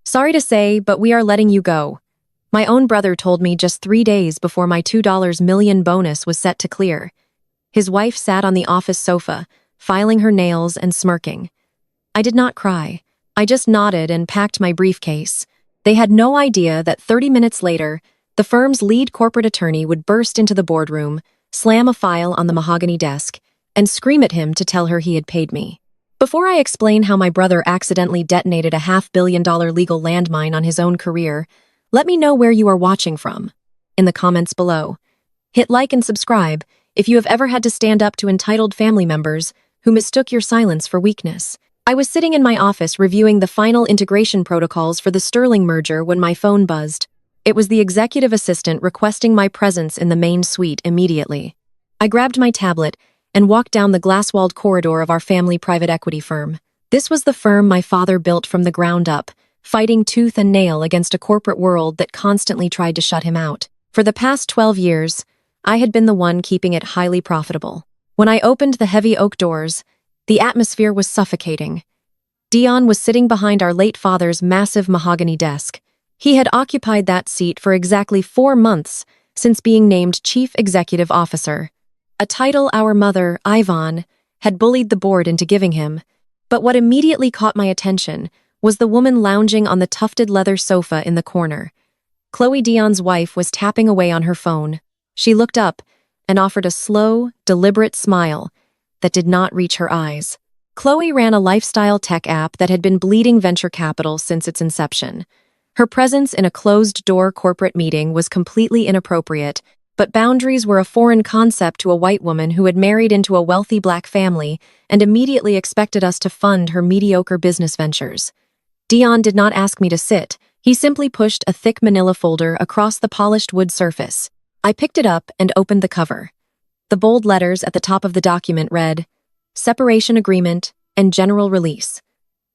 Sorry to say, but we are letting you go. My own brother told me just 3 days before my $2 million bonus was set to clear. His wife sat on the office sofa, filing her nails and smirking. I did not cry. I just nodded and packed my briefcase. They had no idea that 30 minutes later, the firm's lead corporate attorney would burst into the boardroom, slam a file on the mahogany desk, and scream at him to tell her he had paid me. Before I explain how my brother accidentally detonated a $500 million legal landmine on his own career, let me know where you are watching from in the comments below. Hit like and subscribe if you have ever had to stand up to entitled family members who mistook your silence for weakness. I was sitting in my office reviewing the final integration protocols for the Sibling merger when my phone buzzed. It was the executive assistant requesting my presence in the main suite immediately. I grabbed my tablet and walked down the glass-walled corridor of our family private equity firm. This was the firm my father built from the ground up, fighting tooth and nail against a corporate world that constantly tried to shut him out. For the past 12 years, I had been the one keeping it highly profitable. When I opened the heavy oak doors, the atmosphere was suffocating. Dion was sitting behind our late father's massive mahogany desk. He had occupied that seat for exactly 4 months since being named Chief Executive Officer, a title our mother, Ivan, had bullied the board into giving him. But what immediately caught my attention was the woman lounging on the tufted leather sofa in the corner. Chloe, Dion's wife, was tapping away on her phone. She looked up and offered a slow, deliberate smile that did not reach her eyes. Chloe ran a lifestyle tech app that had been bleeding venture capital since its inception. Her presence in a closed-door corporate meeting was completely inappropriate, but boundaries were a foreign concept to a white woman who had married into a wealthy black family and immediately expected us to fund her mediocre business ventures. Dion did not ask me to sit. He simply pushed a thick manila folder across the polished wood surface. I picked it up and opened the cover. The bold letters at the top of the document read, "Separation Agreement and General Release."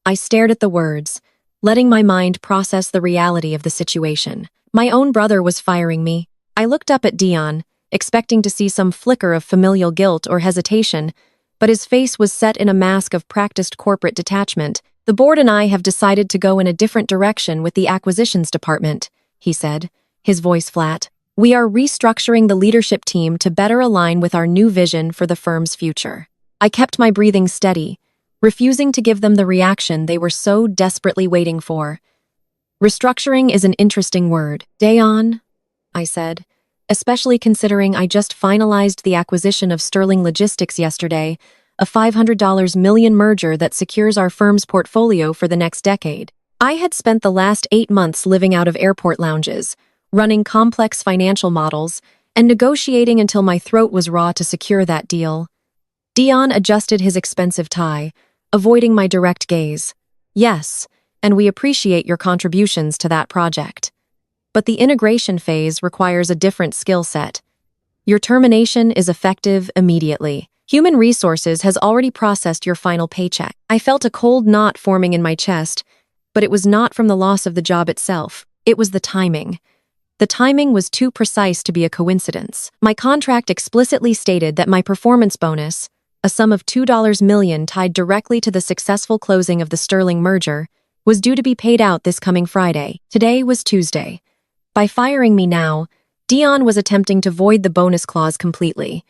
I stared at the words, letting my mind process the reality of the situation. My own brother was firing me. I looked up at Dion, expecting to see some flicker of familial guilt or hesitation, but his face was set in a mask of practiced corporate detachment. "The board and I have decided to go in a different direction with the acquisitions department," he said, his voice flat. "We are restructuring the leadership team to better align with our new vision for the firm's future." I kept my breathing steady, refusing to give them the reaction they were so desperately waiting for. "Restructuring is an interesting word, Dion," I said, especially considering I just finalized the acquisition of Sibling Logistics yesterday, a $500 million merger that secures our firm's portfolio for the next decade. I had spent the last 8 months living out of airport lounges, running complex financial models, and negotiating until my throat was raw to secure that deal. Dion adjusted his expensive tie, avoiding my direct gaze. "Yes, and we appreciate your contributions to that project. But the integration phase requires a different skill set. Your termination is effective immediately. Human Resources has already processed your final paycheck." I felt a cold knot forming in my chest, but it was not from the loss of the job itself. It was the timing. The timing was too precise to be a coincidence. My contract explicitly stated that my performance bonus, a sum of $2 million tied directly to the successful closing of the Sibling merger, was due to be paid out this coming Friday. Today was Tuesday. By firing me now, Dion was attempting to void the bonus clause completely.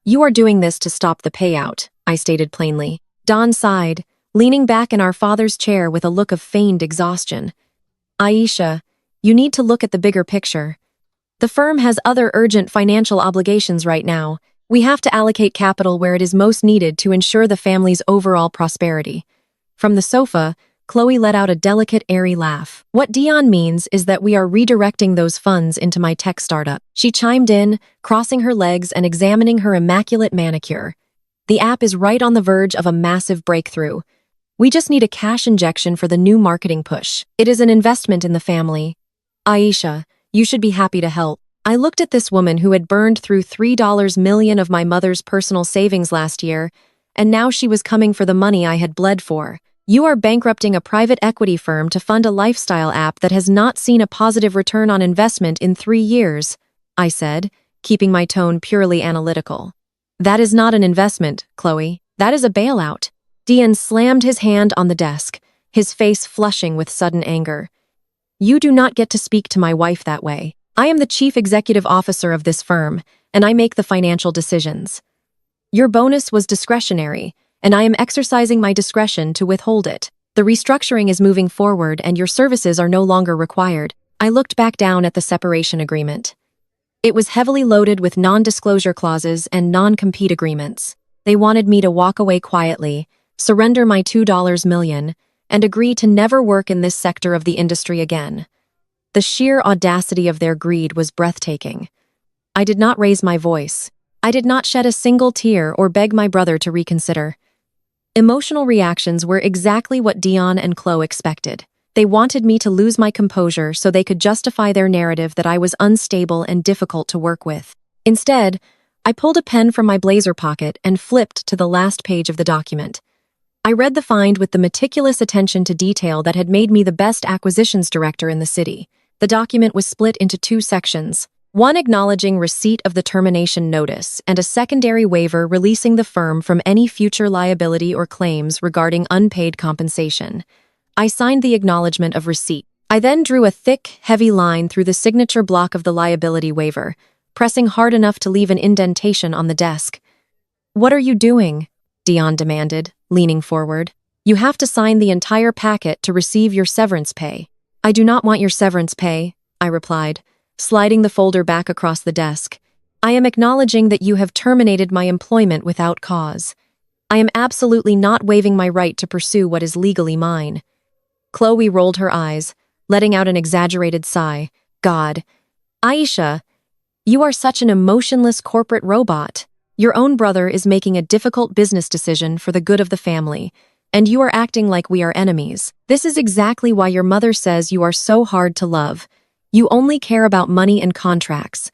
"You are doing this to stop the payout," I stated plainly. Don sighed, leaning back in our father's chair with a look of feigned exhaustion. "Aisha, you need to look at the bigger picture. The firm has other urgent financial obligations right now. We have to allocate capital where it is most needed to ensure the family's overall prosperity." From the sofa, Chloe let out a delicate, airy laugh. "What Dion means is that we are redirecting those funds into my tech startup." She chimed in, crossing her legs and examining her immaculate manicure. "The app is right on the verge of a massive breakthrough. We just need a cash injection for the new marketing push. It is an investment in the family. Aisha, you should be happy to help." I looked at this woman who had burned through $3 million of my mother's personal savings last year, and now she was coming for the money I had bled for. "You are bankrupting a private equity firm to fund a lifestyle app that has not seen a positive return on investment in 3 years, I said, keeping my tone purely analytical. "That is not an investment, Chloe. That is a bailout." Dion slammed his hand on the desk, his face flushing with sudden anger. You do not get to speak to my wife that way. I am the chief executive officer of this firm, and I make the financial decisions. Your bonus was discretionary, and I am exercising my discretion to withhold it. The restructuring is moving forward and your services are no longer required. I looked back down at the separation agreement. It was heavily loaded with non-disclosure clauses and non-compete agreements. They wanted me to walk away quietly, surrender my $2 million, and agree to never work in this sector of the industry again. The sheer audacity of their greed was breathtaking. I did not raise my voice. I did not shed a single tear or beg my brother to reconsider. Emotional reactions were exactly what Dion and Chloe expected. They wanted me to lose my composure so they could justify their narrative that I was unstable and difficult to work with. Instead, I pulled a pen from my blazer pocket and flipped to the last page of the document. I read the find with the meticulous attention to detail that had made me the best acquisitions director in the city. The document was split into two sections, one acknowledging receipt of the termination notice and a secondary waiver releasing the firm from any future liability or claims regarding unpaid compensation. I signed the acknowledgement of receipt. I then drew a thick, heavy line through the signature block of the liability waiver, pressing hard enough to leave an indentation on the desk. "What are you doing?" Dion demanded, leaning forward. "You have to sign the entire packet to receive your severance pay." "I do not want your severance pay," I replied, sliding the folder back across the desk. "I am acknowledging that you have terminated my employment without cause. I am absolutely not waiving my right to pursue what is legally mine." Chloe rolled her eyes, letting out an exaggerated sigh. "God, Aisha, you are such an emotionless corporate robot. Your own brother is making a difficult business decision for the good of the family, and you are acting like we are enemies. This is exactly why your mother says you are so hard to love. You only care about money and contracts."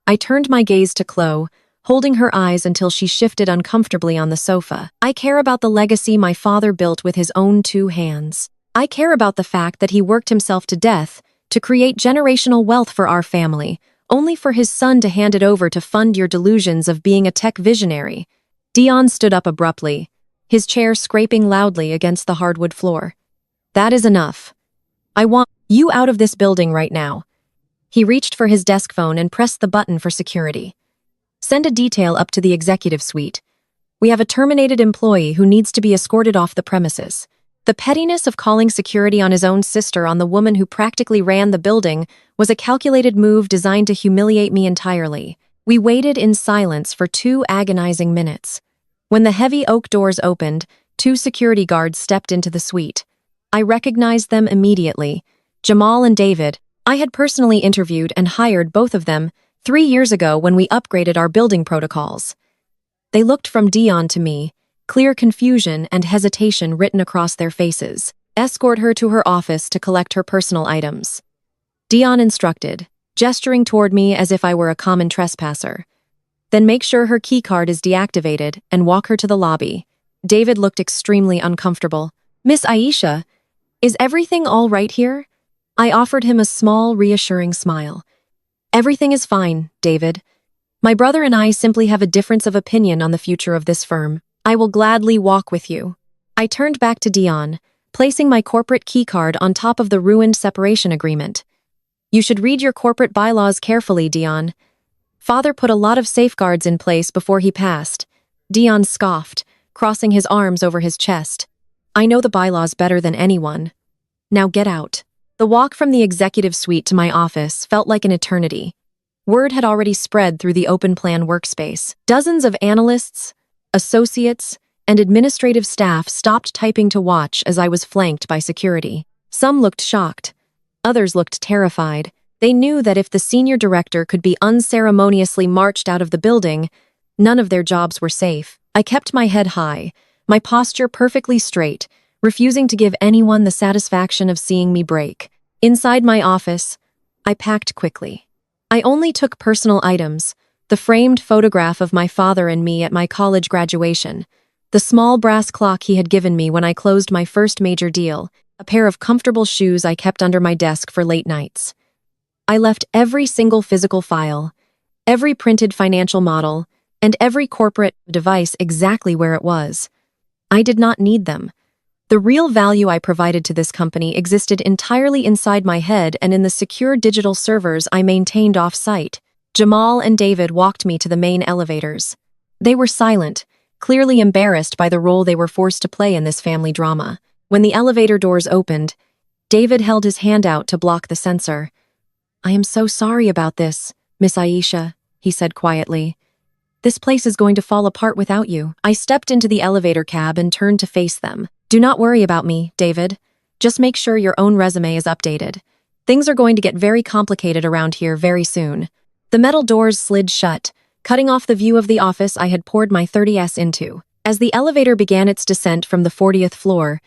I turned my gaze to Chloe, holding her eyes until she shifted uncomfortably on the sofa. "I care about the legacy my father built with his own two hands. I care about the fact that he worked himself to death to create generational wealth for our family, only for his son to hand it over to fund your delusions of being a tech visionary." Dion stood up abruptly, his chair scraping loudly against the hardwood floor. "That is enough. I want you out of this building right now." He reached for his desk phone and pressed the button for security. "Send a detail up to the executive suite. We have a terminated employee who needs to be escorted off the premises." The pettiness of calling security on his own sister on the woman who practically ran the building was a calculated move designed to humiliate me entirely. We waited in silence for 2 agonizing minutes. When the heavy oak doors opened, 2 security guards stepped into the suite. I recognized them immediately. Jamal and David. I had personally interviewed and hired both of them 3 years ago when we upgraded our building protocols. They looked from Dion to me, clear confusion and hesitation written across their faces. "Escort her to her office to collect her personal items," Dion instructed, gesturing toward me as if I were a common trespasser. "Then make sure her keycard is deactivated and walk her to the lobby." David looked extremely uncomfortable. "Miss Aisha, is everything all right here?" I offered him a small, reassuring smile. "Everything is fine, David. My brother and I simply have a difference of opinion on the future of this firm. I will gladly walk with you." I turned back to Dion, placing my corporate keycard on top of the ruined separation agreement. "You should read your corporate bylaws carefully, Dion. Father put a lot of safeguards in place before he passed." Dion scoffed, crossing his arms over his chest. "I know the bylaws better than anyone. Now get out." The walk from the executive suite to my office felt like an eternity. Word had already spread through the open-plan workspace. Dozens of analysts, associates, and administrative staff stopped typing to watch as I was flanked by security. Some looked shocked. Others looked terrified. They knew that if the senior director could be unceremoniously marched out of the building, none of their jobs were safe. I kept my head high, my posture perfectly straight, refusing to give anyone the satisfaction of seeing me break. Inside my office, I packed quickly. I only took personal items, the framed photograph of my father and me at my college graduation, the small brass clock he had given me when I closed my first major deal, a pair of comfortable shoes I kept under my desk for late nights. I left every single physical file, every printed financial model, and every corporate device exactly where it was. I did not need them. The real value I provided to this company existed entirely inside my head and in the secure digital servers I maintained off-site. Jamal and David walked me to the main elevators. They were silent, clearly embarrassed by the role they were forced to play in this family drama. When the elevator doors opened, David held his hand out to block the censor. "I am so sorry about this, Miss Aisha," he said quietly. "This place is going to fall apart without you." I stepped into the elevator cab and turned to face them. "Do not worry about me, David. Just make sure your own resume is updated. Things are going to get very complicated around here very soon." The metal doors slid shut, cutting off the view of the office I had poured my 30s into. As the elevator began its descent from the 40th floor,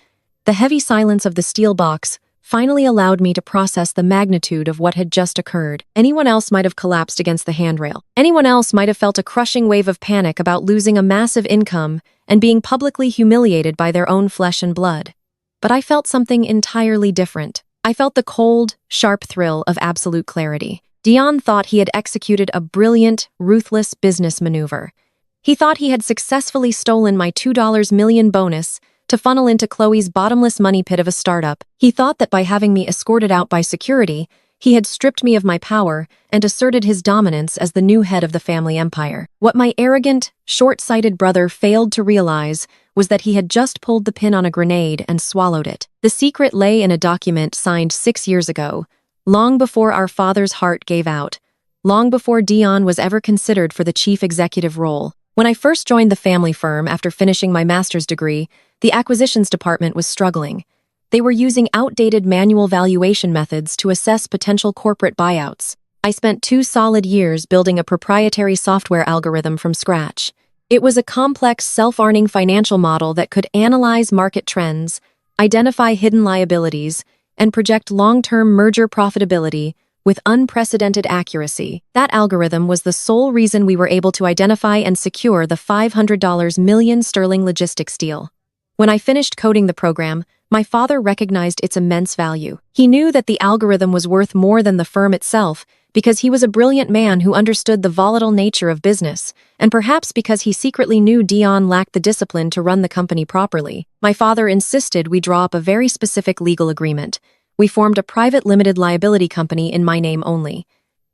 the heavy silence of the steel box finally allowed me to process the magnitude of what had just occurred. Anyone else might have collapsed against the handrail. Anyone else might have felt a crushing wave of panic about losing a massive income and being publicly humiliated by their own flesh and blood. But I felt something entirely different. I felt the cold, sharp thrill of absolute clarity. Dion thought he had executed a brilliant, ruthless business maneuver. He thought he had successfully stolen my $2 million bonus to funnel into Chloe's bottomless money pit of a startup. He thought that by having me escorted out by security, he had stripped me of my power and asserted his dominance as the new head of the family empire. What my arrogant, short-sighted brother failed to realize was that he had just pulled the pin on a grenade and swallowed it. The secret lay in a document signed 6 years ago, long before our father's heart gave out, long before Dion was ever considered for the chief executive role. When I first joined the family firm after finishing my master's degree, the acquisitions department was struggling. They were using outdated manual valuation methods to assess potential corporate buyouts. I spent 2 solid years building a proprietary software algorithm from scratch. It was a complex, self-earning financial model that could analyze market trends, identify hidden liabilities, and project long-term merger profitability with unprecedented accuracy. That algorithm was the sole reason we were able to identify and secure the $500 million sterling logistics deal. When I finished coding the program, my father recognized its immense value. He knew that the algorithm was worth more than the firm itself because he was a brilliant man who understood the volatile nature of business, and perhaps because he secretly knew Dion lacked the discipline to run the company properly. My father insisted we draw up a very specific legal agreement. We formed a private limited liability company in my name only.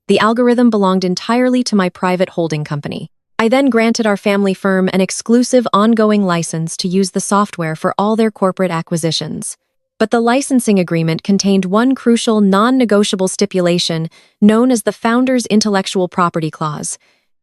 The algorithm belonged entirely to my private holding company. I then granted our family firm an exclusive ongoing license to use the software for all their corporate acquisitions. But the licensing agreement contained one crucial non-negotiable stipulation known as the Founder's Intellectual Property Clause.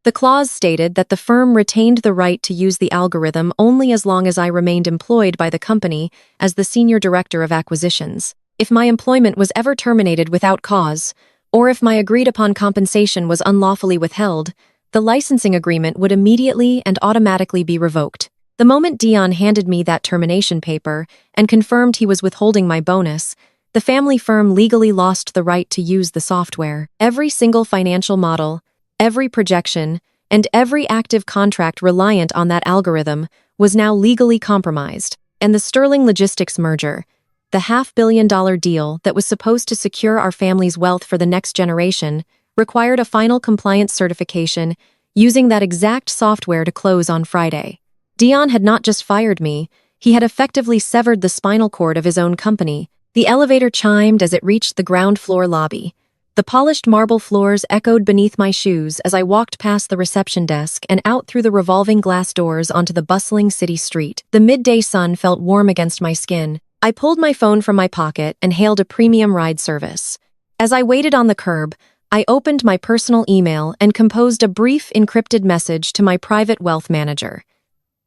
The clause stated that the firm retained the right to use the algorithm only as long as I remained employed by the company as the Senior Director of Acquisitions. If my employment was ever terminated without cause, or if my agreed-upon compensation was unlawfully withheld, the licensing agreement would immediately and automatically be revoked. The moment Dion handed me that termination paper and confirmed he was withholding my bonus, the family firm legally lost the right to use the software. Every single financial model, every projection, and every active contract reliant on that algorithm was now legally compromised. And the Sterling Logistics merger, the $500 million deal that was supposed to secure our family's wealth for the next generation, required a final compliance certification using that exact software to close on Friday. Dion had not just fired me, he had effectively severed the spinal cord of his own company. The elevator chimed as it reached the ground floor lobby. The polished marble floors echoed beneath my shoes as I walked past the reception desk and out through the revolving glass doors onto the bustling city street. The midday sun felt warm against my skin. I pulled my phone from my pocket and hailed a premium ride service. As I waited on the curb, I opened my personal email and composed a brief encrypted message to my private wealth manager.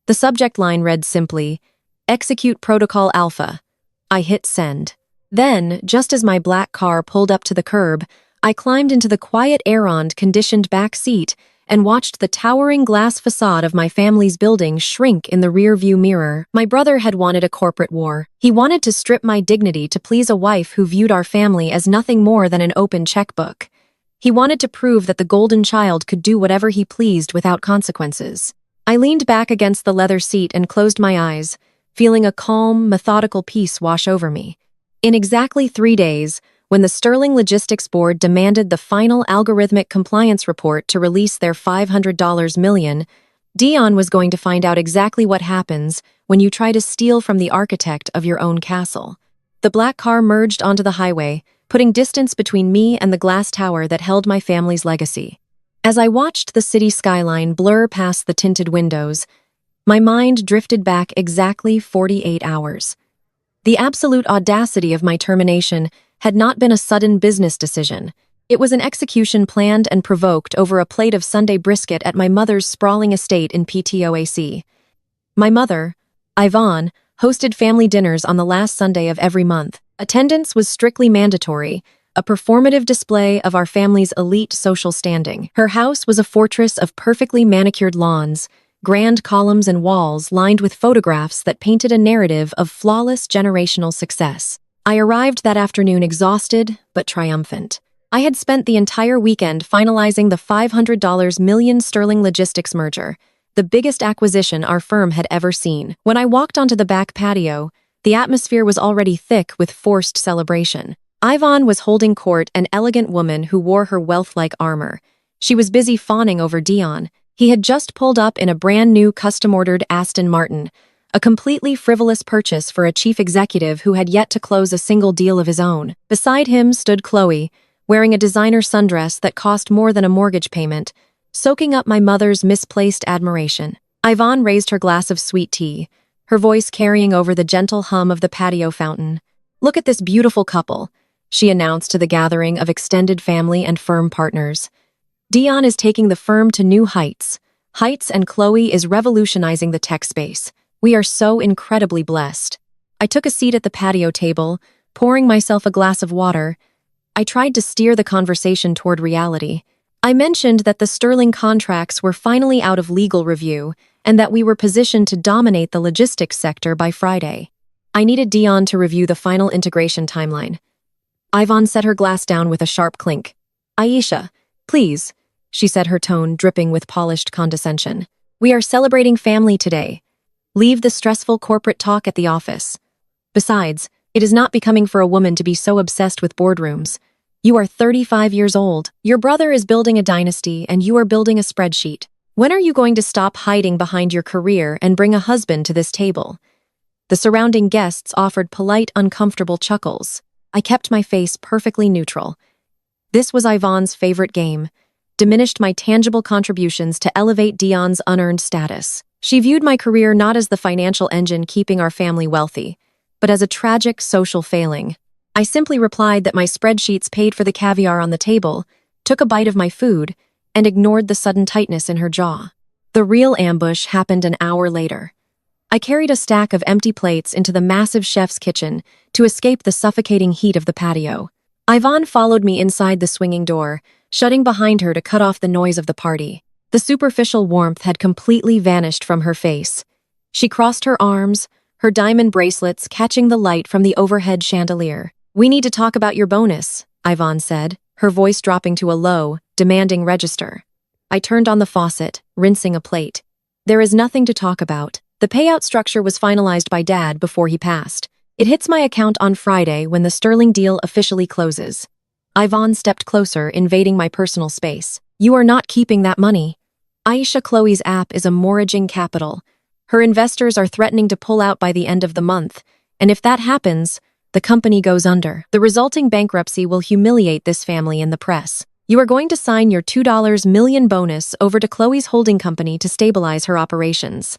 The subject line read simply, "Execute Protocol Alpha." I hit send. Then, just as my black car pulled up to the curb, I climbed into the quiet air-conditioned back seat and watched the towering glass facade of my family's building shrink in the rear-view mirror. My brother had wanted a corporate war. He wanted to strip my dignity to please a wife who viewed our family as nothing more than an open checkbook. He wanted to prove that the golden child could do whatever he pleased without consequences. I leaned back against the leather seat and closed my eyes, feeling a calm, methodical peace wash over me. In exactly 3 days, when the Sterling Logistics Board demanded the final algorithmic compliance report to release their $500 million, Dion was going to find out exactly what happens when you try to steal from the architect of your own castle. The black car merged onto the highway, putting distance between me and the glass tower that held my family's legacy. As I watched the city skyline blur past the tinted windows, my mind drifted back exactly 48 hours. The absolute audacity of my termination had not been a sudden business decision. It was an execution planned and provoked over a plate of Sunday brisket at my mother's sprawling estate in PTOAC. My mother, Yvonne, hosted family dinners on the last Sunday of every month. Attendance was strictly mandatory, a performative display of our family's elite social standing. Her house was a fortress of perfectly manicured lawns, grand columns and walls lined with photographs that painted a narrative of flawless generational success. I arrived that afternoon exhausted but triumphant. I had spent the entire weekend finalizing the $500 million sterling logistics merger, the biggest acquisition our firm had ever seen. When I walked onto the back patio, the atmosphere was already thick with forced celebration. Yvonne was holding court, an elegant woman who wore her wealth-like armor. She was busy fawning over Dion. He had just pulled up in a brand-new custom-ordered Aston Martin, a completely frivolous purchase for a chief executive who had yet to close a single deal of his own. Beside him stood Chloe, wearing a designer sundress that cost more than a mortgage payment, soaking up my mother's misplaced admiration. Yvonne raised her glass of sweet tea, her voice carrying over the gentle hum of the patio fountain. "Look at this beautiful couple," she announced to the gathering of extended family and firm partners. "Dion is taking the firm to new heights, and Chloe is revolutionizing the tech space. We are so incredibly blessed." I took a seat at the patio table, pouring myself a glass of water. I tried to steer the conversation toward reality. I mentioned that the sterling contracts were finally out of legal review and that we were positioned to dominate the logistics sector by Friday. I needed Dion to review the final integration timeline. Yvonne set her glass down with a sharp clink. "Aisha, please," she said, her tone dripping with polished condescension. "We are celebrating family today. Leave the stressful corporate talk at the office. Besides, it is not becoming for a woman to be so obsessed with boardrooms. You are 35 years old. Your brother is building a dynasty and you are building a spreadsheet. When are you going to stop hiding behind your career and bring a husband to this table?" The surrounding guests offered polite, uncomfortable chuckles. I kept my face perfectly neutral. This was Yvonne's favorite game, diminished my tangible contributions to elevate Dion's unearned status. She viewed my career not as the financial engine keeping our family wealthy, but as a tragic social failing. I simply replied that my spreadsheets paid for the caviar on the table, took a bite of my food, and ignored the sudden tightness in her jaw. The real ambush happened an hour later. I carried a stack of empty plates into the massive chef's kitchen to escape the suffocating heat of the patio. Yvonne followed me inside the swinging door, shutting behind her to cut off the noise of the party. The superficial warmth had completely vanished from her face. She crossed her arms, her diamond bracelets catching the light from the overhead chandelier. "We need to talk about your bonus," Yvonne said, her voice dropping to a low, demanding register. I turned on the faucet, rinsing a plate. "There is nothing to talk about. The payout structure was finalized by Dad before he passed. It hits my account on Friday when the sterling deal officially closes." Yvonne stepped closer, invading my personal space. "You are not keeping that money. Aisha, Chloe's app is a mortgaging capital. Her investors are threatening to pull out by the end of the month, and if that happens, the company goes under. The resulting bankruptcy will humiliate this family in the press. You are going to sign your $2 million bonus over to Chloe's holding company to stabilize her operations."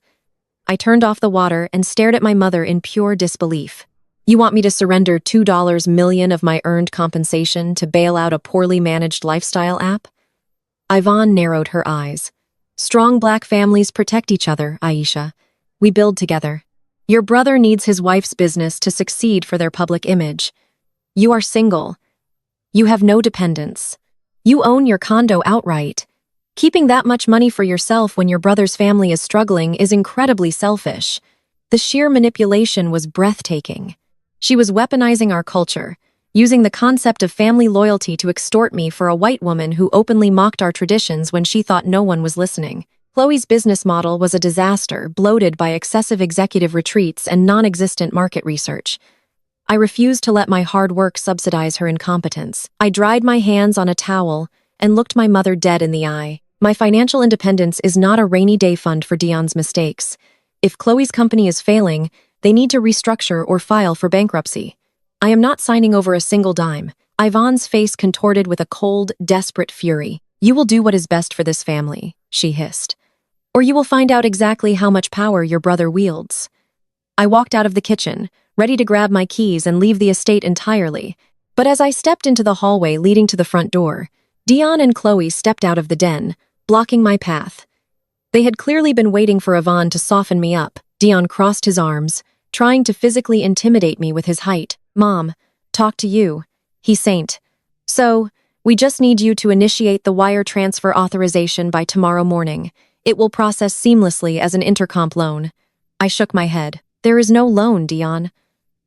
I turned off the water and stared at my mother in pure disbelief. "You want me to surrender $2 million of my earned compensation to bail out a poorly managed lifestyle app?" Yvonne narrowed her eyes. "Strong black families protect each other, Aisha. We build together. Your brother needs his wife's business to succeed for their public image. You are single. You have no dependents. You own your condo outright. Keeping that much money for yourself when your brother's family is struggling is incredibly selfish." The sheer manipulation was breathtaking. She was weaponizing our culture, using the concept of family loyalty to extort me for a white woman who openly mocked our traditions when she thought no one was listening. Chloe's business model was a disaster, bloated by excessive executive retreats and non-existent market research. I refused to let my hard work subsidize her incompetence. I dried my hands on a towel and looked my mother dead in the eye. My financial independence is not a rainy day fund for Dion's mistakes. If Chloe's company is failing, they need to restructure or file for bankruptcy. I am not signing over a single dime. Ivan's face contorted with a cold, desperate fury. You will do what is best for this family, she hissed. Or you will find out exactly how much power your brother wields. I walked out of the kitchen, ready to grab my keys and leave the estate entirely. But as I stepped into the hallway leading to the front door, Dion and Chloe stepped out of the den, blocking my path. They had clearly been waiting for Ivan to soften me up. Dion crossed his arms, trying to physically intimidate me with his height. Mom, talk to you. He saint. So, we just need you to initiate the wire transfer authorization by tomorrow morning. It will process seamlessly as an intercomp loan. I shook my head. There is no loan, Dion.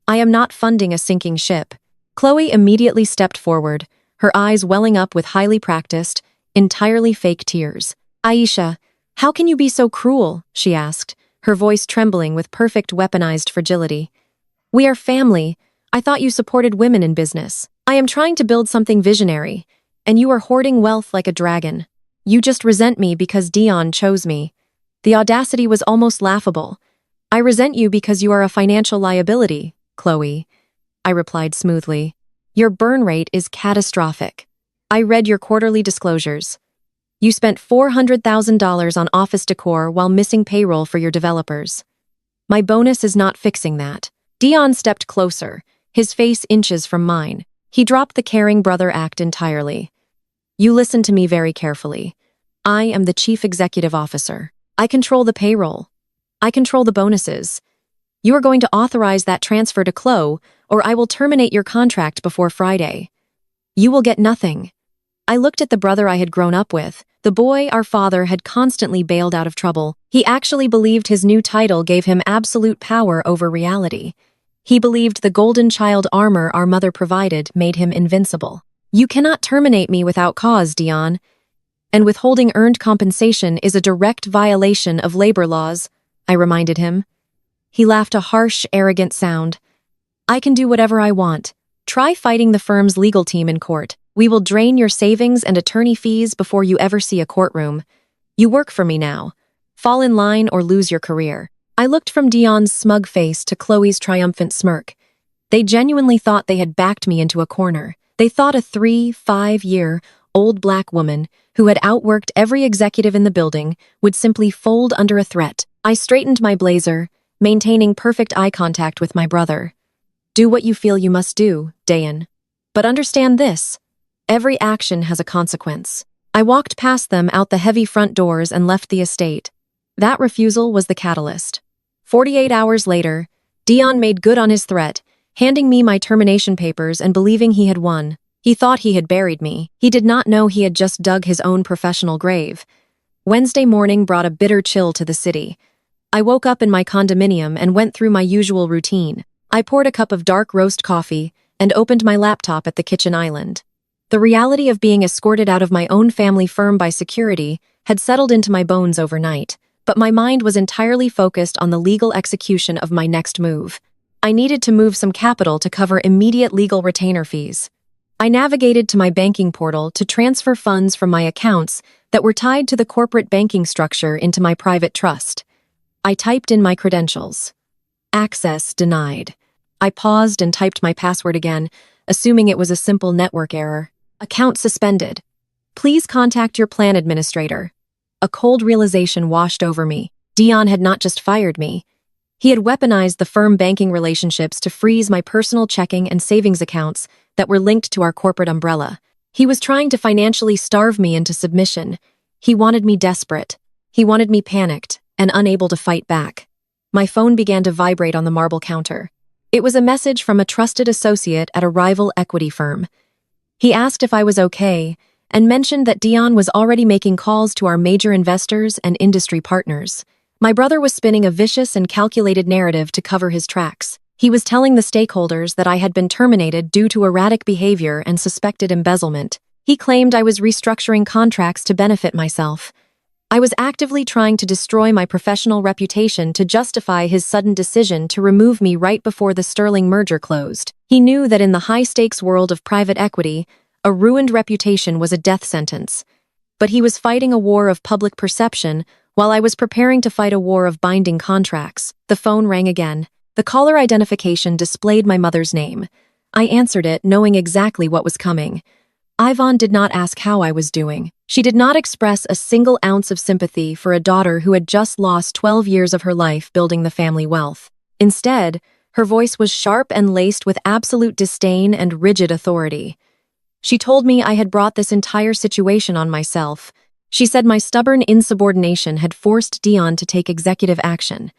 I am not funding a sinking ship. Chloe immediately stepped forward, her eyes welling up with highly practiced, entirely fake tears. Aisha, how can you be so cruel? She asked, her voice trembling with perfect weaponized fragility. We are family. I thought you supported women in business. I am trying to build something visionary, and you are hoarding wealth like a dragon. You just resent me because Dion chose me. The audacity was almost laughable. I resent you because you are a financial liability, Chloe. I replied smoothly. Your burn rate is catastrophic. I read your quarterly disclosures. You spent $400,000 on office decor while missing payroll for your developers. My bonus is not fixing that. Dion stepped closer, his face inches from mine. He dropped the caring brother act entirely. You listen to me very carefully. I am the chief executive officer. I control the payroll. I control the bonuses. You are going to authorize that transfer to Chloe, or I will terminate your contract before Friday. You will get nothing. I looked at the brother I had grown up with, the boy our father had constantly bailed out of trouble. He actually believed his new title gave him absolute power over reality. He believed the golden child armor our mother provided made him invincible. You cannot terminate me without cause, Dion. And withholding earned compensation is a direct violation of labor laws, I reminded him. He laughed a harsh, arrogant sound. I can do whatever I want. Try fighting the firm's legal team in court. We will drain your savings and attorney fees before you ever see a courtroom. You work for me now. Fall in line or lose your career. I looked from Dion's smug face to Chloe's triumphant smirk. They genuinely thought they had backed me into a corner. They thought a 3-5-year-old black woman who had outworked every executive in the building would simply fold under a threat. I straightened my blazer, maintaining perfect eye contact with my brother. Do what you feel you must do, Dayan. But understand this. Every action has a consequence. I walked past them out the heavy front doors and left the estate. That refusal was the catalyst. 48 hours later, Dion made good on his threat, handing me my termination papers and believing he had won. He thought he had buried me. He did not know he had just dug his own professional grave. Wednesday morning brought a bitter chill to the city. I woke up in my condominium and went through my usual routine. I poured a cup of dark roast coffee and opened my laptop at the kitchen island. The reality of being escorted out of my own family firm by security had settled into my bones overnight, but my mind was entirely focused on the legal execution of my next move. I needed to move some capital to cover immediate legal retainer fees. I navigated to my banking portal to transfer funds from my accounts that were tied to the corporate banking structure into my private trust. I typed in my credentials. Access denied. I paused and typed my password again, assuming it was a simple network error. Account suspended. Please contact your plan administrator. A cold realization washed over me. Dion had not just fired me. He had weaponized the firm banking relationships to freeze my personal checking and savings accounts that were linked to our corporate umbrella. He was trying to financially starve me into submission. He wanted me desperate. He wanted me panicked and unable to fight back. My phone began to vibrate on the marble counter. It was a message from a trusted associate at a rival equity firm. He asked if I was okay and mentioned that Dion was already making calls to our major investors and industry partners. My brother was spinning a vicious and calculated narrative to cover his tracks. He was telling the stakeholders that I had been terminated due to erratic behavior and suspected embezzlement. He claimed I was restructuring contracts to benefit myself. I was actively trying to destroy my professional reputation to justify his sudden decision to remove me right before the Sterling merger closed. He knew that in the high-stakes world of private equity, a ruined reputation was a death sentence. But he was fighting a war of public perception while I was preparing to fight a war of binding contracts. The phone rang again. The caller identification displayed my mother's name. I answered it, knowing exactly what was coming. Yvonne did not ask how I was doing. She did not express a single ounce of sympathy for a daughter who had just lost 12 years of her life building the family wealth. Instead, her voice was sharp and laced with absolute disdain and rigid authority. She told me I had brought this entire situation on myself. She said my stubborn insubordination had forced Dion to take executive action.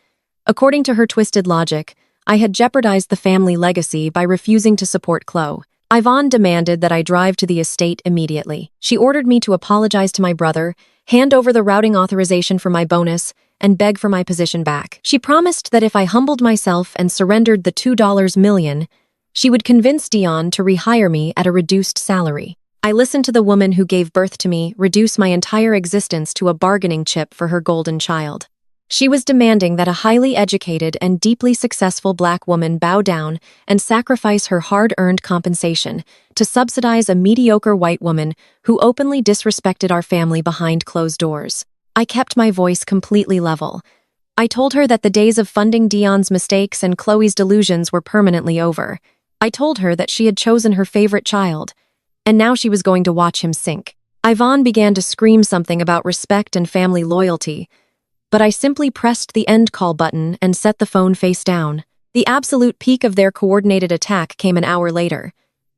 According to her twisted logic, I had jeopardized the family legacy by refusing to support Chloe. Yvonne demanded that I drive to the estate immediately. She ordered me to apologize to my brother, hand over the routing authorization for my bonus, and beg for my position back. She promised that if I humbled myself and surrendered the $2 million, she would convince Dion to rehire me at a reduced salary. I listened to the woman who gave birth to me reduce my entire existence to a bargaining chip for her golden child. She was demanding that a highly educated and deeply successful Black woman bow down and sacrifice her hard-earned compensation to subsidize a mediocre white woman who openly disrespected our family behind closed doors. I kept my voice completely level. I told her that the days of funding Dion's mistakes and Chloe's delusions were permanently over. I told her that she had chosen her favorite child, and now she was going to watch him sink. Yvonne began to scream something about respect and family loyalty, but I simply pressed the end call button and set the phone face down. The absolute peak of their coordinated attack came an hour later.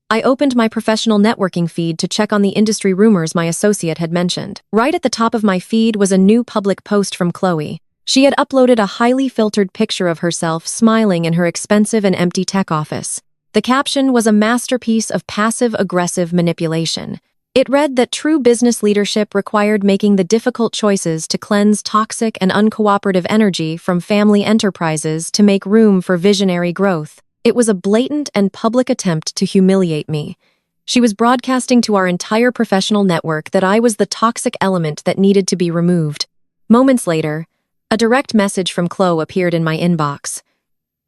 I opened my professional networking feed to check on the industry rumors my associate had mentioned. Right at the top of my feed was a new public post from Chloe. She had uploaded a highly filtered picture of herself smiling in her expensive and empty tech office. The caption was a masterpiece of passive-aggressive manipulation. It read that true business leadership required making the difficult choices to cleanse toxic and uncooperative energy from family enterprises to make room for visionary growth. It was a blatant and public attempt to humiliate me. She was broadcasting to our entire professional network that I was the toxic element that needed to be removed. Moments later, a direct message from Chloe appeared in my inbox.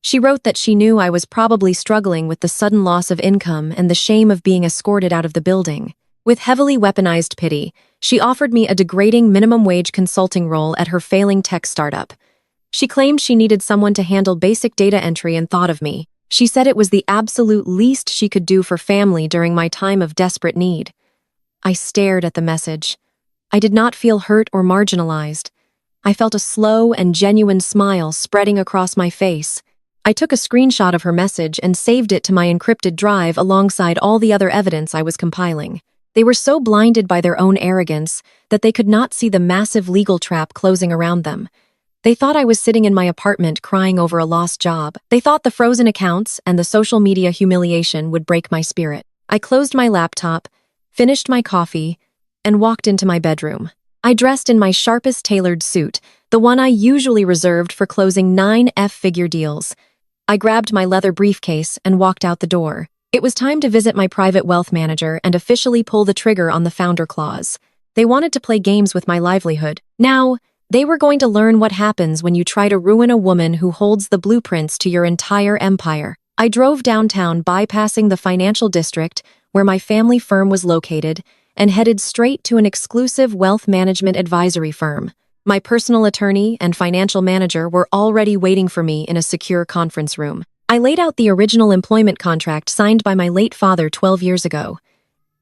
She wrote that she knew I was probably struggling with the sudden loss of income and the shame of being escorted out of the building. With heavily weaponized pity, she offered me a degrading minimum wage consulting role at her failing tech startup. She claimed she needed someone to handle basic data entry and thought of me. She said it was the absolute least she could do for family during my time of desperate need. I stared at the message. I did not feel hurt or marginalized. I felt a slow and genuine smile spreading across my face. I took a screenshot of her message and saved it to my encrypted drive alongside all the other evidence I was compiling. They were so blinded by their own arrogance that they could not see the massive legal trap closing around them. They thought I was sitting in my apartment crying over a lost job. They thought the frozen accounts and the social media humiliation would break my spirit. I closed my laptop, finished my coffee, and walked into my bedroom. I dressed in my sharpest tailored suit, the one I usually reserved for closing 9-figure deals. I grabbed my leather briefcase and walked out the door. It was time to visit my private wealth manager and officially pull the trigger on the founder clause. They wanted to play games with my livelihood. Now, they were going to learn what happens when you try to ruin a woman who holds the blueprints to your entire empire. I drove downtown, bypassing the financial district where my family firm was located, and headed straight to an exclusive wealth management advisory firm. My personal attorney and financial manager were already waiting for me in a secure conference room. I laid out the original employment contract signed by my late father 12 years ago.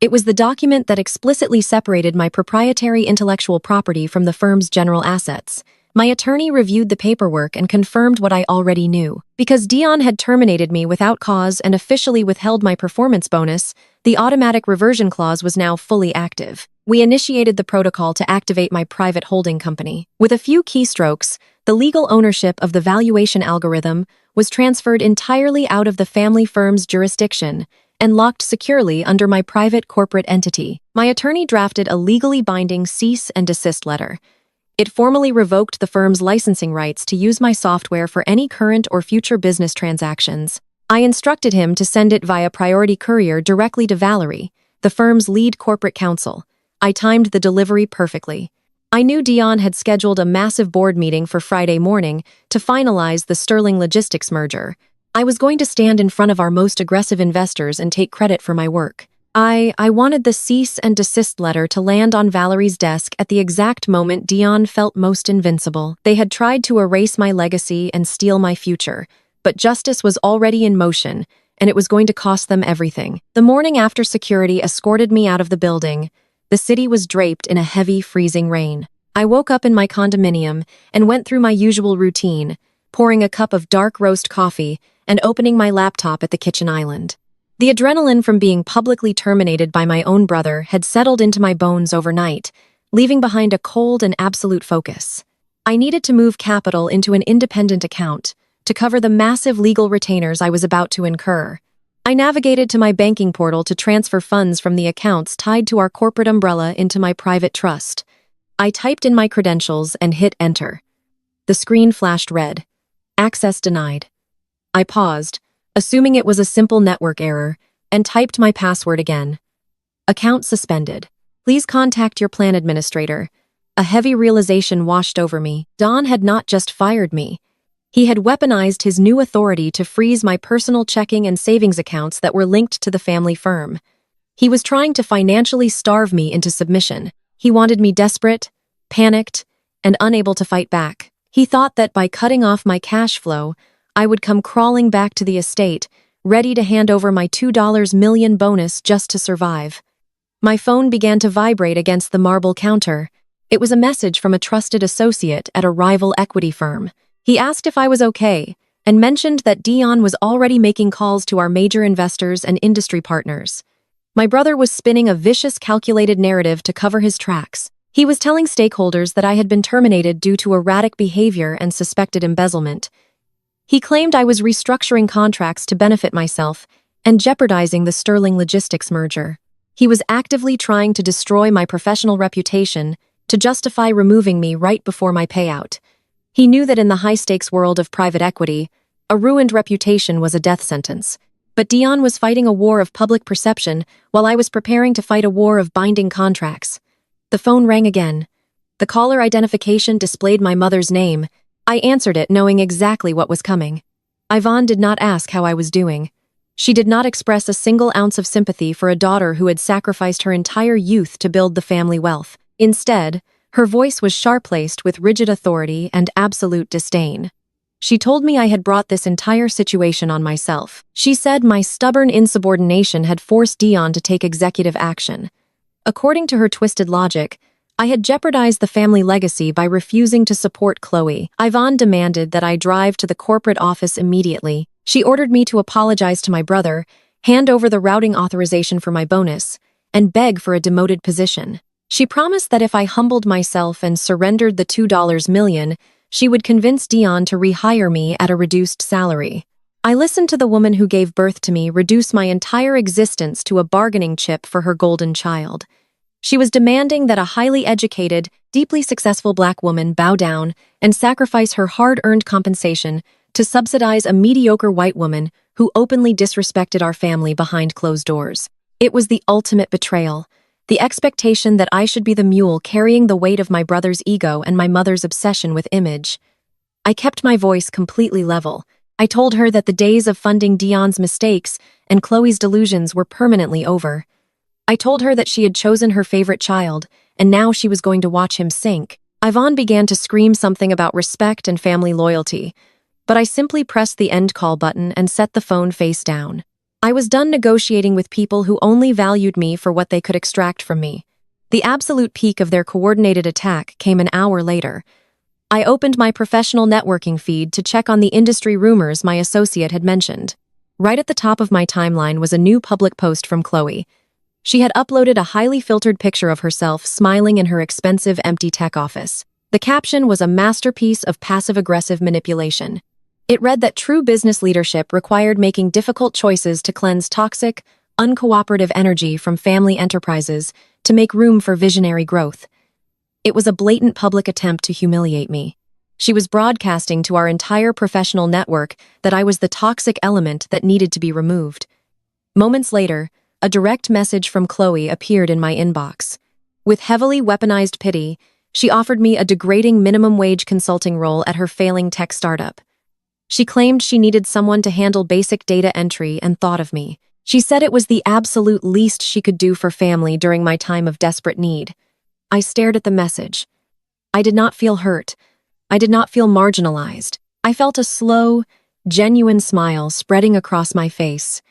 It was the document that explicitly separated my proprietary intellectual property from the firm's general assets. My attorney reviewed the paperwork and confirmed what I already knew. Because Dion had terminated me without cause and officially withheld my performance bonus, the automatic reversion clause was now fully active. We initiated the protocol to activate my private holding company. With a few keystrokes, the legal ownership of the valuation algorithm was transferred entirely out of the family firm's jurisdiction and locked securely under my private corporate entity. My attorney drafted a legally binding cease and desist letter. It formally revoked the firm's licensing rights to use my software for any current or future business transactions. I instructed him to send it via priority courier directly to Valerie, the firm's lead corporate counsel. I timed the delivery perfectly. I knew Dion had scheduled a massive board meeting for Friday morning to finalize the Sterling Logistics merger. I was going to stand in front of our most aggressive investors and take credit for my work. I wanted the cease and desist letter to land on Valerie's desk at the exact moment Dion felt most invincible. They had tried to erase my legacy and steal my future, but justice was already in motion, and it was going to cost them everything. The morning after security escorted me out of the building, the city was draped in a heavy, freezing rain. I woke up in my condominium and went through my usual routine, pouring a cup of dark roast coffee and opening my laptop at the kitchen island. The adrenaline from being publicly terminated by my own brother had settled into my bones overnight, leaving behind a cold and absolute focus. I needed to move capital into an independent account to cover the massive legal retainers I was about to incur. I navigated to my banking portal to transfer funds from the accounts tied to our corporate umbrella into my private trust. I typed in my credentials and hit enter. The screen flashed red. Access denied. I paused, assuming it was a simple network error, and typed my password again. Account suspended. Please contact your plan administrator. A heavy realization washed over me. Don had not just fired me. He had weaponized his new authority to freeze my personal checking and savings accounts that were linked to the family firm. He was trying to financially starve me into submission. He wanted me desperate, panicked, and unable to fight back. He thought that by cutting off my cash flow, I would come crawling back to the estate, ready to hand over my $2 million bonus just to survive. My phone began to vibrate against the marble counter. It was a message from a trusted associate at a rival equity firm. He asked if I was okay, and mentioned that Dion was already making calls to our major investors and industry partners. My brother was spinning a vicious, calculated narrative to cover his tracks. He was telling stakeholders that I had been terminated due to erratic behavior and suspected embezzlement. He claimed I was restructuring contracts to benefit myself and jeopardizing the Sterling Logistics merger. He was actively trying to destroy my professional reputation to justify removing me right before my payout. He knew that in the high-stakes world of private equity, a ruined reputation was a death sentence. But Dion was fighting a war of public perception while I was preparing to fight a war of binding contracts. The phone rang again. The caller identification displayed my mother's name. I answered it knowing exactly what was coming. Yvonne did not ask how I was doing. She did not express a single ounce of sympathy for a daughter who had sacrificed her entire youth to build the family wealth. Instead, her voice was sharp-laced with rigid authority and absolute disdain. She told me I had brought this entire situation on myself. She said my stubborn insubordination had forced Dion to take executive action. According to her twisted logic, I had jeopardized the family legacy by refusing to support Chloe. Yvonne demanded that I drive to the corporate office immediately. She ordered me to apologize to my brother, hand over the routing authorization for my bonus, and beg for a demoted position. She promised that if I humbled myself and surrendered the $2 million, she would convince Dion to rehire me at a reduced salary. I listened to the woman who gave birth to me reduce my entire existence to a bargaining chip for her golden child. She was demanding that a highly educated, deeply successful Black woman bow down and sacrifice her hard-earned compensation to subsidize a mediocre white woman who openly disrespected our family behind closed doors. It was the ultimate betrayal, the expectation that I should be the mule carrying the weight of my brother's ego and my mother's obsession with image. I kept my voice completely level. I told her that the days of funding Dion's mistakes and Chloe's delusions were permanently over. I told her that she had chosen her favorite child, and now she was going to watch him sink. Yvonne began to scream something about respect and family loyalty, but I simply pressed the end call button and set the phone face down. I was done negotiating with people who only valued me for what they could extract from me. The absolute peak of their coordinated attack came an hour later. I opened my professional networking feed to check on the industry rumors my associate had mentioned. Right at the top of my timeline was a new public post from Chloe. She had uploaded a highly filtered picture of herself smiling in her expensive empty tech office. The caption was a masterpiece of passive-aggressive manipulation. It read that true business leadership required making difficult choices to cleanse toxic, uncooperative energy from family enterprises to make room for visionary growth. It was a blatant public attempt to humiliate me. She was broadcasting to our entire professional network that I was the toxic element that needed to be removed. Moments later, a direct message from Chloe appeared in my inbox. With heavily weaponized pity, she offered me a degrading minimum wage consulting role at her failing tech startup. She claimed she needed someone to handle basic data entry and thought of me. She said it was the absolute least she could do for family during my time of desperate need. I stared at the message. I did not feel hurt. I did not feel marginalized. I felt a slow, genuine smile spreading across my face.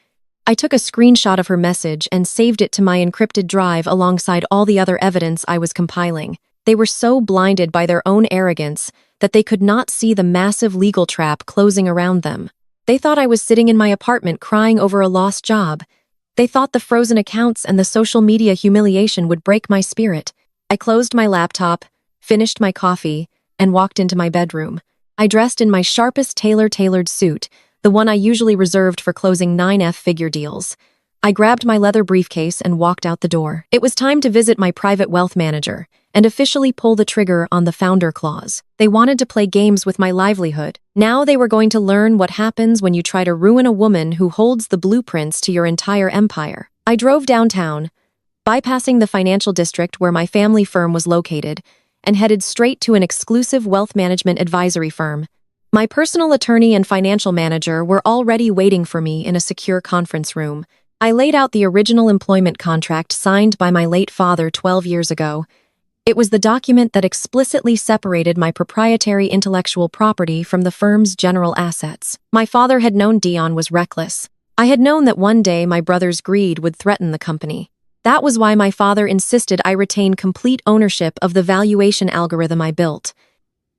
I took a screenshot of her message and saved it to my encrypted drive alongside all the other evidence I was compiling. They were so blinded by their own arrogance that they could not see the massive legal trap closing around them. They thought I was sitting in my apartment crying over a lost job. They thought the frozen accounts and the social media humiliation would break my spirit. I closed my laptop, finished my coffee, and walked into my bedroom. I dressed in my sharpest tailored suit, the one I usually reserved for closing 9F-figure deals. I grabbed my leather briefcase and walked out the door. It was time to visit my private wealth manager and officially pull the trigger on the founder clause. They wanted to play games with my livelihood. Now they were going to learn what happens when you try to ruin a woman who holds the blueprints to your entire empire. I drove downtown, bypassing the financial district where my family firm was located, and headed straight to an exclusive wealth management advisory firm. My personal attorney and financial manager were already waiting for me in a secure conference room. I laid out the original employment contract signed by my late father 12 years ago. It was the document that explicitly separated my proprietary intellectual property from the firm's general assets. My father had known Dion was reckless. I had known that one day my brother's greed would threaten the company. That was why my father insisted I retain complete ownership of the valuation algorithm I built.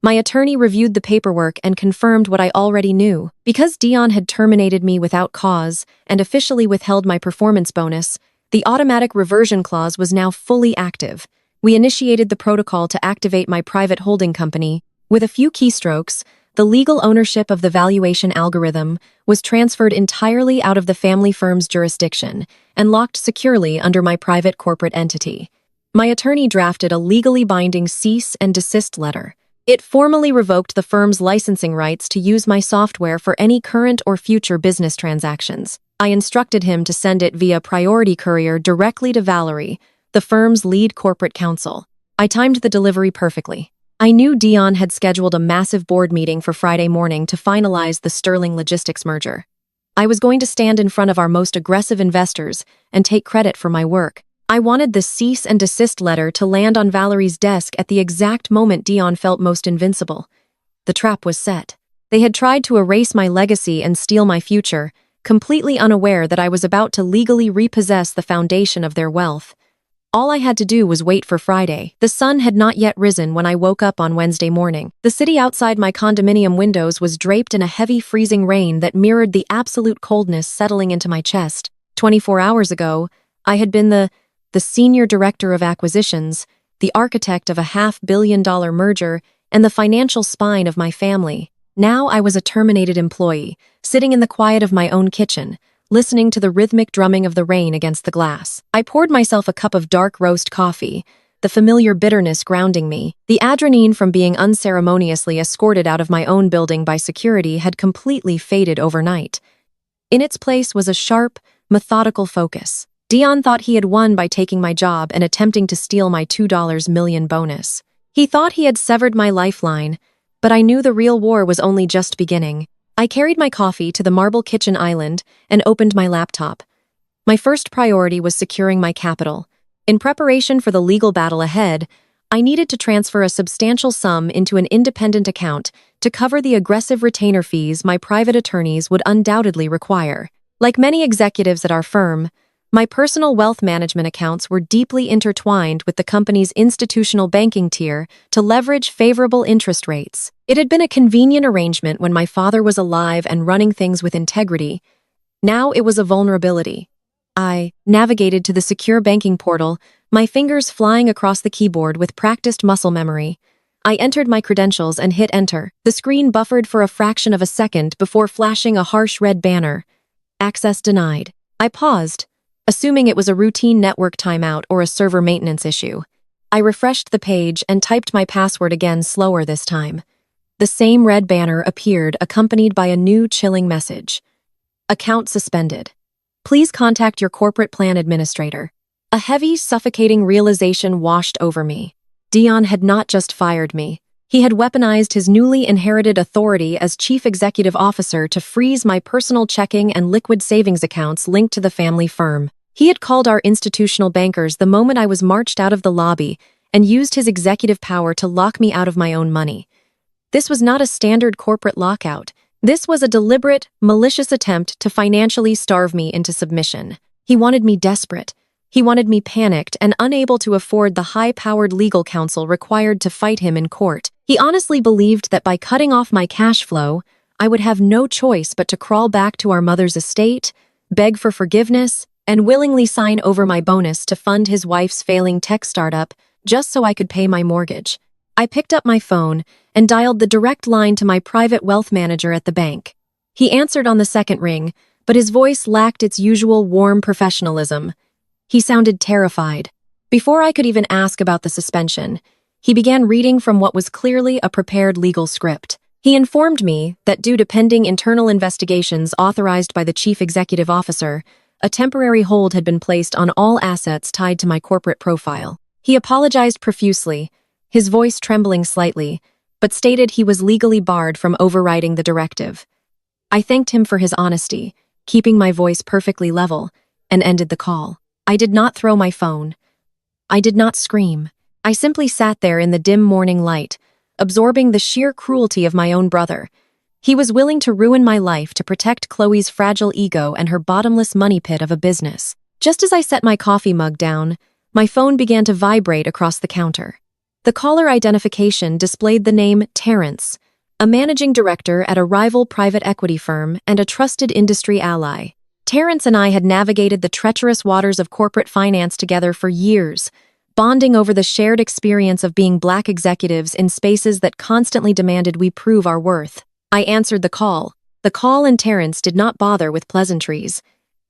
My attorney reviewed the paperwork and confirmed what I already knew. Because Dion had terminated me without cause and officially withheld my performance bonus, the automatic reversion clause was now fully active. We initiated the protocol to activate my private holding company. With a few keystrokes, the legal ownership of the valuation algorithm was transferred entirely out of the family firm's jurisdiction and locked securely under my private corporate entity. My attorney drafted a legally binding cease and desist letter. It formally revoked the firm's licensing rights to use my software for any current or future business transactions. I instructed him to send it via priority courier directly to Valerie, the firm's lead corporate counsel. I timed the delivery perfectly. I knew Dion had scheduled a massive board meeting for Friday morning to finalize the Sterling Logistics merger. I was going to stand in front of our most aggressive investors and take credit for my work. I wanted the cease and desist letter to land on Valerie's desk at the exact moment Dion felt most invincible. The trap was set. They had tried to erase my legacy and steal my future, completely unaware that I was about to legally repossess the foundation of their wealth. All I had to do was wait for Friday. The sun had not yet risen when I woke up on Wednesday morning. The city outside my condominium windows was draped in a heavy freezing rain that mirrored the absolute coldness settling into my chest. 24 hours ago, I had been the senior director of acquisitions, the architect of a $500 million merger, and the financial spine of my family. Now I was a terminated employee, sitting in the quiet of my own kitchen, listening to the rhythmic drumming of the rain against the glass. I poured myself a cup of dark roast coffee, the familiar bitterness grounding me. The adrenaline from being unceremoniously escorted out of my own building by security had completely faded overnight. In its place was a sharp, methodical focus. Dion thought he had won by taking my job and attempting to steal my $2 million bonus. He thought he had severed my lifeline, but I knew the real war was only just beginning. I carried my coffee to the marble kitchen island and opened my laptop. My first priority was securing my capital. In preparation for the legal battle ahead, I needed to transfer a substantial sum into an independent account to cover the aggressive retainer fees my private attorneys would undoubtedly require. Like many executives at our firm, my personal wealth management accounts were deeply intertwined with the company's institutional banking tier to leverage favorable interest rates. It had been a convenient arrangement when my father was alive and running things with integrity. Now it was a vulnerability. I navigated to the secure banking portal, my fingers flying across the keyboard with practiced muscle memory. I entered my credentials and hit enter. The screen buffered for a fraction of a second before flashing a harsh red banner. Access denied. I paused, assuming it was a routine network timeout or a server maintenance issue. I refreshed the page and typed my password again, slower this time. The same red banner appeared, accompanied by a new chilling message. Account suspended. Please contact your corporate plan administrator. A heavy, suffocating realization washed over me. Dion had not just fired me. He had weaponized his newly inherited authority as chief executive officer to freeze my personal checking and liquid savings accounts linked to the family firm. He had called our institutional bankers the moment I was marched out of the lobby and used his executive power to lock me out of my own money. This was not a standard corporate lockout. This was a deliberate, malicious attempt to financially starve me into submission. He wanted me desperate. He wanted me panicked and unable to afford the high-powered legal counsel required to fight him in court. He honestly believed that by cutting off my cash flow, I would have no choice but to crawl back to our mother's estate, beg for forgiveness, and willingly sign over my bonus to fund his wife's failing tech startup just so I could pay my mortgage. I picked up my phone and dialed the direct line to my private wealth manager at the bank. He answered on the second ring, but his voice lacked its usual warm professionalism. He sounded terrified. Before I could even ask about the suspension, he began reading from what was clearly a prepared legal script. He informed me that due to pending internal investigations authorized by the chief executive officer, a temporary hold had been placed on all assets tied to my corporate profile. He apologized profusely, his voice trembling slightly, but stated he was legally barred from overriding the directive. I thanked him for his honesty, keeping my voice perfectly level, and ended the call. I did not throw my phone. I did not scream. I simply sat there in the dim morning light, absorbing the sheer cruelty of my own brother. He was willing to ruin my life to protect Chloe's fragile ego and her bottomless money pit of a business. Just as I set my coffee mug down, my phone began to vibrate across the counter. The caller identification displayed the name Terrence, a managing director at a rival private equity firm and a trusted industry ally. Terrence and I had navigated the treacherous waters of corporate finance together for years, bonding over the shared experience of being Black executives in spaces that constantly demanded we prove our worth. I answered the call. And Terrence did not bother with pleasantries.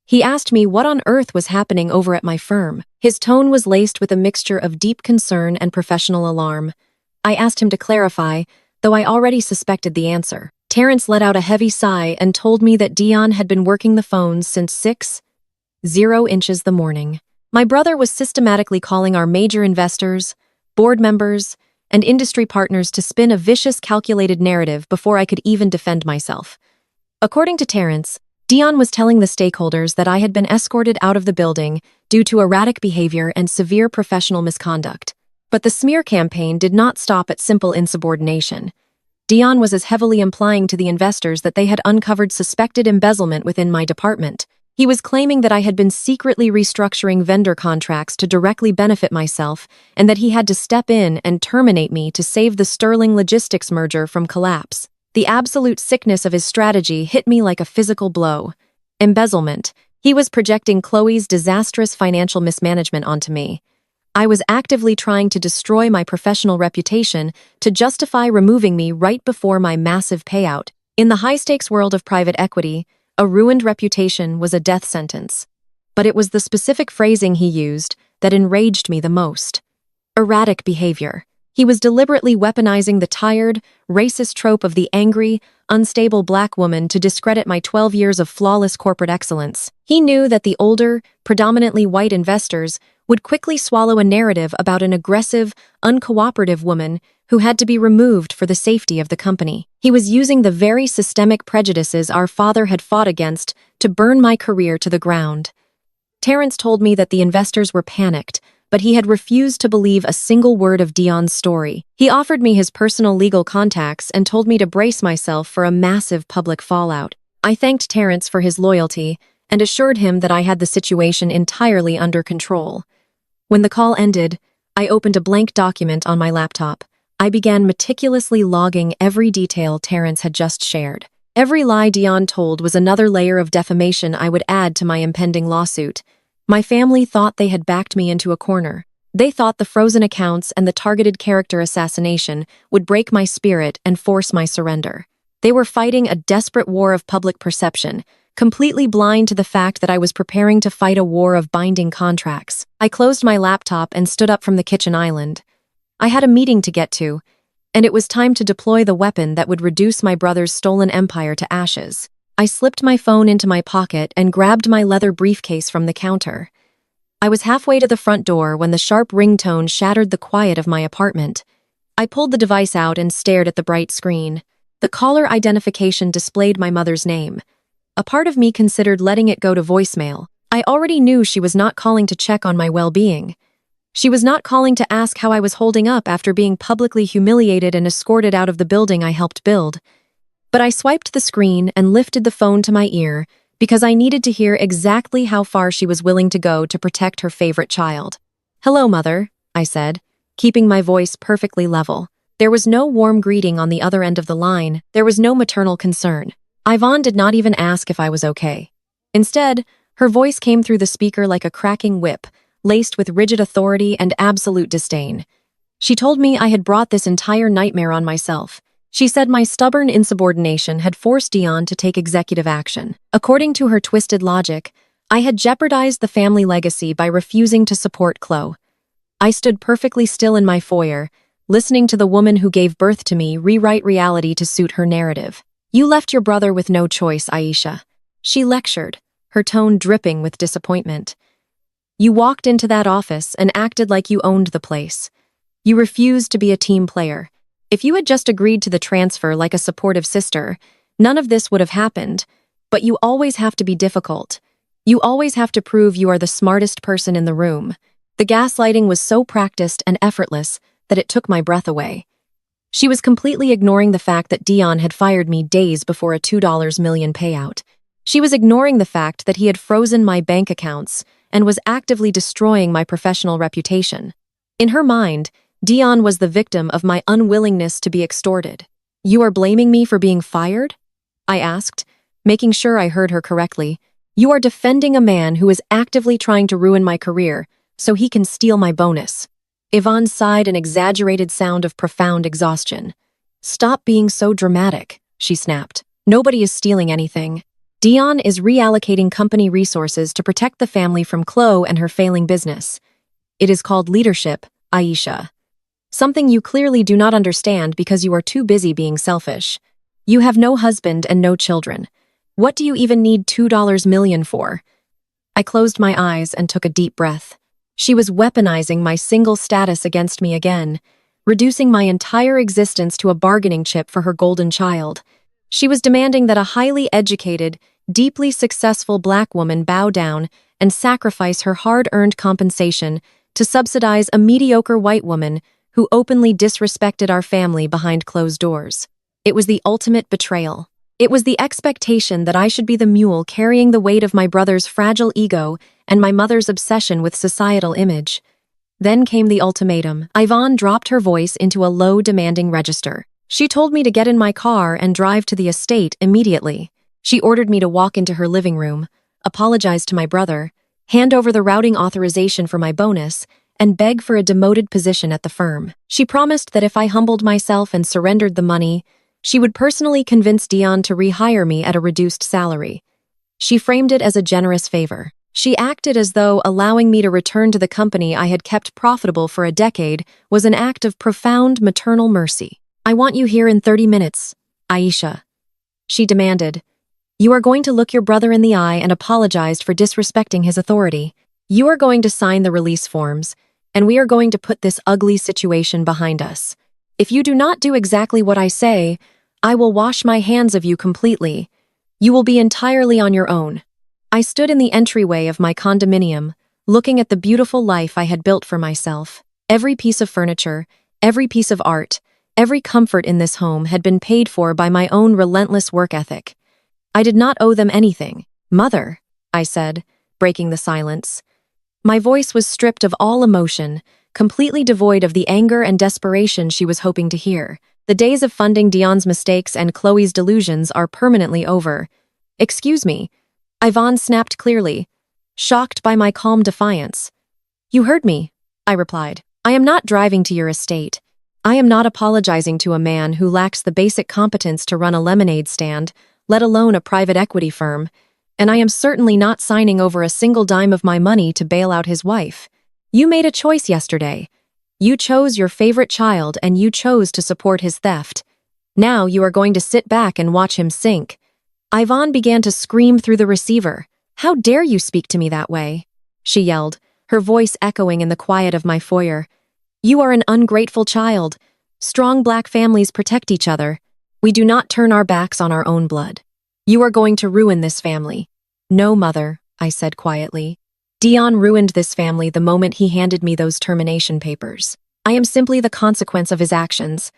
He asked me what on earth was happening over at my firm. His tone was laced with a mixture of deep concern and professional alarm. I asked him to clarify, though I already suspected the answer. Terrence let out a heavy sigh and told me that Dion had been working the phones since 6:00 the morning. My brother was systematically calling our major investors, board members, and industry partners to spin a vicious, calculated narrative before I could even defend myself. According to Terrence, Dion was telling the stakeholders that I had been escorted out of the building due to erratic behavior and severe professional misconduct. But the smear campaign did not stop at simple insubordination. Dion was as heavily implying to the investors that they had uncovered suspected embezzlement within my department. He was claiming that I had been secretly restructuring vendor contracts to directly benefit myself and that he had to step in and terminate me to save the Sterling Logistics merger from collapse. The absolute sickness of his strategy hit me like a physical blow. Embezzlement. He was projecting Chloe's disastrous financial mismanagement onto me. I was actively trying to destroy my professional reputation to justify removing me right before my massive payout. In the high-stakes world of private equity, a ruined reputation was a death sentence. But it was the specific phrasing he used that enraged me the most. Erratic behavior. He was deliberately weaponizing the tired, racist trope of the angry, unstable Black woman to discredit my 12 years of flawless corporate excellence. He knew that the older, predominantly white investors would quickly swallow a narrative about an aggressive, uncooperative woman who had to be removed for the safety of the company. He was using the very systemic prejudices our father had fought against to burn my career to the ground. Terrence told me that the investors were panicked, but he had refused to believe a single word of Dion's story. He offered me his personal legal contacts and told me to brace myself for a massive public fallout. I thanked Terrence for his loyalty and assured him that I had the situation entirely under control. When the call ended, I opened a blank document on my laptop. I began meticulously logging every detail Terrence had just shared. Every lie Dion told was another layer of defamation I would add to my impending lawsuit. My family thought they had backed me into a corner. They thought the frozen accounts and the targeted character assassination would break my spirit and force my surrender. They were fighting a desperate war of public perception, completely blind to the fact that I was preparing to fight a war of binding contracts. I closed my laptop and stood up from the kitchen island. I had a meeting to get to, and it was time to deploy the weapon that would reduce my brother's stolen empire to ashes. I slipped my phone into my pocket and grabbed my leather briefcase from the counter. I was halfway to the front door when the sharp ringtone shattered the quiet of my apartment. I pulled the device out and stared at the bright screen. The caller identification displayed my mother's name. A part of me considered letting it go to voicemail. I already knew she was not calling to check on my well-being. She was not calling to ask how I was holding up after being publicly humiliated and escorted out of the building I helped build. But I swiped the screen and lifted the phone to my ear because I needed to hear exactly how far she was willing to go to protect her favorite child. "Hello, Mother," I said, keeping my voice perfectly level. There was no warm greeting on the other end of the line. There was no maternal concern. Yvonne did not even ask if I was okay. Instead, her voice came through the speaker like a cracking whip, laced with rigid authority and absolute disdain. She told me I had brought this entire nightmare on myself. She said my stubborn insubordination had forced Dion to take executive action. According to her twisted logic, I had jeopardized the family legacy by refusing to support Chloe. I stood perfectly still in my foyer, listening to the woman who gave birth to me rewrite reality to suit her narrative. "You left your brother with no choice, Aisha," she lectured, her tone dripping with disappointment. "You walked into that office and acted like you owned the place. You refused to be a team player. If you had just agreed to the transfer like a supportive sister, none of this would have happened. But you always have to be difficult. You always have to prove you are the smartest person in the room." The gaslighting was so practiced and effortless that it took my breath away. She was completely ignoring the fact that Dion had fired me days before a $2 million payout. She was ignoring the fact that he had frozen my bank accounts and was actively destroying my professional reputation. In her mind, Dion was the victim of my unwillingness to be extorted. "You are blaming me for being fired?" I asked, making sure I heard her correctly. "You are defending a man who is actively trying to ruin my career so he can steal my bonus." Yvonne sighed an exaggerated sound of profound exhaustion. "Stop being so dramatic," she snapped. "Nobody is stealing anything. Dion is reallocating company resources to protect the family from Chloe and her failing business. It is called leadership, Aisha. Something you clearly do not understand because you are too busy being selfish. You have no husband and no children. What do you even need $2 million for?" I closed my eyes and took a deep breath. She was weaponizing my single status against me again, reducing my entire existence to a bargaining chip for her golden child. She was demanding that a highly educated, deeply successful Black woman bow down and sacrifice her hard-earned compensation to subsidize a mediocre white woman who openly disrespected our family behind closed doors. It was the ultimate betrayal. It was the expectation that I should be the mule carrying the weight of my brother's fragile ego and my mother's obsession with societal image. Then came the ultimatum. Yvonne dropped her voice into a low, demanding register. She told me to get in my car and drive to the estate immediately. She ordered me to walk into her living room, apologize to my brother, hand over the routing authorization for my bonus, and beg for a demoted position at the firm. She promised that if I humbled myself and surrendered the money, she would personally convince Dion to rehire me at a reduced salary. She framed it as a generous favor. She acted as though allowing me to return to the company I had kept profitable for a decade was an act of profound maternal mercy. "I want you here in 30 minutes, Aisha," she demanded. "You are going to look your brother in the eye and apologize for disrespecting his authority. You are going to sign the release forms, and we are going to put this ugly situation behind us. If you do not do exactly what I say, I will wash my hands of you completely. You will be entirely on your own." I stood in the entryway of my condominium, looking at the beautiful life I had built for myself. Every piece of furniture, every piece of art, every comfort in this home had been paid for by my own relentless work ethic. I did not owe them anything. "Mother," I said, breaking the silence. My voice was stripped of all emotion, completely devoid of the anger and desperation she was hoping to hear. The days of funding Dion's mistakes and Chloe's delusions are permanently over. "Excuse me," Yvonne snapped clearly, shocked by my calm defiance. "You heard me," I replied. "I am not driving to your estate. I am not apologizing to a man who lacks the basic competence to run a lemonade stand, let alone a private equity firm, and I am certainly not signing over a single dime of my money to bail out his wife. You made a choice yesterday. You chose your favorite child and you chose to support his theft. Now you are going to sit back and watch him sink." Yvonne began to scream through the receiver. "How dare you speak to me that way?" she yelled, her voice echoing in the quiet of my foyer. "You are an ungrateful child. Strong black families protect each other. We do not turn our backs on our own blood. You are going to ruin this family. No, mother, I said quietly. Dion ruined this family the moment he handed me those termination papers. I am simply the consequence of his actions.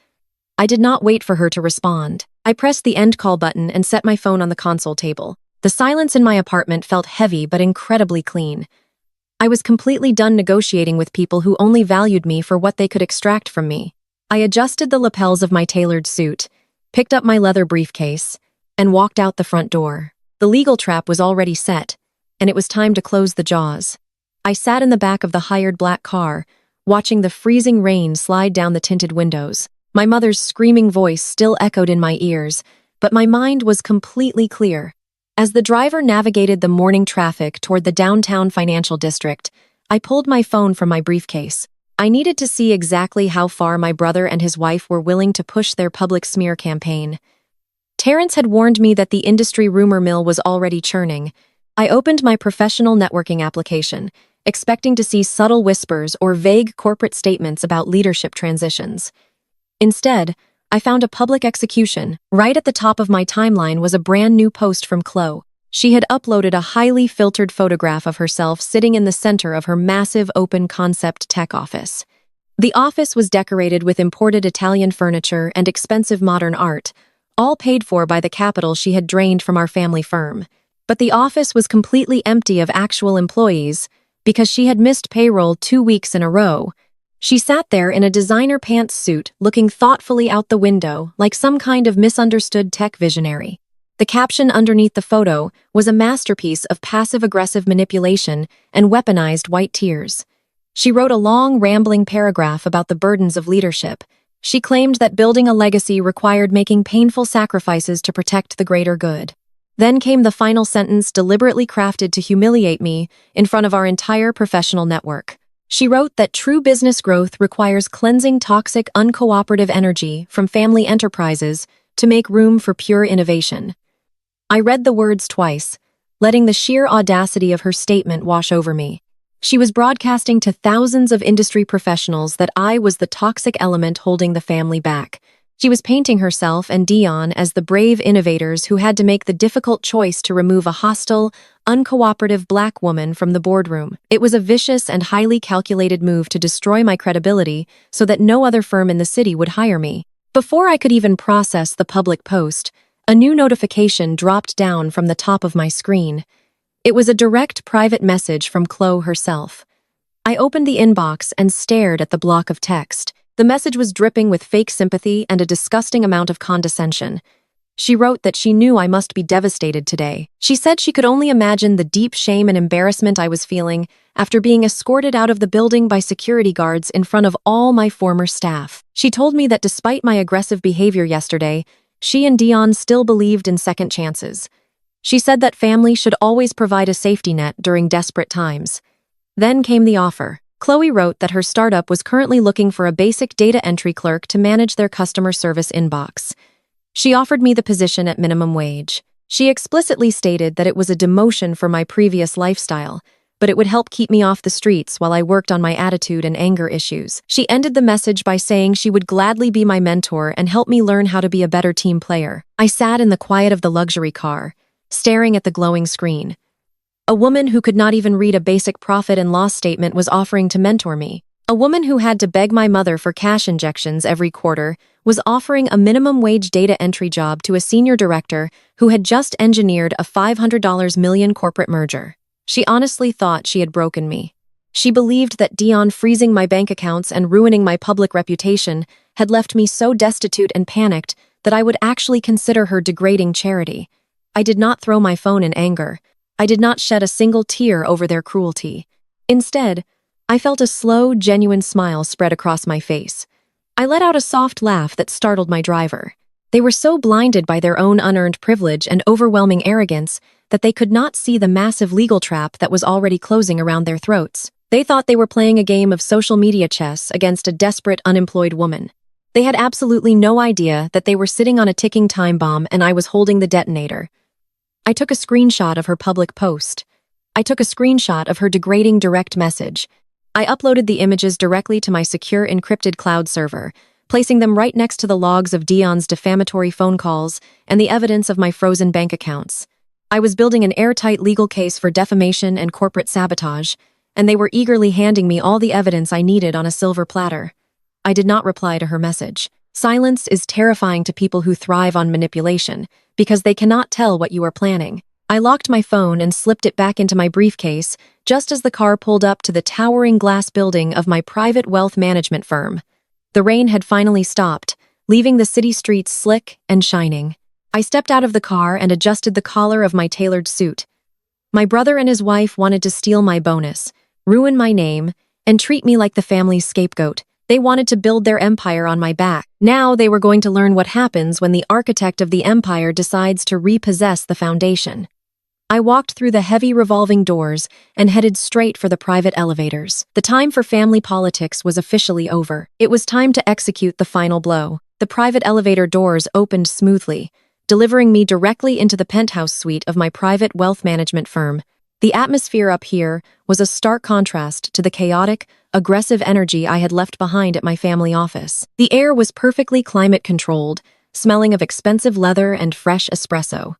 I did not wait for her to respond. I pressed the end call button and set my phone on the console table. The silence in my apartment felt heavy but incredibly clean. I was completely done negotiating with people who only valued me for what they could extract from me. I adjusted the lapels of my tailored suit, picked up my leather briefcase, and walked out the front door. The legal trap was already set, and it was time to close the jaws. I sat in the back of the hired black car, watching the freezing rain slide down the tinted windows. My mother's screaming voice still echoed in my ears, but my mind was completely clear. As the driver navigated the morning traffic toward the downtown financial district, I pulled my phone from my briefcase. I needed to see exactly how far my brother and his wife were willing to push their public smear campaign. Terrence had warned me that the industry rumor mill was already churning. I opened my professional networking application, expecting to see subtle whispers or vague corporate statements about leadership transitions. Instead, I found a public execution. Right at the top of my timeline was a brand new post from Chloe. She had uploaded a highly filtered photograph of herself sitting in the center of her massive open-concept tech office. The office was decorated with imported Italian furniture and expensive modern art, all paid for by the capital she had drained from our family firm. But the office was completely empty of actual employees because she had missed payroll 2 weeks in a row. She sat there in a designer pantsuit, looking thoughtfully out the window like some kind of misunderstood tech visionary. The caption underneath the photo was a masterpiece of passive-aggressive manipulation and weaponized white tears. She wrote a long, rambling paragraph about the burdens of leadership. She claimed that building a legacy required making painful sacrifices to protect the greater good. Then came the final sentence deliberately crafted to humiliate me in front of our entire professional network. She wrote that true business growth requires cleansing toxic, uncooperative energy from family enterprises to make room for pure innovation. I read the words twice, letting the sheer audacity of her statement wash over me. She was broadcasting to thousands of industry professionals that I was the toxic element holding the family back. She was painting herself and Dion as the brave innovators who had to make the difficult choice to remove a hostile, uncooperative black woman from the boardroom. It was a vicious and highly calculated move to destroy my credibility so that no other firm in the city would hire me. Before I could even process the public post, a new notification dropped down from the top of my screen. It was a direct private message from Chloe herself. I opened the inbox and stared at the block of text. The message was dripping with fake sympathy and a disgusting amount of condescension. She wrote that she knew I must be devastated today. She said she could only imagine the deep shame and embarrassment I was feeling after being escorted out of the building by security guards in front of all my former staff. She told me that despite my aggressive behavior yesterday, she and Dion still believed in second chances. She said that family should always provide a safety net during desperate times. Then came the offer. Chloe wrote that her startup was currently looking for a basic data entry clerk to manage their customer service inbox. She offered me the position at minimum wage. She explicitly stated that it was a demotion for my previous lifestyle, but it would help keep me off the streets while I worked on my attitude and anger issues. She ended the message by saying she would gladly be my mentor and help me learn how to be a better team player. I sat in the quiet of the luxury car, staring at the glowing screen. A woman who could not even read a basic profit and loss statement was offering to mentor me. A woman who had to beg my mother for cash injections every quarter was offering a minimum wage data entry job to a senior director who had just engineered a $500 million corporate merger. She honestly thought she had broken me. She believed that Dion freezing my bank accounts and ruining my public reputation had left me so destitute and panicked that I would actually consider her degrading charity. I did not throw my phone in anger. I did not shed a single tear over their cruelty. Instead, I felt a slow, genuine smile spread across my face. I let out a soft laugh that startled my driver. They were so blinded by their own unearned privilege and overwhelming arrogance that they could not see the massive legal trap that was already closing around their throats. They thought they were playing a game of social media chess against a desperate, unemployed woman. They had absolutely no idea that they were sitting on a ticking time bomb and I was holding the detonator. I took a screenshot of her public post. I took a screenshot of her degrading direct message. I uploaded the images directly to my secure encrypted cloud server, placing them right next to the logs of Dion's defamatory phone calls and the evidence of my frozen bank accounts. I was building an airtight legal case for defamation and corporate sabotage, and they were eagerly handing me all the evidence I needed on a silver platter. I did not reply to her message. Silence is terrifying to people who thrive on manipulation, because they cannot tell what you are planning. I locked my phone and slipped it back into my briefcase just as the car pulled up to the towering glass building of my private wealth management firm. The rain had finally stopped, leaving the city streets slick and shining. I stepped out of the car and adjusted the collar of my tailored suit. My brother and his wife wanted to steal my bonus, ruin my name, and treat me like the family's scapegoat. They wanted to build their empire on my back. Now they were going to learn what happens when the architect of the empire decides to repossess the foundation. I walked through the heavy revolving doors and headed straight for the private elevators. The time for family politics was officially over. It was time to execute the final blow. The private elevator doors opened smoothly, delivering me directly into the penthouse suite of my private wealth management firm. The atmosphere up here was a stark contrast to the chaotic, aggressive energy I had left behind at my family office. The air was perfectly climate-controlled, smelling of expensive leather and fresh espresso.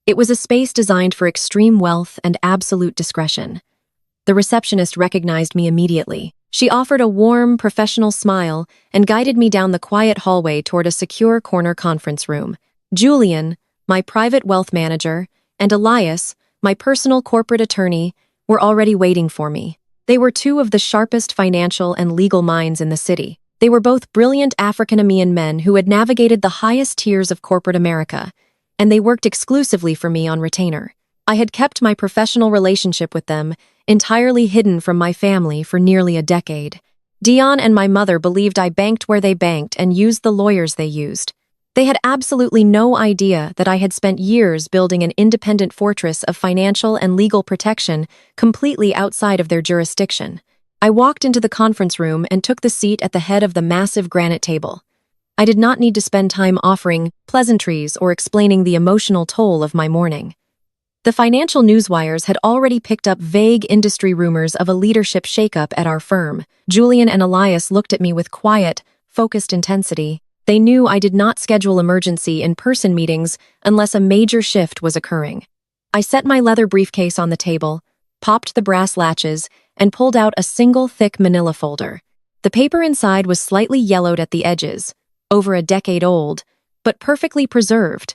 It was a space designed for extreme wealth and absolute discretion. The receptionist recognized me immediately. She offered a warm, professional smile and guided me down the quiet hallway toward a secure corner conference room. Julian, my private wealth manager, and Elias, my personal corporate attorney, were already waiting for me. They were two of the sharpest financial and legal minds in the city. They were both brilliant African-American men who had navigated the highest tiers of corporate America, and they worked exclusively for me on retainer. I had kept my professional relationship with them entirely hidden from my family for nearly a decade. Dion and my mother believed I banked where they banked and used the lawyers they used. They had absolutely no idea that I had spent years building an independent fortress of financial and legal protection completely outside of their jurisdiction. I walked into the conference room and took the seat at the head of the massive granite table. I did not need to spend time offering pleasantries or explaining the emotional toll of my morning. The financial newswires had already picked up vague industry rumors of a leadership shakeup at our firm. Julian and Elias looked at me with quiet, focused intensity. They knew I did not schedule emergency in-person meetings unless a major shift was occurring. I set my leather briefcase on the table, popped the brass latches, and pulled out a single thick manila folder. The paper inside was slightly yellowed at the edges, over a decade old, but perfectly preserved.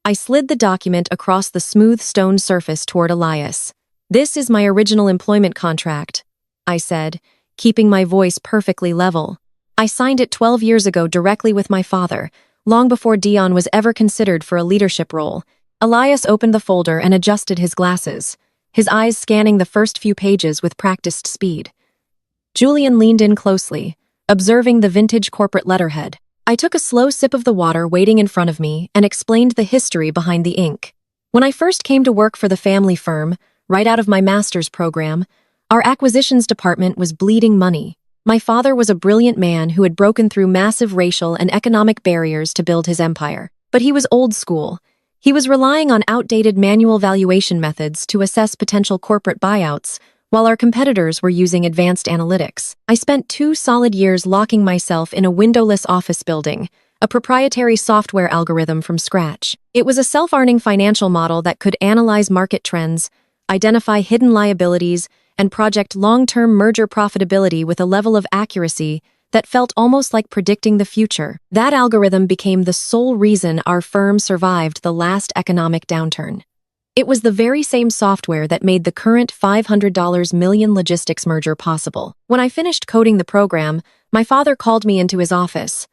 I slid the document across the smooth stone surface toward Elias. "This is my original employment contract," I said, keeping my voice perfectly level. "I signed it 12 years ago directly with my father, long before Dion was ever considered for a leadership role." Elias opened the folder and adjusted his glasses, his eyes scanning the first few pages with practiced speed. Julian leaned in closely, observing the vintage corporate letterhead. I took a slow sip of the water waiting in front of me and explained the history behind the ink. When I first came to work for the family firm, right out of my master's program, our acquisitions department was bleeding money. My father was a brilliant man who had broken through massive racial and economic barriers to build his empire. But he was old school. He was relying on outdated manual valuation methods to assess potential corporate buyouts, while our competitors were using advanced analytics. I spent 2 solid years locking myself in a windowless office building, a proprietary software algorithm from scratch. It was a self-earning financial model that could analyze market trends, identify hidden liabilities, and project long-term merger profitability with a level of accuracy that felt almost like predicting the future. That algorithm became the sole reason our firm survived the last economic downturn. It was the very same software that made the current $500 million logistics merger possible. When I finished coding the program, my father called me into his office.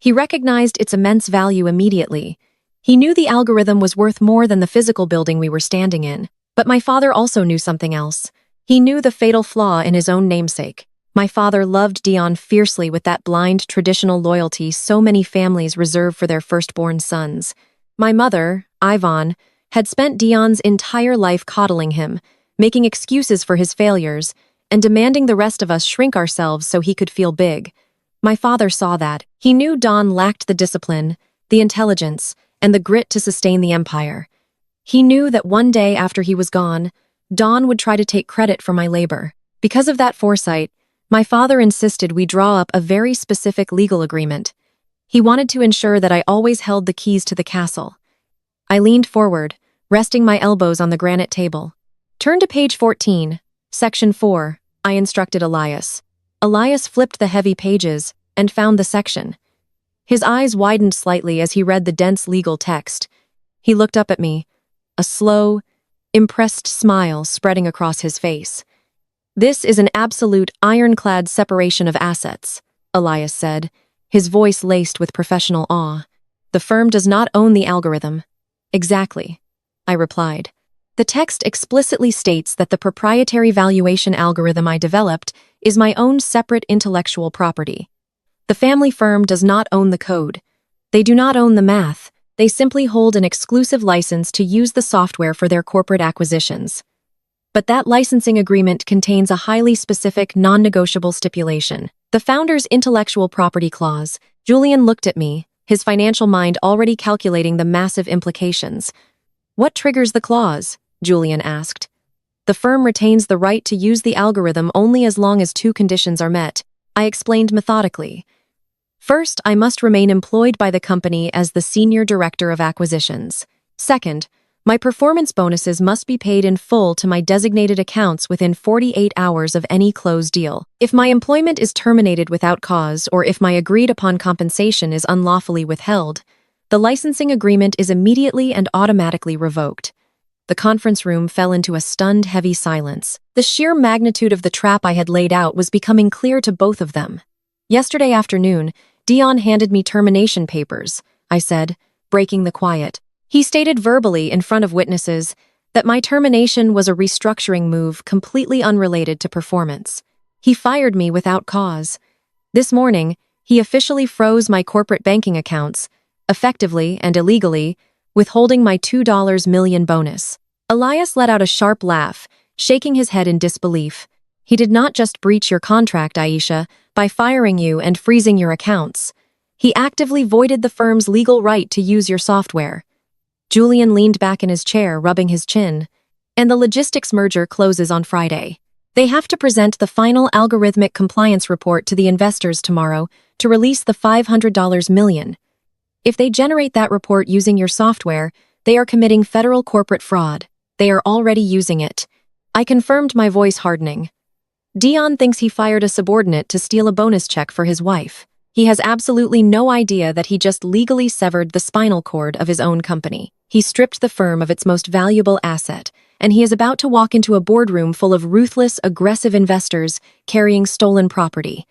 He recognized its immense value immediately. He knew the algorithm was worth more than the physical building we were standing in. But my father also knew something else. He knew the fatal flaw in his own namesake. My father loved Dion fiercely with that blind traditional loyalty so many families reserve for their firstborn sons. My mother, Yvonne, had spent Dion's entire life coddling him, making excuses for his failures, and demanding the rest of us shrink ourselves so he could feel big. My father saw that. He knew Don lacked the discipline, the intelligence, and the grit to sustain the empire. He knew that one day after he was gone, Don would try to take credit for my labor. Because of that foresight, My father insisted we draw up a very specific legal agreement. He wanted to ensure that I always held the keys to the castle. I leaned forward, resting my elbows on the granite table. Turn to page 14, section 4, I instructed Elias. Elias flipped the heavy pages and found the section. His eyes widened slightly as he read the dense legal text. He looked up at me, a slow, impressed smile spreading across his face. This is an absolute ironclad separation of assets, Elias said, his voice laced with professional awe. The firm does not own the algorithm. Exactly, I replied. The text explicitly states that the proprietary valuation algorithm I developed is my own separate intellectual property. The family firm does not own the code. They do not own the math. They simply hold an exclusive license to use the software for their corporate acquisitions. But that licensing agreement contains a highly specific, non-negotiable stipulation. The founder's intellectual property clause. Julian looked at me, his financial mind already calculating the massive implications. What triggers the clause? Julian asked. The firm retains the right to use the algorithm only as long as two conditions are met, I explained methodically. First, I must remain employed by the company as the senior director of acquisitions. Second, my performance bonuses must be paid in full to my designated accounts within 48 hours of any closed deal. If my employment is terminated without cause or if my agreed-upon compensation is unlawfully withheld, the licensing agreement is immediately and automatically revoked. The conference room fell into a stunned, heavy silence. The sheer magnitude of the trap I had laid out was becoming clear to both of them. Yesterday afternoon, Dion handed me termination papers, I said, breaking the quiet. He stated verbally in front of witnesses that my termination was a restructuring move completely unrelated to performance. He fired me without cause. This morning, he officially froze my corporate banking accounts, effectively and illegally, withholding my $2 million bonus. Elias let out a sharp laugh, shaking his head in disbelief. He did not just breach your contract, Aisha, by firing you and freezing your accounts. He actively voided the firm's legal right to use your software. Julian leaned back in his chair, rubbing his chin. And the logistics merger closes on Friday. They have to present the final algorithmic compliance report to the investors tomorrow to release the $500 million. If they generate that report using your software, they are committing federal corporate fraud. They are already using it. I confirmed, my voice hardening. Dion thinks he fired a subordinate to steal a bonus check for his wife. He has absolutely no idea that he just legally severed the spinal cord of his own company. He stripped the firm of its most valuable asset, and he is about to walk into a boardroom full of ruthless, aggressive investors carrying stolen property.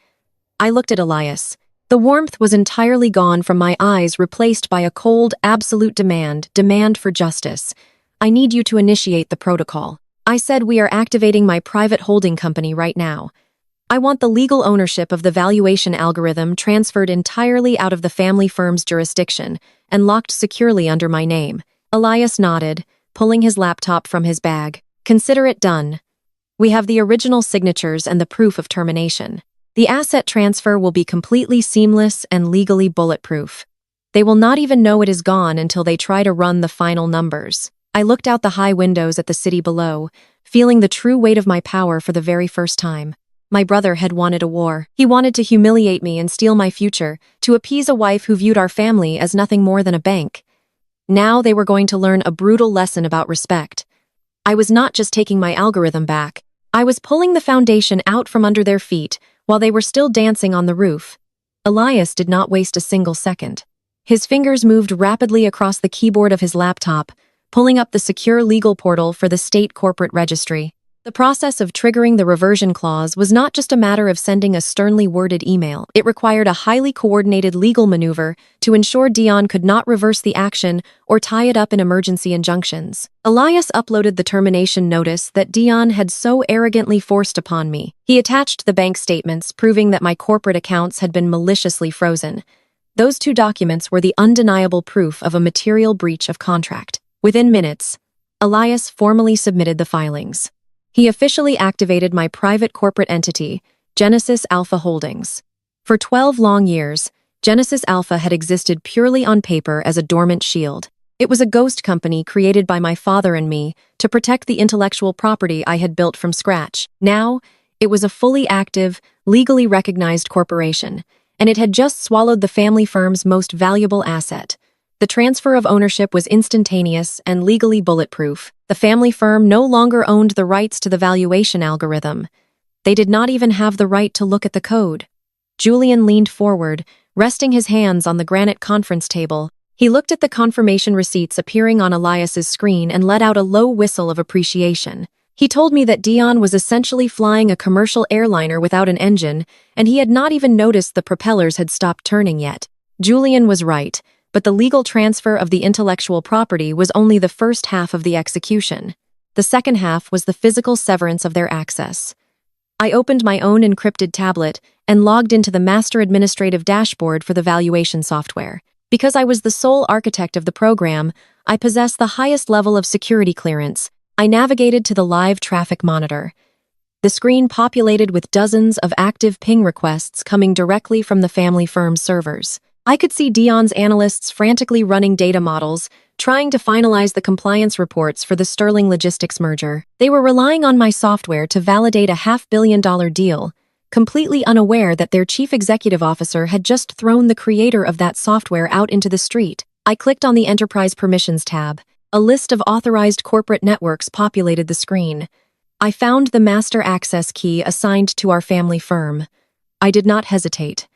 I looked at Elias. The warmth was entirely gone from my eyes, replaced by a cold, absolute demand for justice. I need you to initiate the protocol. I said we are activating my private holding company right now. I want the legal ownership of the valuation algorithm transferred entirely out of the family firm's jurisdiction and locked securely under my name. Elias nodded, pulling his laptop from his bag. Consider it done. We have the original signatures and the proof of termination. The asset transfer will be completely seamless and legally bulletproof. They will not even know it is gone until they try to run the final numbers. I looked out the high windows at the city below, feeling the true weight of my power for the very first time. My brother had wanted a war. He wanted to humiliate me and steal my future, to appease a wife who viewed our family as nothing more than a bank. Now they were going to learn a brutal lesson about respect. I was not just taking my algorithm back. I was pulling the foundation out from under their feet while they were still dancing on the roof. Elias did not waste a single second. His fingers moved rapidly across the keyboard of his laptop, pulling up the secure legal portal for the state corporate registry. The process of triggering the reversion clause was not just a matter of sending a sternly worded email. It required a highly coordinated legal maneuver to ensure Dion could not reverse the action or tie it up in emergency injunctions. Elias uploaded the termination notice that Dion had so arrogantly forced upon me. He attached the bank statements proving that my corporate accounts had been maliciously frozen. Those two documents were the undeniable proof of a material breach of contract. Within minutes, Elias formally submitted the filings. He officially activated my private corporate entity, Genesis Alpha Holdings. For 12 long years, Genesis Alpha had existed purely on paper as a dormant shield. It was a ghost company created by my father and me to protect the intellectual property I had built from scratch. Now, It was a fully active, legally recognized corporation, and it had just swallowed the family firm's most valuable asset. The transfer of ownership was instantaneous and legally bulletproof. The family firm no longer owned the rights to the valuation algorithm. They did not even have the right to look at the code. Julian leaned forward, resting his hands on the granite conference table. He looked at the confirmation receipts appearing on Elias's screen and let out a low whistle of appreciation. He told me that Dion was essentially flying a commercial airliner without an engine, and he had not even noticed the propellers had stopped turning yet. Julian was right, but the legal transfer of the intellectual property was only the first half of the execution. The second half was the physical severance of their access. I opened my own encrypted tablet and logged into the master administrative dashboard for the valuation software. Because I was the sole architect of the program, I possessed the highest level of security clearance. I navigated to the live traffic monitor. The screen populated with dozens of active ping requests coming directly from the family firm's servers. I could see Dion's analysts frantically running data models, trying to finalize the compliance reports for the Sterling Logistics merger. They were relying on my software to validate a $500 million deal, completely unaware that their chief executive officer had just thrown the creator of that software out into the street. I clicked on the Enterprise Permissions tab. A list of authorized corporate networks populated the screen. I found the master access key assigned to our family firm. I did not hesitate.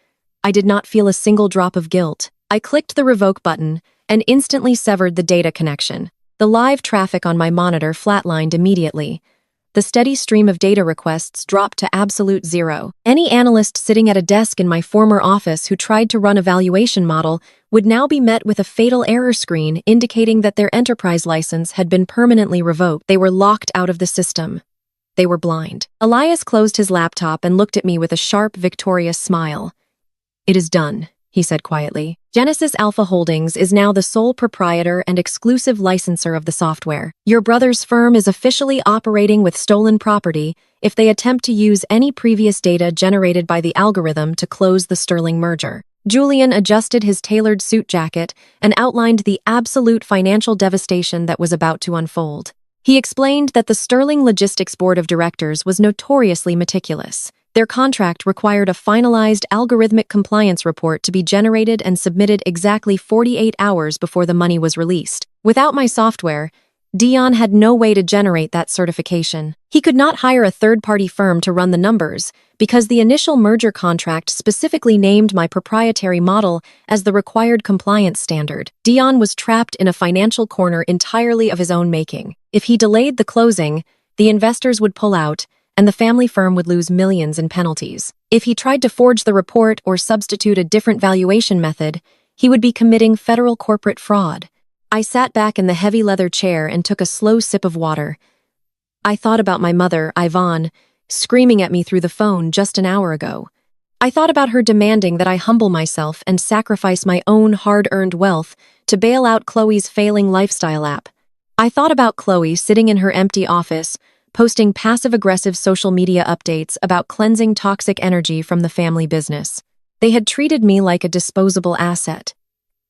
I did not feel a single drop of guilt. I clicked the revoke button and instantly severed the data connection. The live traffic on my monitor flatlined immediately. The steady stream of data requests dropped to absolute zero. Any analyst sitting at a desk in my former office who tried to run a valuation model would now be met with a fatal error screen indicating that their enterprise license had been permanently revoked. They were locked out of the system. They were blind. Elias closed his laptop and looked at me with a sharp, victorious smile. "It is done," he said quietly. "Genesis Alpha Holdings is now the sole proprietor and exclusive licensor of the software. Your brother's firm is officially operating with stolen property if they attempt to use any previous data generated by the algorithm to close the Sterling merger." Julian adjusted his tailored suit jacket and outlined the absolute financial devastation that was about to unfold. He explained that the Sterling Logistics Board of Directors was notoriously meticulous. Their contract required a finalized algorithmic compliance report to be generated and submitted exactly 48 hours before the money was released. Without my software, Dion had no way to generate that certification. He could not hire a third-party firm to run the numbers because the initial merger contract specifically named my proprietary model as the required compliance standard. Dion was trapped in a financial corner entirely of his own making. If he delayed the closing, the investors would pull out, and the family firm would lose millions in penalties. If he tried to forge the report or substitute a different valuation method, he would be committing federal corporate fraud. I sat back in the heavy leather chair and took a slow sip of water. I thought about my mother, Yvonne, screaming at me through the phone just an hour ago. I thought about her demanding that I humble myself and sacrifice my own hard-earned wealth to bail out Chloe's failing lifestyle app. I thought about Chloe sitting in her empty office, posting passive-aggressive social media updates about cleansing toxic energy from the family business. They had treated me like a disposable asset.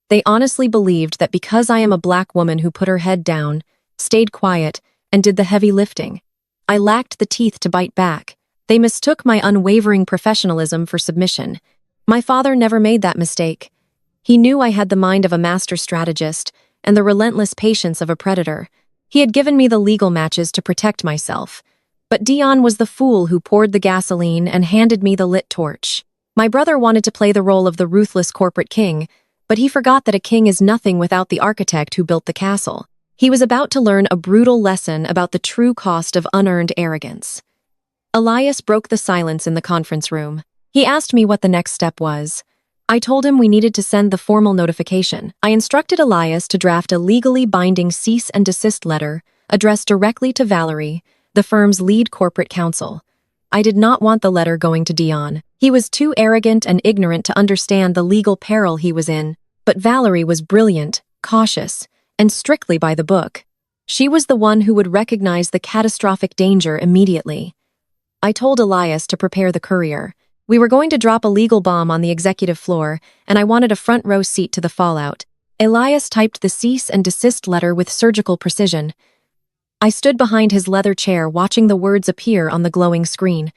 They honestly believed that because I am a black woman who put her head down, stayed quiet, and did the heavy lifting, I lacked the teeth to bite back. They mistook my unwavering professionalism for submission. My father never made that mistake. He knew I had the mind of a master strategist and the relentless patience of a predator. He had given me the legal matches to protect myself. But Dion was the fool who poured the gasoline and handed me the lit torch. My brother wanted to play the role of the ruthless corporate king, but he forgot that a king is nothing without the architect who built the castle. He was about to learn a brutal lesson about the true cost of unearned arrogance. Elias broke the silence in the conference room. He asked me what the next step was. I told him we needed to send the formal notification. I instructed Elias to draft a legally binding cease and desist letter addressed directly to Valerie, the firm's lead corporate counsel. I did not want the letter going to Dion. He was too arrogant and ignorant to understand the legal peril he was in. But Valerie was brilliant, cautious, and strictly by the book. She was the one who would recognize the catastrophic danger immediately. I told Elias to prepare the courier. We were going to drop a legal bomb on the executive floor, and I wanted a front row seat to the fallout. Elias typed the cease and desist letter with surgical precision. I stood behind his leather chair watching the words appear on the glowing screen.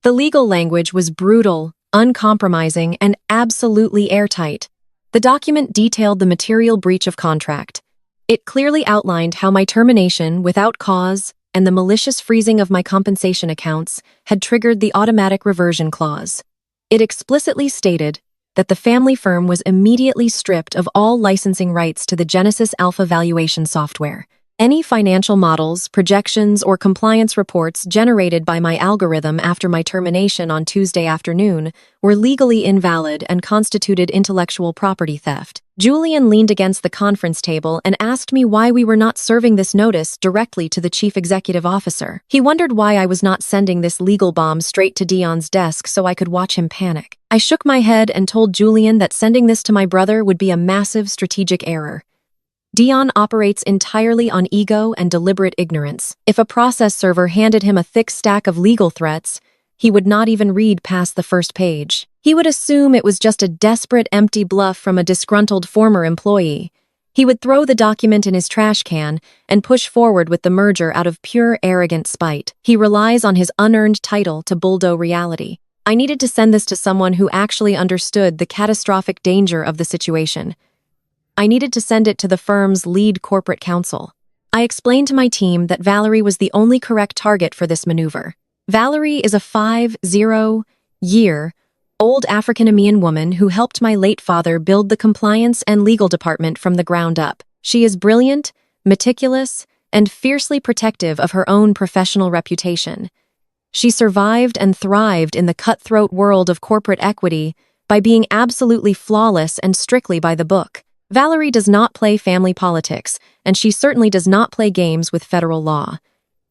The legal language was brutal, uncompromising, and absolutely airtight. The document detailed the material breach of contract. It clearly outlined how my termination without cause and the malicious freezing of my compensation accounts had triggered the automatic reversion clause. It explicitly stated that the family firm was immediately stripped of all licensing rights to the Genesis Alpha valuation software. Any financial models, projections, or compliance reports generated by my algorithm after my termination on Tuesday afternoon were legally invalid and constituted intellectual property theft. Julian leaned against the conference table and asked me why we were not serving this notice directly to the chief executive officer. He wondered why I was not sending this legal bomb straight to Dion's desk so I could watch him panic. I shook my head and told Julian that sending this to my brother would be a massive strategic error. Dion operates entirely on ego and deliberate ignorance. If a process server handed him a thick stack of legal threats, he would not even read past the first page. He would assume it was just a desperate, empty bluff from a disgruntled former employee. He would throw the document in his trash can and push forward with the merger out of pure, arrogant spite. He relies on his unearned title to bulldoze reality. I needed to send this to someone who actually understood the catastrophic danger of the situation. I needed to send it to the firm's lead corporate counsel. I explained to my team that Valerie was the only correct target for this maneuver. Valerie is a 50-year-old African-American woman who helped my late father build the compliance and legal department from the ground up. She is brilliant, meticulous, and fiercely protective of her own professional reputation. She survived and thrived in the cutthroat world of corporate equity by being absolutely flawless and strictly by the book. Valerie does not play family politics, and she certainly does not play games with federal law.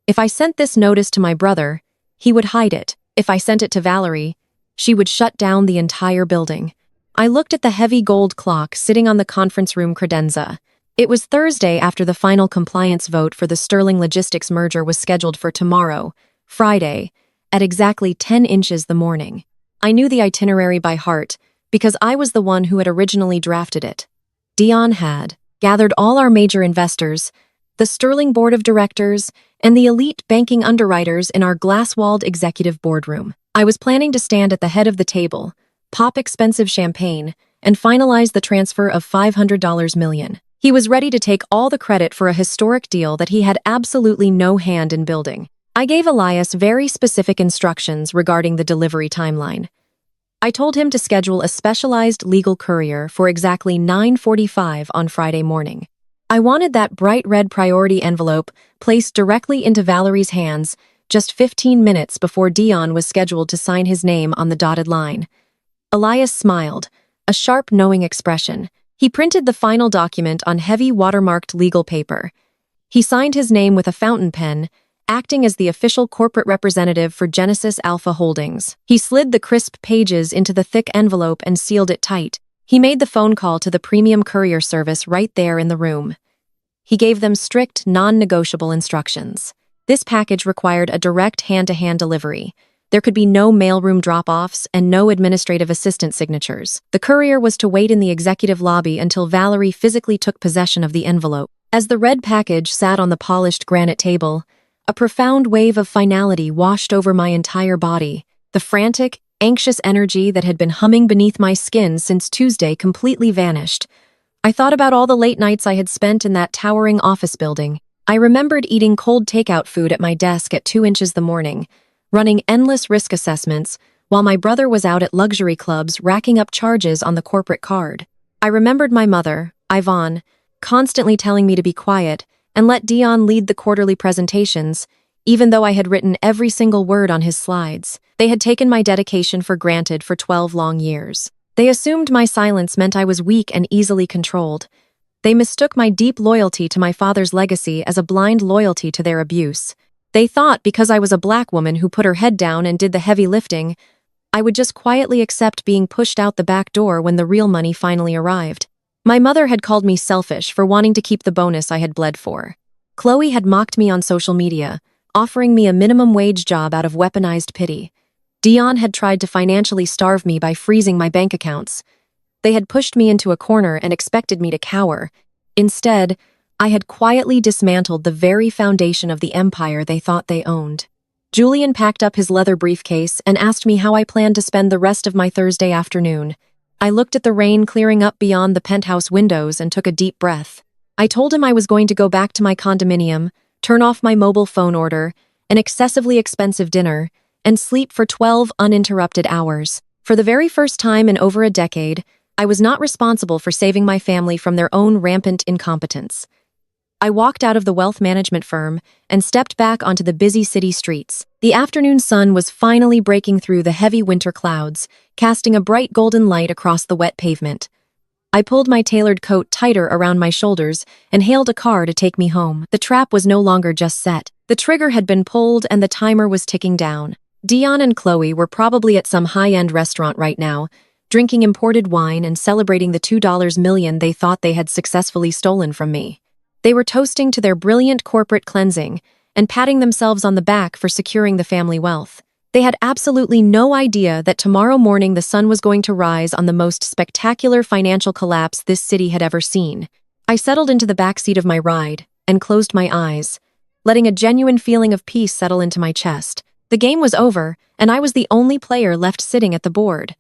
If I sent this notice to my brother, he would hide it. If I sent it to Valerie, she would shut down the entire building. I looked at the heavy gold clock sitting on the conference room credenza. It was Thursday after the final compliance vote for the Sterling Logistics merger was scheduled for tomorrow, Friday, at exactly 10 inches the morning. I knew the itinerary by heart because I was the one who had originally drafted it. Dion had gathered all our major investors, the Sterling Board of Directors, and the elite banking underwriters in our glass-walled executive boardroom. I was planning to stand at the head of the table, pop expensive champagne, and finalize the transfer of $500 million. He was ready to take all the credit for a historic deal that he had absolutely no hand in building. I gave Elias very specific instructions regarding the delivery timeline. I told him to schedule a specialized legal courier for exactly 9:45 on Friday morning. I wanted that bright red priority envelope placed directly into Valerie's hands just 15 minutes before Dion was scheduled to sign his name on the dotted line. Elias smiled, a sharp, knowing expression. He printed the final document on heavy watermarked legal paper. He signed his name with a fountain pen, acting as the official corporate representative for Genesis Alpha Holdings. He slid the crisp pages into the thick envelope and sealed it tight. He made the phone call to the premium courier service right there in the room. He gave them strict, non-negotiable instructions. This package required a direct hand-to-hand delivery. There could be no mailroom drop-offs and no administrative assistant signatures. The courier was to wait in the executive lobby until Valerie physically took possession of the envelope. As the red package sat on the polished granite table, a profound wave of finality washed over my entire body. The frantic, anxious energy that had been humming beneath my skin since Tuesday completely vanished. I thought about all the late nights I had spent in that towering office building. I remembered eating cold takeout food at my desk at 2 inches the morning, running endless risk assessments, while my brother was out at luxury clubs racking up charges on the corporate card. I remembered my mother, Yvonne, constantly telling me to be quiet and let Dion lead the quarterly presentations, even though I had written every single word on his slides. They had taken my dedication for granted for 12 long years. They assumed my silence meant I was weak and easily controlled. They mistook my deep loyalty to my father's legacy as a blind loyalty to their abuse. They thought because I was a black woman who put her head down and did the heavy lifting, I would just quietly accept being pushed out the back door when the real money finally arrived. My mother had called me selfish for wanting to keep the bonus I had bled for. Chloe had mocked me on social media, offering me a minimum wage job out of weaponized pity. Dion had tried to financially starve me by freezing my bank accounts. They had pushed me into a corner and expected me to cower. Instead, I had quietly dismantled the very foundation of the empire they thought they owned. Julian packed up his leather briefcase and asked me how I planned to spend the rest of my Thursday afternoon. I looked at the rain clearing up beyond the penthouse windows and took a deep breath. I told him I was going to go back to my condominium, turn off my mobile phone order, an excessively expensive dinner, and sleep for 12 uninterrupted hours. For the very first time in over a decade, I was not responsible for saving my family from their own rampant incompetence. I walked out of the wealth management firm and stepped back onto the busy city streets. The afternoon sun was finally breaking through the heavy winter clouds, casting a bright golden light across the wet pavement. I pulled my tailored coat tighter around my shoulders and hailed a car to take me home. The trap was no longer just set. The trigger had been pulled and the timer was ticking down. Dion and Chloe were probably at some high-end restaurant right now, drinking imported wine and celebrating the $2 million they thought they had successfully stolen from me. They were toasting to their brilliant corporate cleansing and patting themselves on the back for securing the family wealth. They had absolutely no idea that tomorrow morning the sun was going to rise on the most spectacular financial collapse this city had ever seen. I settled into the backseat of my ride and closed my eyes, letting a genuine feeling of peace settle into my chest. The game was over, and I was the only player left sitting at the board.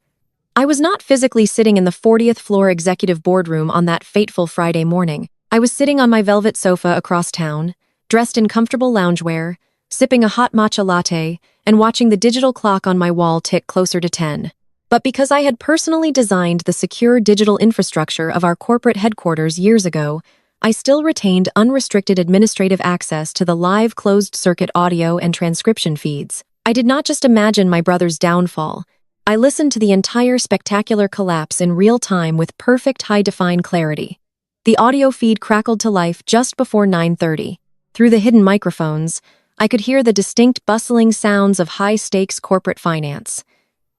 I was not physically sitting in the 40th floor executive boardroom on that fateful Friday morning. I was sitting on my velvet sofa across town, dressed in comfortable loungewear, sipping a hot matcha latte, and watching the digital clock on my wall tick closer to 10. But because I had personally designed the secure digital infrastructure of our corporate headquarters years ago, I still retained unrestricted administrative access to the live closed-circuit audio and transcription feeds. I did not just imagine my brother's downfall. I listened to the entire spectacular collapse in real time with perfect high-define clarity. The audio feed crackled to life just before 9:30. Through the hidden microphones, I could hear the distinct bustling sounds of high-stakes corporate finance.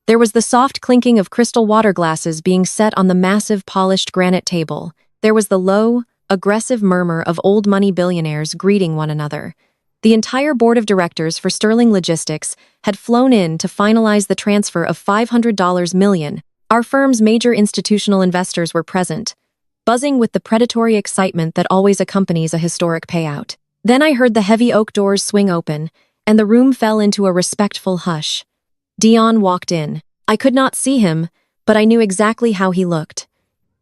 There was the soft clinking of crystal water glasses being set on the massive polished granite table. There was the low, aggressive murmur of old money billionaires greeting one another. The entire board of directors for Sterling Logistics had flown in to finalize the transfer of $500 million. Our firm's major institutional investors were present, buzzing with the predatory excitement that always accompanies a historic payout. Then I heard the heavy oak doors swing open, and the room fell into a respectful hush. Dion walked in. I could not see him, but I knew exactly how he looked.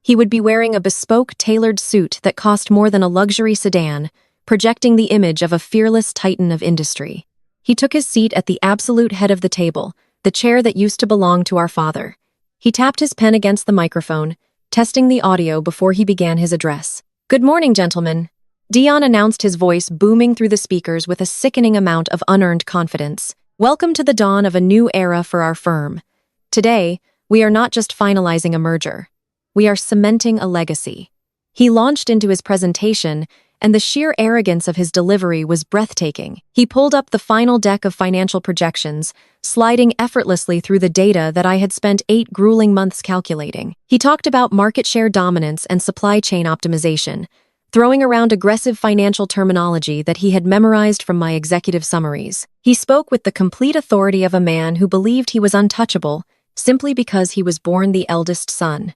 He would be wearing a bespoke tailored suit that cost more than a luxury sedan, projecting the image of a fearless titan of industry. He took his seat at the absolute head of the table, the chair that used to belong to our father. He tapped his pen against the microphone, testing the audio before he began his address. "Good morning, gentlemen." Dion announced, his voice booming through the speakers with a sickening amount of unearned confidence. "Welcome to the dawn of a new era for our firm. Today, we are not just finalizing a merger. We are cementing a legacy." He launched into his presentation, and the sheer arrogance of his delivery was breathtaking. He pulled up the final deck of financial projections, sliding effortlessly through the data that I had spent 8 grueling months calculating. He talked about market share dominance and supply chain optimization, throwing around aggressive financial terminology that he had memorized from my executive summaries. He spoke with the complete authority of a man who believed he was untouchable simply because he was born the eldest son.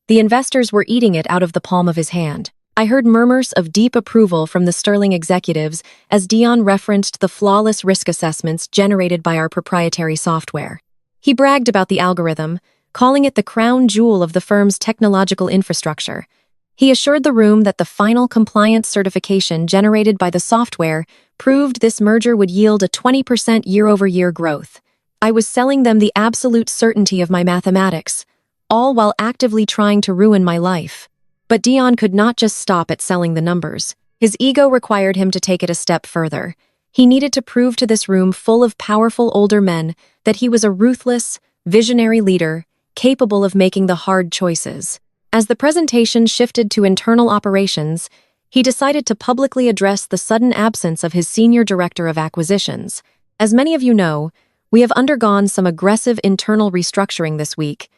The investors were eating it out of the palm of his hand. I heard murmurs of deep approval from the Sterling executives as Dion referenced the flawless risk assessments generated by our proprietary software. He bragged about the algorithm, calling it the crown jewel of the firm's technological infrastructure. He assured the room that the final compliance certification generated by the software proved this merger would yield a 20% year-over-year growth. I was selling them the absolute certainty of my mathematics, all while actively trying to ruin my life. But Dion could not just stop at selling the numbers. His ego required him to take it a step further. He needed to prove to this room full of powerful older men that he was a ruthless, visionary leader, capable of making the hard choices. As the presentation shifted to internal operations, he decided to publicly address the sudden absence of his senior director of acquisitions. As many of you know, we have undergone some aggressive internal restructuring this week.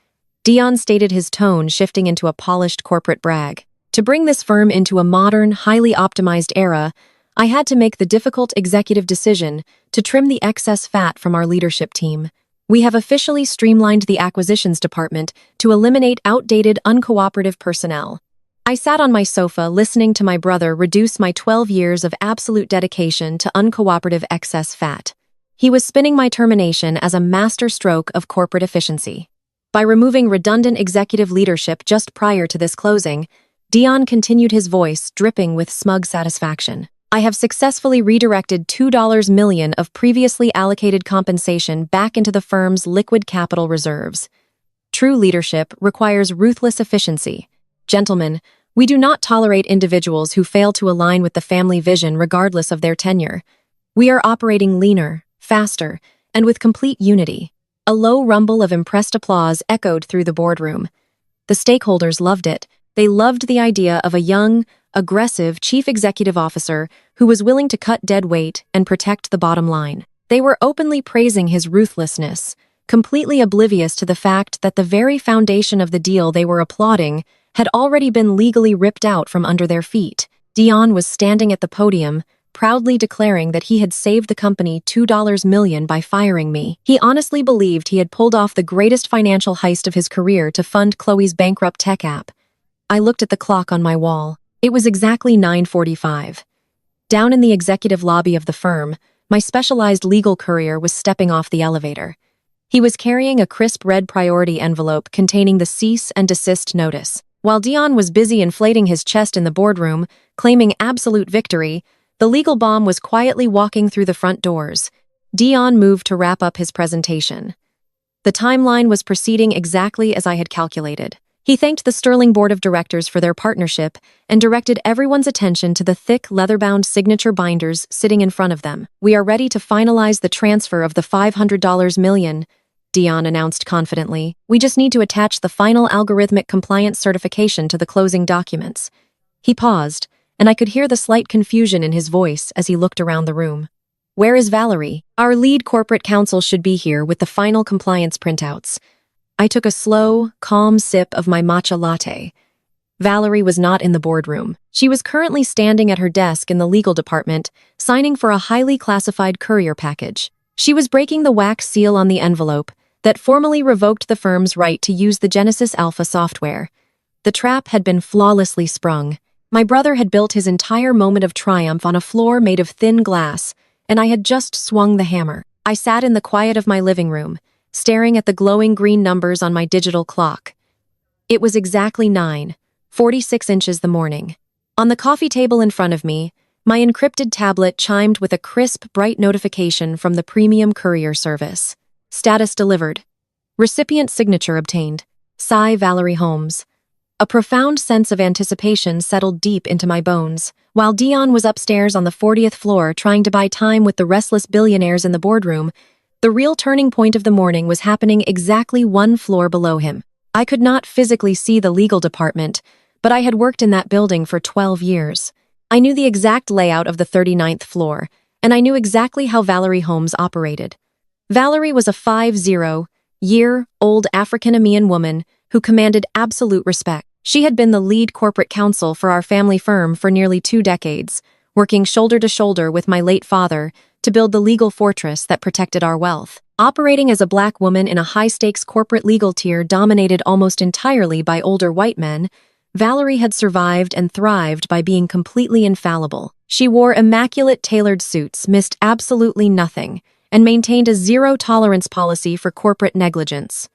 Dion stated, his tone shifting into a polished corporate brag. To bring this firm into a modern, highly optimized era, I had to make the difficult executive decision to trim the excess fat from our leadership team. We have officially streamlined the acquisitions department to eliminate outdated, uncooperative personnel. I sat on my sofa listening to my brother reduce my 12 years of absolute dedication to uncooperative excess fat. He was spinning my termination as a masterstroke of corporate efficiency. By removing redundant executive leadership just prior to this closing, Dion continued, his voice dripping with smug satisfaction. I have successfully redirected $2 million of previously allocated compensation back into the firm's liquid capital reserves. True leadership requires ruthless efficiency. Gentlemen, we do not tolerate individuals who fail to align with the family vision regardless of their tenure. We are operating leaner, faster, and with complete unity. A low rumble of impressed applause echoed through the boardroom. The stakeholders loved it. They loved the idea of a young, aggressive chief executive officer who was willing to cut dead weight and protect the bottom line. They were openly praising his ruthlessness, completely oblivious to the fact that the very foundation of the deal they were applauding had already been legally ripped out from under their feet. Dion was standing at the podium, proudly declaring that he had saved the company $2 million by firing me. He honestly believed he had pulled off the greatest financial heist of his career to fund Chloe's bankrupt tech app. I looked at the clock on my wall. It was exactly 9:45. Down in the executive lobby of the firm, my specialized legal courier was stepping off the elevator. He was carrying a crisp red priority envelope containing the cease and desist notice. While Dion was busy inflating his chest in the boardroom, claiming absolute victory, the legal bomb was quietly walking through the front doors. Dion moved to wrap up his presentation. The timeline was proceeding exactly as I had calculated. He thanked the Sterling Board of Directors for their partnership and directed everyone's attention to the thick, leather-bound signature binders sitting in front of them. We are ready to finalize the transfer of the $500 million, Dion announced confidently. We just need to attach the final algorithmic compliance certification to the closing documents. He paused, and I could hear the slight confusion in his voice as he looked around the room. Where is Valerie? Our lead corporate counsel should be here with the final compliance printouts. I took a slow, calm sip of my matcha latte. Valerie was not in the boardroom. She was currently standing at her desk in the legal department, signing for a highly classified courier package. She was breaking the wax seal on the envelope that formally revoked the firm's right to use the Genesis Alpha software. The trap had been flawlessly sprung. My brother had built his entire moment of triumph on a floor made of thin glass, and I had just swung the hammer. I sat in the quiet of my living room, staring at the glowing green numbers on my digital clock. It was exactly 9:46 inches the morning. On the coffee table in front of me, my encrypted tablet chimed with a crisp, bright notification from the premium courier service. Status delivered. Recipient signature obtained. Sigh, Valerie Holmes. A profound sense of anticipation settled deep into my bones. While Dion was upstairs on the 40th floor trying to buy time with the restless billionaires in the boardroom, the real turning point of the morning was happening exactly one floor below him. I could not physically see the legal department, but I had worked in that building for 12 years. I knew the exact layout of the 39th floor, and I knew exactly how Valerie Holmes operated. Valerie was a 50-year-old African-American woman who commanded absolute respect. She had been the lead corporate counsel for our family firm for nearly 2 decades, working shoulder to shoulder with my late father to build the legal fortress that protected our wealth. Operating as a black woman in a high-stakes corporate legal tier dominated almost entirely by older white men, Valerie had survived and thrived by being completely infallible. She wore immaculate tailored suits, missed absolutely nothing, and maintained a zero-tolerance policy for corporate negligence.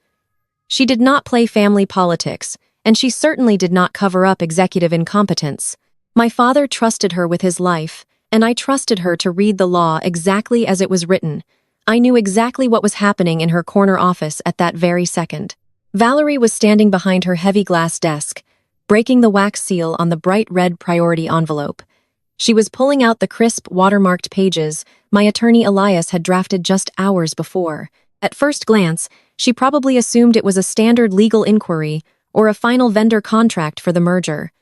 She did not play family politics, and she certainly did not cover up executive incompetence. My father trusted her with his life, and I trusted her to read the law exactly as it was written. I knew exactly what was happening in her corner office at that very second. Valerie was standing behind her heavy glass desk, breaking the wax seal on the bright red priority envelope. She was pulling out the crisp, watermarked pages my attorney Elias had drafted just hours before. At first glance, she probably assumed it was a standard legal inquiry or a final vendor contract for the merger.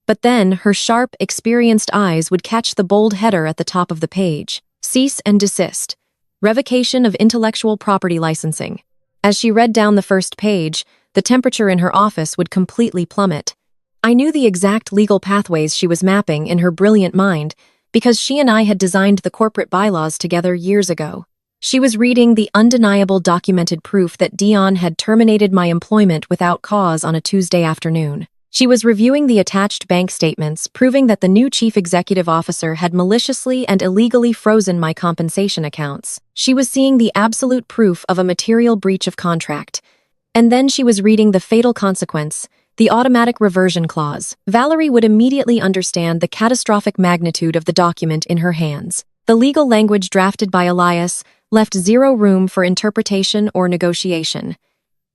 But then, her sharp, experienced eyes would catch the bold header at the top of the page. Cease and desist. Revocation of intellectual property licensing. As she read down the first page, the temperature in her office would completely plummet. I knew the exact legal pathways she was mapping in her brilliant mind because she and I had designed the corporate bylaws together years ago. She was reading the undeniable documented proof that Dion had terminated my employment without cause on a Tuesday afternoon. She was reviewing the attached bank statements, proving that the new chief executive officer had maliciously and illegally frozen my compensation accounts. She was seeing the absolute proof of a material breach of contract. And then she was reading the fatal consequence, the automatic reversion clause. Valerie would immediately understand the catastrophic magnitude of the document in her hands. The legal language drafted by Elias left zero room for interpretation or negotiation.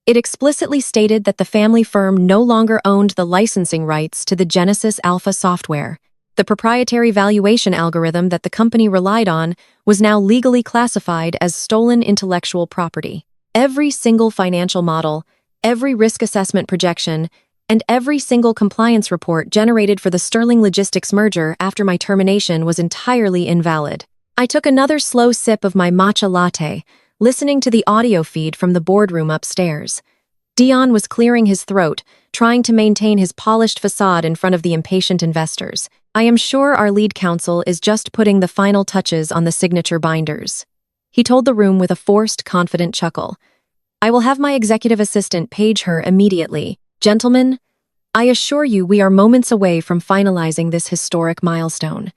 It explicitly stated that the family firm no longer owned the licensing rights to the Genesis Alpha software. The proprietary valuation algorithm that the company relied on was now legally classified as stolen intellectual property. Every single financial model, every risk assessment projection, and every single compliance report generated for the Sibling Logistics merger after my termination was entirely invalid. I took another slow sip of my matcha latte, listening to the audio feed from the boardroom upstairs. Dion was clearing his throat, trying to maintain his polished facade in front of the impatient investors. I am sure our lead counsel is just putting the final touches on the signature binders. He told the room with a forced, confident chuckle. I will have my executive assistant page her immediately. Gentlemen, I assure you we are moments away from finalizing this historic milestone.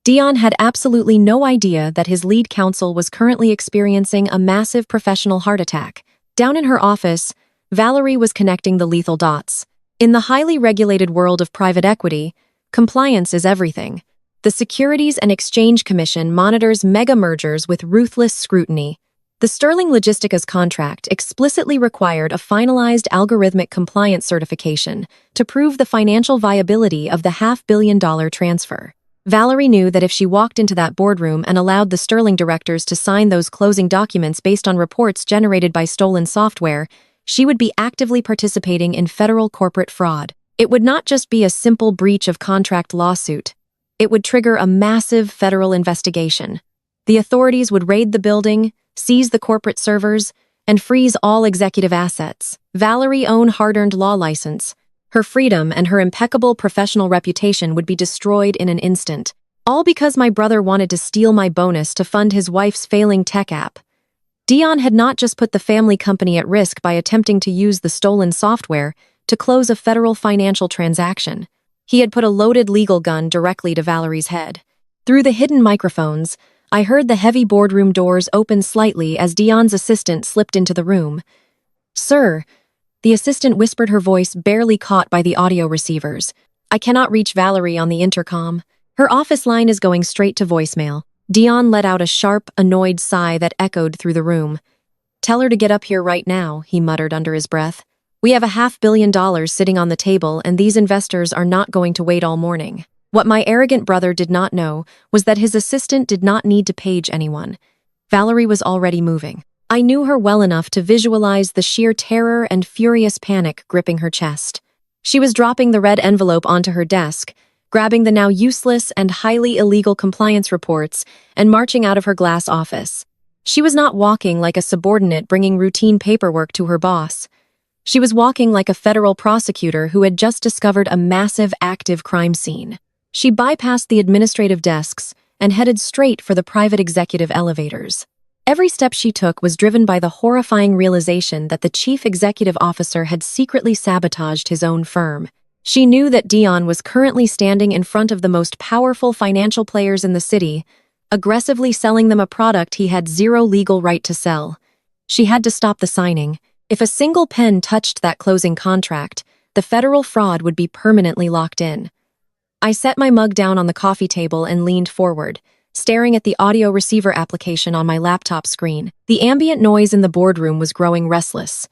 Dion had absolutely no idea that his lead counsel was currently experiencing a massive professional heart attack. Down in her office, Valerie was connecting the lethal dots. In the highly regulated world of private equity, compliance is everything. The Securities and Exchange Commission monitors mega mergers with ruthless scrutiny. The Sibling Logistics contract explicitly required a finalized algorithmic compliance certification to prove the financial viability of the $500 million transfer. Valerie knew that if she walked into that boardroom and allowed the Sibling directors to sign those closing documents based on reports generated by stolen software, she would be actively participating in federal corporate fraud. It would not just be a simple breach of contract lawsuit. It would trigger a massive federal investigation. The authorities would raid the building, seize the corporate servers, and freeze all executive assets. Valerie's own hard-earned law license, her freedom, and her impeccable professional reputation would be destroyed in an instant. All because my brother wanted to steal my bonus to fund his wife's failing tech app. Dion had not just put the family company at risk by attempting to use the stolen software to close a federal financial transaction. He had put a loaded legal gun directly to Valerie's head. Through the hidden microphones, I heard the heavy boardroom doors open slightly as Dion's assistant slipped into the room. Sir, the assistant whispered, her voice barely caught by the audio receivers. I cannot reach Valerie on the intercom. Her office line is going straight to voicemail. Dion let out a sharp, annoyed sigh that echoed through the room. Tell her to get up here right now, he muttered under his breath. We have $500 million sitting on the table, and these investors are not going to wait all morning. What my arrogant brother did not know was that his assistant did not need to page anyone. Valerie was already moving. I knew her well enough to visualize the sheer terror and furious panic gripping her chest. She was dropping the red envelope onto her desk, grabbing the now useless and highly illegal compliance reports, and marching out of her glass office. She was not walking like a subordinate bringing routine paperwork to her boss. She was walking like a federal prosecutor who had just discovered a massive active crime scene. She bypassed the administrative desks and headed straight for the private executive elevators. Every step she took was driven by the horrifying realization that the chief executive officer had secretly sabotaged his own firm. She knew that Dion was currently standing in front of the most powerful financial players in the city, aggressively selling them a product he had zero legal right to sell. She had to stop the signing. If a single pen touched that closing contract, the federal fraud would be permanently locked in. I set my mug down on the coffee table and leaned forward, staring at the audio receiver application on my laptop screen. The ambient noise in the boardroom was growing restless.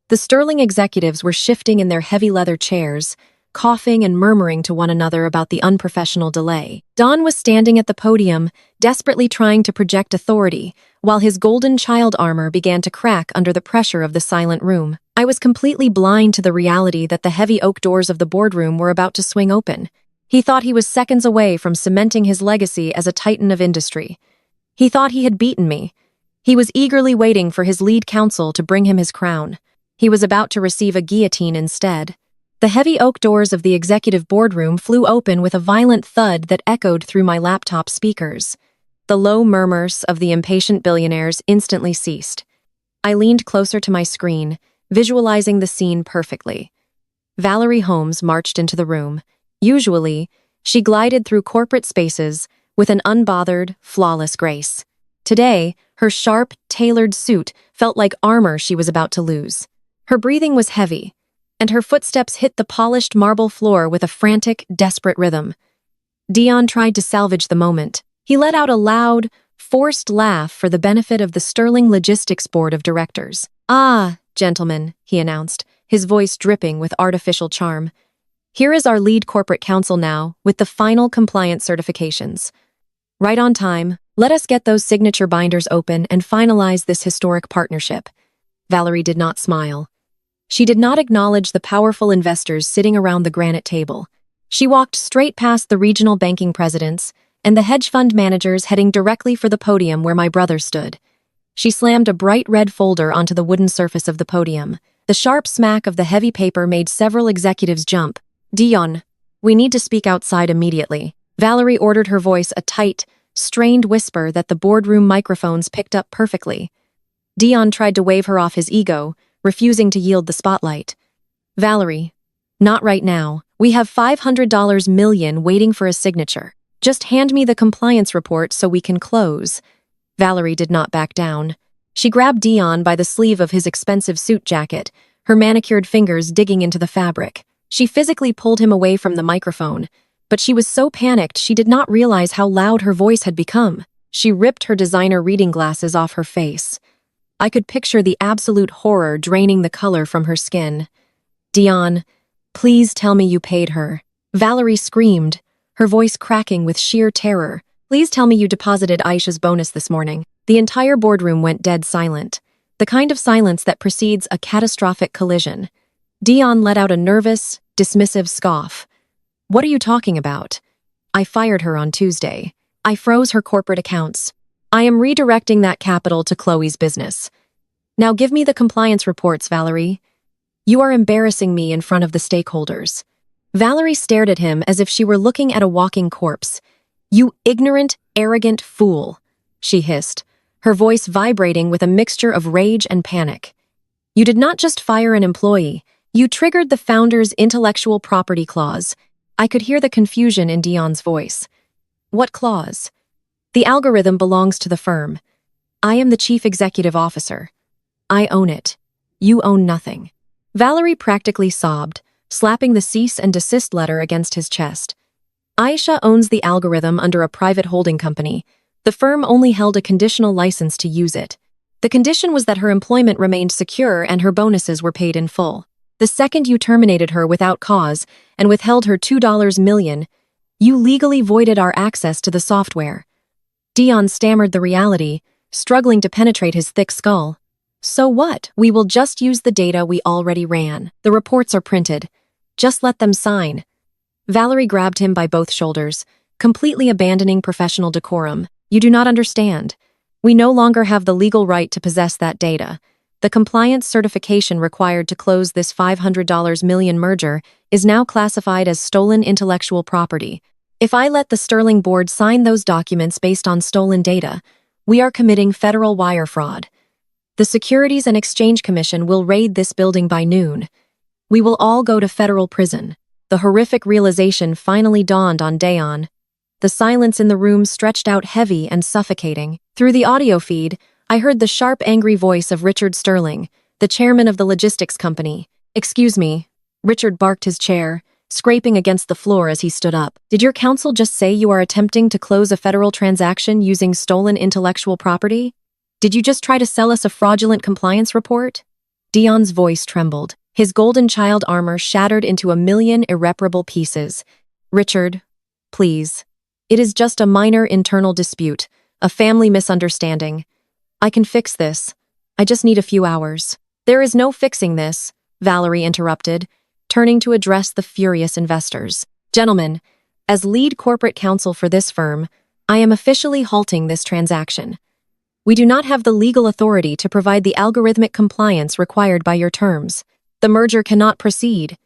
The Sibling executives were shifting in their heavy leather chairs, coughing and murmuring to one another about the unprofessional delay. Don was standing at the podium, desperately trying to project authority, while his golden child armor began to crack under the pressure of the silent room. I was completely blind to the reality that the heavy oak doors of the boardroom were about to swing open. He thought he was seconds away from cementing his legacy as a titan of industry. He thought he had beaten me. He was eagerly waiting for his lead counsel to bring him his crown. He was about to receive a guillotine instead. The heavy oak doors of the executive boardroom flew open with a violent thud that echoed through my laptop speakers. The low murmurs of the impatient billionaires instantly ceased. I leaned closer to my screen, visualizing the scene perfectly. Valerie Holmes marched into the room. Usually, she glided through corporate spaces with an unbothered, flawless grace. Today, her sharp, tailored suit felt like armor she was about to lose. Her breathing was heavy, and her footsteps hit the polished marble floor with a frantic, desperate rhythm. Dion tried to salvage the moment. He let out a loud, forced laugh for the benefit of the Sterling Logistics Board of Directors. "Ah, gentlemen," he announced, his voice dripping with artificial charm. "Here is our lead corporate counsel now, with the final compliance certifications. Right on time, let us get those signature binders open and finalize this historic partnership." Valerie did not smile. She did not acknowledge the powerful investors sitting around the granite table. She walked straight past the regional banking presidents and the hedge fund managers heading directly for the podium where my brother stood. She slammed a bright red folder onto the wooden surface of the podium. The sharp smack of the heavy paper made several executives jump. "Dion, we need to speak outside immediately." Valerie ordered, her voice a tight, strained whisper that the boardroom microphones picked up perfectly. Dion tried to wave her off his ego, refusing to yield the spotlight. "Valerie, not right now. We have $500 million waiting for a signature. Just hand me the compliance report so we can close." Valerie did not back down. She grabbed Dion by the sleeve of his expensive suit jacket, her manicured fingers digging into the fabric. She physically pulled him away from the microphone, but she was so panicked she did not realize how loud her voice had become. She ripped her designer reading glasses off her face. I could picture the absolute horror draining the color from her skin. "Dion, please tell me you paid her." Valerie screamed, her voice cracking with sheer terror. "Please tell me you deposited Aisha's bonus this morning." The entire boardroom went dead silent, the kind of silence that precedes a catastrophic collision. Dion let out a nervous, dismissive scoff. "What are you talking about? I fired her on Tuesday. I froze her corporate accounts. I am redirecting that capital to Chloe's business. Now give me the compliance reports, Valerie. You are embarrassing me in front of the stakeholders." Valerie stared at him as if she were looking at a walking corpse. "You ignorant, arrogant fool," she hissed, her voice vibrating with a mixture of rage and panic. "You did not just fire an employee, you triggered the founder's intellectual property clause." I could hear the confusion in Dion's voice. "What clause?" "The algorithm belongs to the firm. I am the chief executive officer. I own it. You own nothing." Valerie practically sobbed, slapping the cease and desist letter against his chest. "Aisha owns the algorithm under a private holding company. The firm only held a conditional license to use it. The condition was that her employment remained secure and her bonuses were paid in full. The second you terminated her without cause and withheld her $2 million, you legally voided our access to the software." Dion stammered the reality, struggling to penetrate his thick skull. "So what? We will just use the data we already ran. The reports are printed. Just let them sign." Valerie grabbed him by both shoulders, completely abandoning professional decorum. "You do not understand. We no longer have the legal right to possess that data. The compliance certification required to close this $500 million merger is now classified as stolen intellectual property. If I let the Sterling board sign those documents based on stolen data, we are committing federal wire fraud. The Securities and Exchange Commission will raid this building by noon. We will all go to federal prison." The horrific realization finally dawned on Dion. The silence in the room stretched out heavy and suffocating. Through the audio feed, I heard the sharp, angry voice of Richard Sterling, the chairman of the logistics company. "Excuse me." Richard barked his chair, scraping against the floor as he stood up. "Did your counsel just say you are attempting to close a federal transaction using stolen intellectual property? Did you just try to sell us a fraudulent compliance report?" Dion's voice trembled, his golden child armor shattered into a million irreparable pieces. "Richard, please. It is just a minor internal dispute, a family misunderstanding. I can fix this. I just need a few hours." "There is no fixing this," Valerie interrupted, turning to address the furious investors. "Gentlemen, as lead corporate counsel for this firm, I am officially halting this transaction. We do not have the legal authority to provide the algorithmic compliance required by your terms. The merger cannot proceed."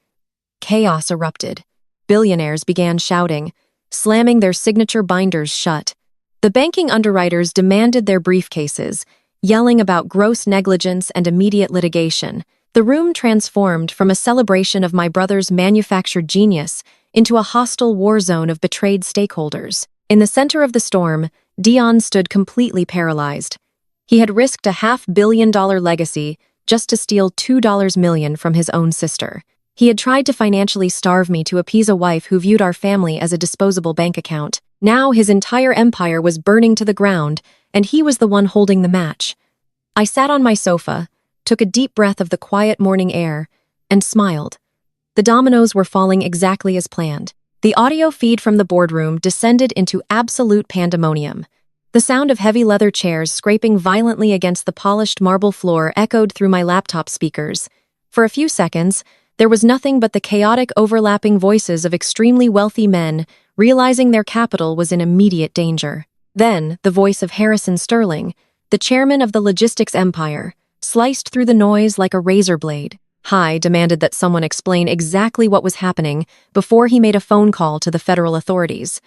Chaos erupted. Billionaires began shouting, slamming their signature binders shut. The banking underwriters demanded their briefcases, yelling about gross negligence and immediate litigation. The room transformed from a celebration of my brother's manufactured genius into a hostile war zone of betrayed stakeholders. In the center of the storm, Dion stood completely paralyzed. He had risked a $500 million legacy just to steal $2 million from his own sister. He had tried to financially starve me to appease a wife who viewed our family as a disposable bank account. Now his entire empire was burning to the ground, and he was the one holding the match. I sat on my sofa, took a deep breath of the quiet morning air, and smiled. The dominoes were falling exactly as planned. The audio feed from the boardroom descended into absolute pandemonium. The sound of heavy leather chairs scraping violently against the polished marble floor echoed through my laptop speakers. For a few seconds, there was nothing but the chaotic overlapping voices of extremely wealthy men realizing their capital was in immediate danger. Then, the voice of Harrison Sibling, the chairman of the logistics empire, sliced through the noise like a razor blade. High demanded that someone explain exactly what was happening before he made a phone call to the federal authorities.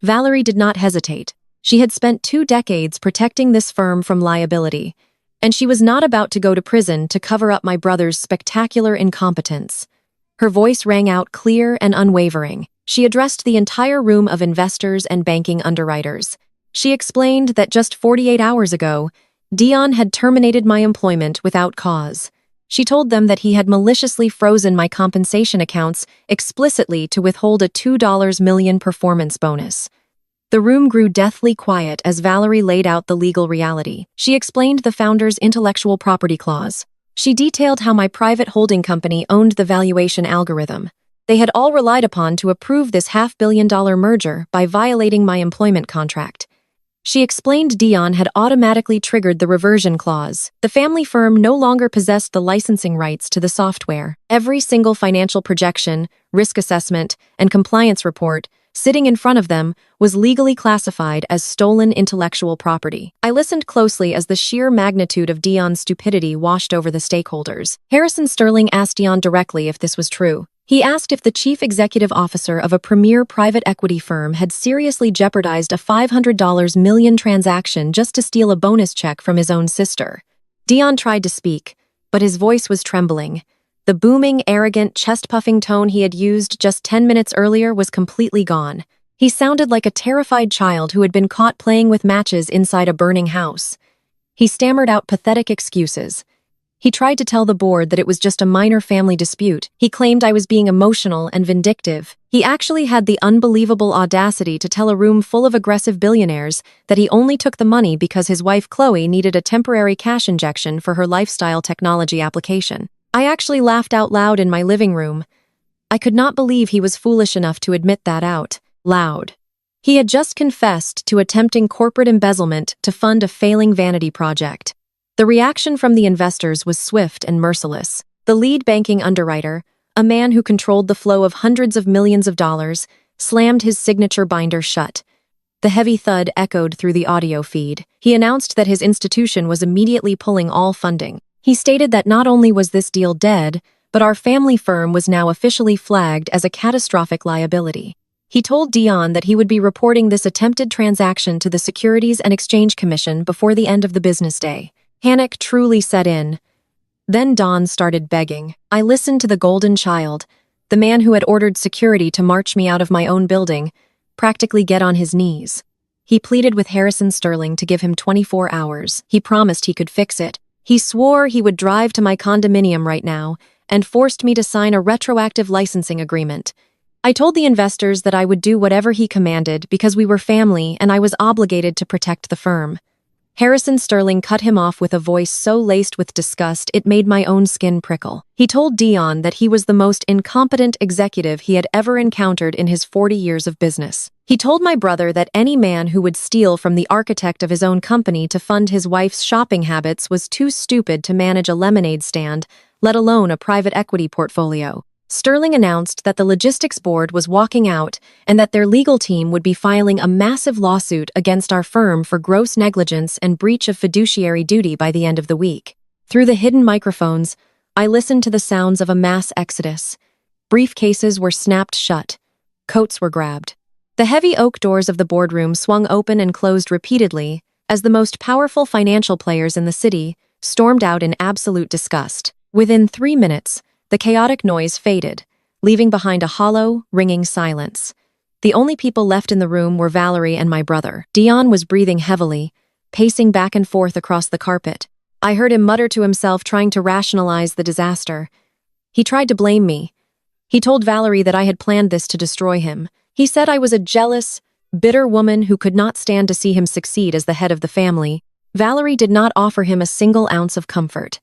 Valerie did not hesitate. She had spent 2 decades protecting this firm from liability, and she was not about to go to prison to cover up my brother's spectacular incompetence. Her voice rang out clear and unwavering. She addressed the entire room of investors and banking underwriters. She explained that just 48 hours ago, Dion had terminated my employment without cause. She told them that he had maliciously frozen my compensation accounts explicitly to withhold a $2 million performance bonus. The room grew deathly quiet as Valerie laid out the legal reality. She explained the founder's intellectual property clause. She detailed how my private holding company owned the valuation algorithm. They had all relied upon to approve this $500 million merger by violating my employment contract. She explained Dion had automatically triggered the reversion clause. The family firm no longer possessed the licensing rights to the software. Every single financial projection, risk assessment, and compliance report sitting in front of them was legally classified as stolen intellectual property. I listened closely as the sheer magnitude of Dion's stupidity washed over the stakeholders. Harrison Sibling asked Dion directly if this was true. He asked if the chief executive officer of a premier private equity firm had seriously jeopardized a $500 million transaction just to steal a bonus check from his own sister. Dion tried to speak, but his voice was trembling. The booming, arrogant, chest-puffing tone he had used just 10 minutes earlier was completely gone. He sounded like a terrified child who had been caught playing with matches inside a burning house. He stammered out pathetic excuses. He tried to tell the board that it was just a minor family dispute. He claimed I was being emotional and vindictive. He actually had the unbelievable audacity to tell a room full of aggressive billionaires that he only took the money because his wife Chloe needed a temporary cash injection for her lifestyle technology application. I actually laughed out loud in my living room. I could not believe he was foolish enough to admit that out loud. He had just confessed to attempting corporate embezzlement to fund a failing vanity project. The reaction from the investors was swift and merciless. The lead banking underwriter, a man who controlled the flow of hundreds of millions of dollars, slammed his signature binder shut. The heavy thud echoed through the audio feed. He announced that his institution was immediately pulling all funding. He stated that not only was this deal dead, but our family firm was now officially flagged as a catastrophic liability. He told Dion that he would be reporting this attempted transaction to the Securities and Exchange Commission before the end of the business day. Panic truly set in. Then Don started begging. I listened to the golden child, the man who had ordered security to march me out of my own building, practically get on his knees. He pleaded with Harrison Sibling to give him 24 hours. He promised he could fix it. He swore he would drive to my condominium right now and forced me to sign a retroactive licensing agreement. I told the investors that I would do whatever he commanded because we were family and I was obligated to protect the firm. Harrison Sibling cut him off with a voice so laced with disgust it made my own skin prickle. He told Dion that he was the most incompetent executive he had ever encountered in his 40 years of business. He told my brother that any man who would steal from the architect of his own company to fund his wife's shopping habits was too stupid to manage a lemonade stand, let alone a private equity portfolio. Sibling announced that the logistics board was walking out and that their legal team would be filing a massive lawsuit against our firm for gross negligence and breach of fiduciary duty by the end of the week. Through the hidden microphones, I listened to the sounds of a mass exodus. Briefcases were snapped shut. Coats were grabbed. The heavy oak doors of the boardroom swung open and closed repeatedly as the most powerful financial players in the city stormed out in absolute disgust. Within 3 minutes, the chaotic noise faded, leaving behind a hollow, ringing silence. The only people left in the room were Valerie and my brother. Dion was breathing heavily, pacing back and forth across the carpet. I heard him mutter to himself, trying to rationalize the disaster. He tried to blame me. He told Valerie that I had planned this to destroy him. He said I was a jealous, bitter woman who could not stand to see him succeed as the head of the family. Valerie did not offer him a single ounce of comfort.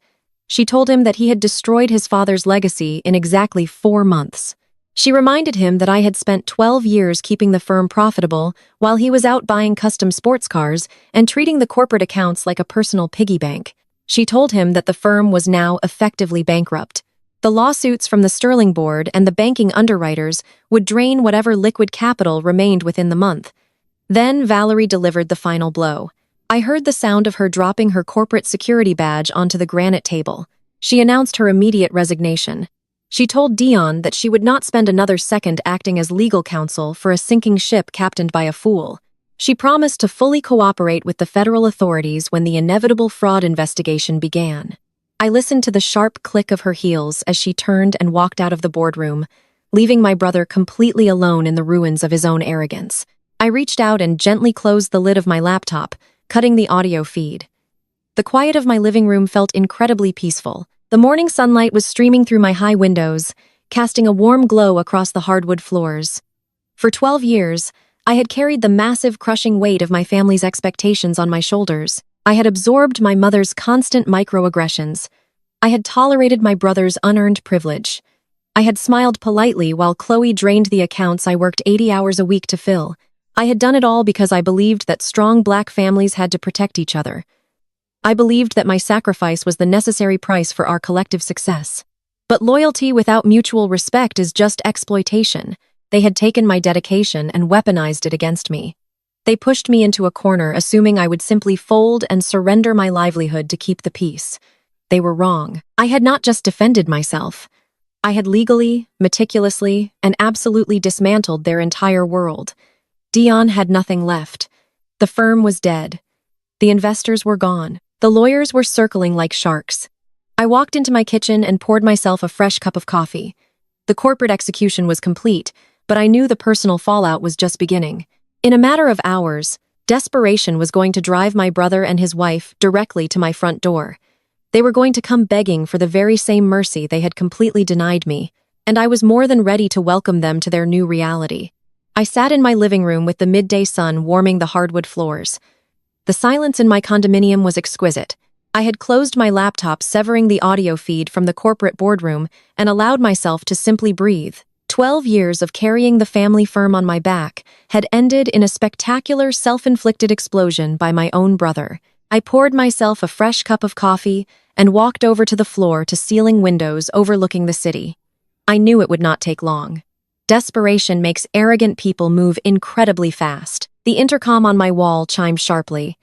She told him that he had destroyed his father's legacy in exactly 4 months. She reminded him that I had spent 12 years keeping the firm profitable while he was out buying custom sports cars and treating the corporate accounts like a personal piggy bank. She told him that the firm was now effectively bankrupt. The lawsuits from the Sterling board and the banking underwriters would drain whatever liquid capital remained within the month. Then Valerie delivered the final blow. I heard the sound of her dropping her corporate security badge onto the granite table. She announced her immediate resignation. She told Dion that she would not spend another second acting as legal counsel for a sinking ship captained by a fool. She promised to fully cooperate with the federal authorities when the inevitable fraud investigation began. I listened to the sharp click of her heels as she turned and walked out of the boardroom, leaving my brother completely alone in the ruins of his own arrogance. I reached out and gently closed the lid of my laptop, cutting the audio feed. The quiet of my living room felt incredibly peaceful. The morning sunlight was streaming through my high windows, casting a warm glow across the hardwood floors. For 12 years, I had carried the massive, crushing weight of my family's expectations on my shoulders. I had absorbed my mother's constant microaggressions. I had tolerated my brother's unearned privilege. I had smiled politely while Chloe drained the accounts I worked 80 hours a week to fill. I had done it all because I believed that strong Black families had to protect each other. I believed that my sacrifice was the necessary price for our collective success. But loyalty without mutual respect is just exploitation. They had taken my dedication and weaponized it against me. They pushed me into a corner, assuming I would simply fold and surrender my livelihood to keep the peace. They were wrong. I had not just defended myself. I had legally, meticulously, and absolutely dismantled their entire world. Dion had nothing left. The firm was dead. The investors were gone. The lawyers were circling like sharks. I walked into my kitchen and poured myself a fresh cup of coffee. The corporate execution was complete, but I knew the personal fallout was just beginning. In a matter of hours, desperation was going to drive my brother and his wife directly to my front door. They were going to come begging for the very same mercy they had completely denied me, and I was more than ready to welcome them to their new reality. I sat in my living room with the midday sun warming the hardwood floors. The silence in my condominium was exquisite. I had closed my laptop, severing the audio feed from the corporate boardroom, and allowed myself to simply breathe. 12 years of carrying the family firm on my back had ended in a spectacular self-inflicted explosion by my own brother. I poured myself a fresh cup of coffee and walked over to the floor to ceiling windows overlooking the city. I knew it would not take long. Desperation makes arrogant people move incredibly fast. The intercom on my wall chimed sharply.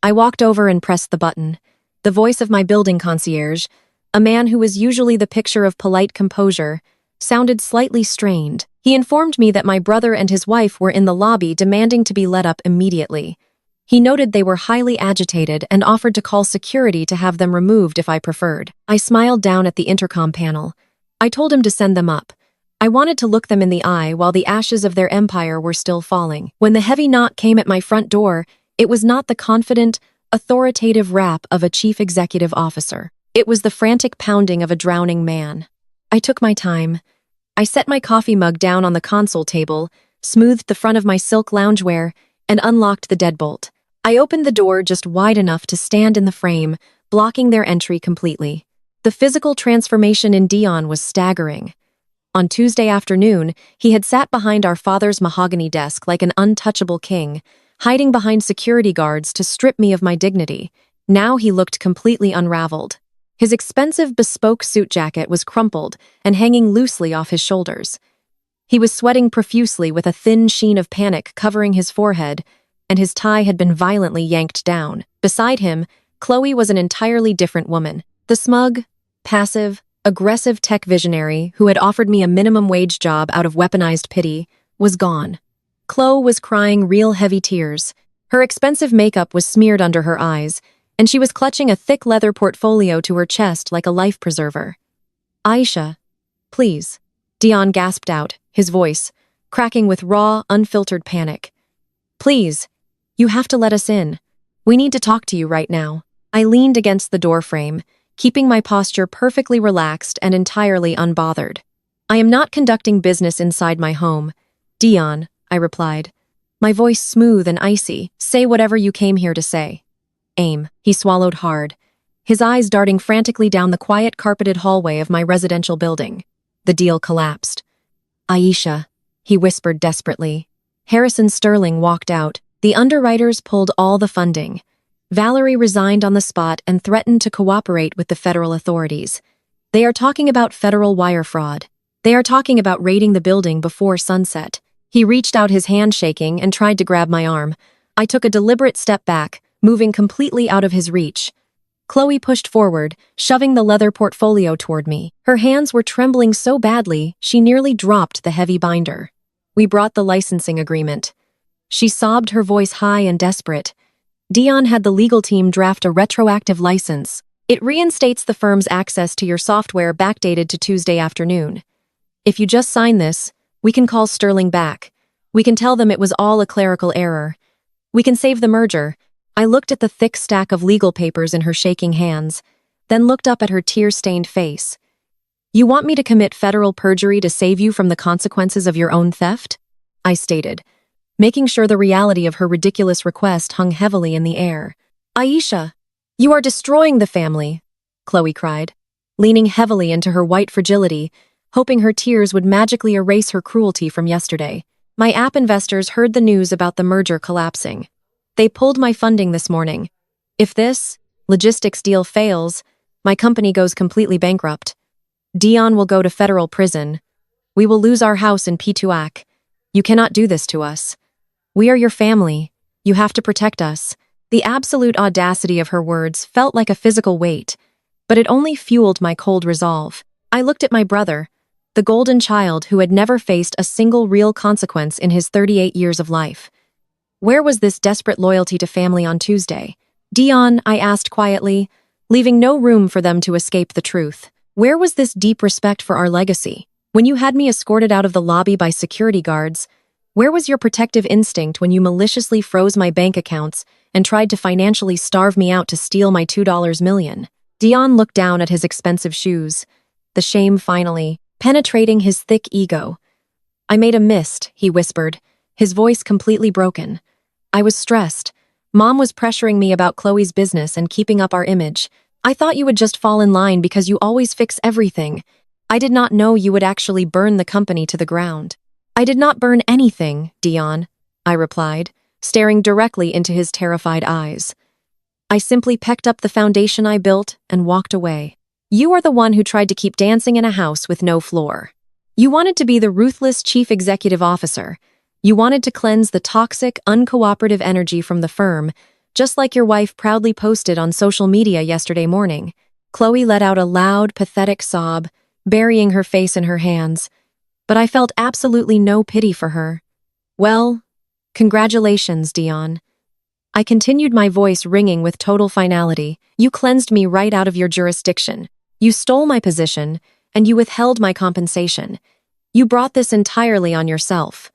I walked over and pressed the button. The voice of my building concierge, a man who was usually the picture of polite composure, sounded slightly strained. He informed me that my brother and his wife were in the lobby demanding to be let up immediately. He noted they were highly agitated and offered to call security to have them removed if I preferred. I smiled down at the intercom panel. I told him to send them up. I wanted to look them in the eye while the ashes of their empire were still falling. When the heavy knock came at my front door, it was not the confident, authoritative rap of a chief executive officer. It was the frantic pounding of a drowning man. I took my time. I set my coffee mug down on the console table, smoothed the front of my silk loungewear, and unlocked the deadbolt. I opened the door just wide enough to stand in the frame, blocking their entry completely. The physical transformation in Dion was staggering. On Tuesday afternoon, he had sat behind our father's mahogany desk like an untouchable king, hiding behind security guards to strip me of my dignity. Now he looked completely unraveled. His expensive bespoke suit jacket was crumpled and hanging loosely off his shoulders. He was sweating profusely with a thin sheen of panic covering his forehead, and his tie had been violently yanked down. Beside him, Chloe was an entirely different woman. The smug, passive, aggressive tech visionary who had offered me a minimum wage job out of weaponized pity was gone. Chloe was crying real heavy tears. Her expensive makeup was smeared under her eyes, and she was clutching a thick leather portfolio to her chest like a life preserver. "Aisha, please," Dion gasped out, his voice cracking with raw, unfiltered panic. "Please, you have to let us in. We need to talk to you right now." I leaned against the doorframe, keeping my posture perfectly relaxed and entirely unbothered. "I am not conducting business inside my home, Dion," I replied, my voice smooth and icy. "Say whatever you came here to say." "Aim." He swallowed hard, his eyes darting frantically down the quiet carpeted hallway of my residential building. The deal collapsed. "Aisha," he whispered desperately. Harrison Sterling walked out. The underwriters pulled all the funding. Valerie resigned on the spot and threatened to cooperate with the federal authorities. They are talking about federal wire fraud. They are talking about raiding the building before sunset. He reached out, his hand shaking, and tried to grab my arm. I took a deliberate step back, moving completely out of his reach. Chloe pushed forward, shoving the leather portfolio toward me. Her hands were trembling so badly, she nearly dropped the heavy binder. "We brought the licensing agreement." She sobbed, her voice high and desperate. "Dion had the legal team draft a retroactive license. It reinstates the firm's access to your software backdated to Tuesday afternoon. If you just sign this, we can call Sterling back. We can tell them it was all a clerical error. We can save the merger." I looked at the thick stack of legal papers in her shaking hands, then looked up at her tear-stained face. "You want me to commit federal perjury to save you from the consequences of your own theft?" I stated, making sure the reality of her ridiculous request hung heavily in the air. "Aisha, you are destroying the family," Chloe cried, leaning heavily into her white fragility, hoping her tears would magically erase her cruelty from yesterday. "My app investors heard the news about the merger collapsing. They pulled my funding this morning. If this logistics deal fails, my company goes completely bankrupt. Dion will go to federal prison. We will lose our house in Pituac. You cannot do this to us. We are your family. You have to protect us." The absolute audacity of her words felt like a physical weight, but it only fueled my cold resolve. I looked at my brother, the golden child who had never faced a single real consequence in his 38 years of life. Where was this desperate loyalty to family on Tuesday? "Dion," I asked quietly, leaving no room for them to escape the truth. "Where was this deep respect for our legacy? When you had me escorted out of the lobby by security guards, where was your protective instinct when you maliciously froze my bank accounts and tried to financially starve me out to steal my $2 million?" Dion looked down at his expensive shoes, the shame finally penetrating his thick ego. "I made a mist," he whispered, his voice completely broken. "I was stressed. Mom was pressuring me about Chloe's business and keeping up our image. I thought you would just fall in line because you always fix everything. I did not know you would actually burn the company to the ground." "I did not burn anything, Dion," I replied, staring directly into his terrified eyes. "I simply pecked up the foundation I built and walked away. You are the one who tried to keep dancing in a house with no floor. You wanted to be the ruthless chief executive officer. You wanted to cleanse the toxic, uncooperative energy from the firm, just like your wife proudly posted on social media yesterday morning." Chloe let out a loud, pathetic sob, burying her face in her hands, but I felt absolutely no pity for her. "Well, congratulations, Dion." I continued, my voice ringing with total finality. "You cleansed me right out of your jurisdiction. You stole my position, and you withheld my compensation. You brought this entirely on yourself.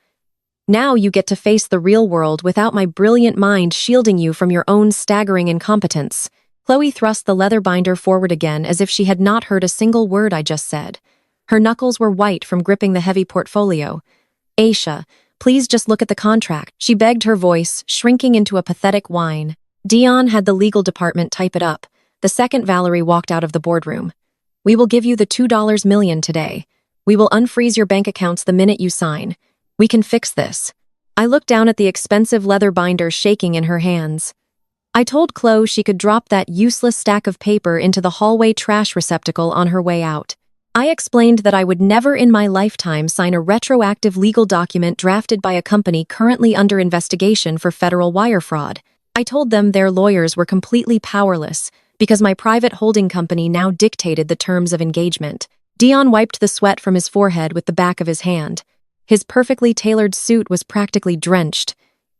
Now you get to face the real world without my brilliant mind shielding you from your own staggering incompetence." Chloe thrust the leather binder forward again as if she had not heard a single word I just said. Her knuckles were white from gripping the heavy portfolio. "Aisha, please just look at the contract," she begged, her voice shrinking into a pathetic whine. Dion had the legal department type it up. The second Valerie walked out of the boardroom. "We will give you the $2 million today. We will unfreeze your bank accounts the minute you sign. We can fix this." I looked down at the expensive leather binder shaking in her hands. I told Chloe she could drop that useless stack of paper into the hallway trash receptacle on her way out. I explained that I would never in my lifetime sign a retroactive legal document drafted by a company currently under investigation for federal wire fraud. I told them their lawyers were completely powerless because my private holding company now dictated the terms of engagement. Dion wiped the sweat from his forehead with the back of his hand. His perfectly tailored suit was practically drenched.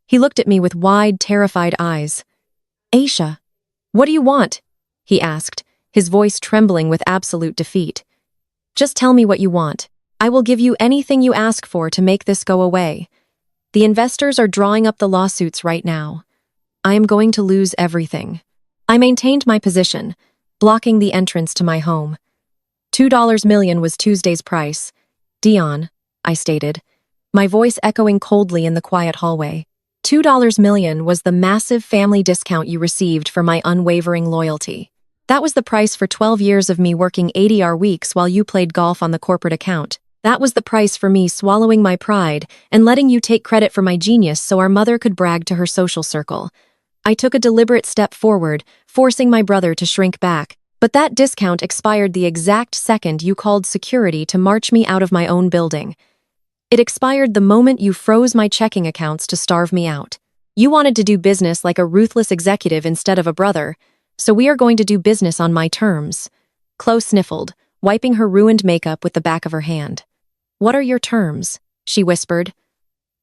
He looked at me with wide, terrified eyes. "Aisha, "What do you want?" he asked, his voice trembling with absolute defeat. "Just tell me what you want. I will give you anything you ask for to make this go away. The investors are drawing up the lawsuits right now. I am going to lose everything." I maintained my position, blocking the entrance to my home. $2 million was Tuesday's price. "Dion," I stated, my voice echoing coldly in the quiet hallway. $2 million was the massive family discount you received for my unwavering loyalty. That was the price for 12 years of me working 80-hour weeks while you played golf on the corporate account. That was the price for me swallowing my pride and letting you take credit for my genius so our mother could brag to her social circle. I took a deliberate step forward, forcing my brother to shrink back, but that discount expired the exact second you called security to march me out of my own building. It expired the moment you froze my checking accounts to starve me out. You wanted to do business like a ruthless executive instead of a brother, so we are going to do business on my terms. Chloe sniffled, wiping her ruined makeup with the back of her hand. "What are your terms?" she whispered.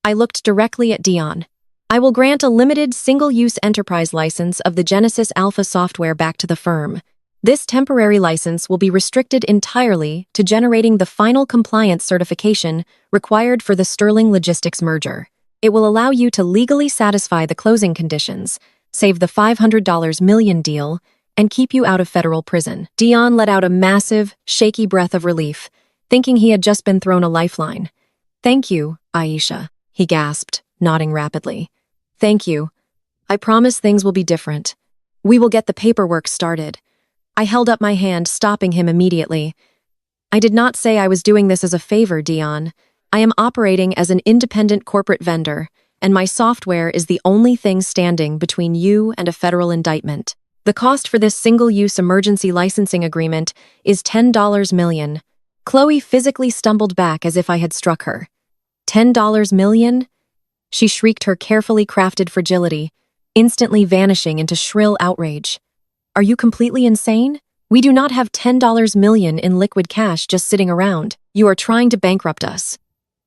I looked directly at Dion. "I will grant a limited single-use enterprise license of the Genesis Alpha software back to the firm. This temporary license will be restricted entirely to generating the final compliance certification required for the Sterling Logistics merger. It will allow you to legally satisfy the closing conditions, save the $500 million deal, and keep you out of federal prison." Dion let out a massive, shaky breath of relief, thinking he had just been thrown a lifeline. "Thank you, Aisha," he gasped, nodding rapidly. "Thank you. I promise things will be different. We will get the paperwork started." I held up my hand, stopping him immediately. "I did not say I was doing this as a favor, Dion. I am operating as an independent corporate vendor, and my software is the only thing standing between you and a federal indictment. The cost for this single-use emergency licensing agreement is $10 million. Chloe physically stumbled back as if I had struck her. $10 million? She shrieked her carefully crafted fragility, instantly vanishing into shrill outrage. "Are you completely insane? We do not have $10 million in liquid cash just sitting around. You are trying to bankrupt us.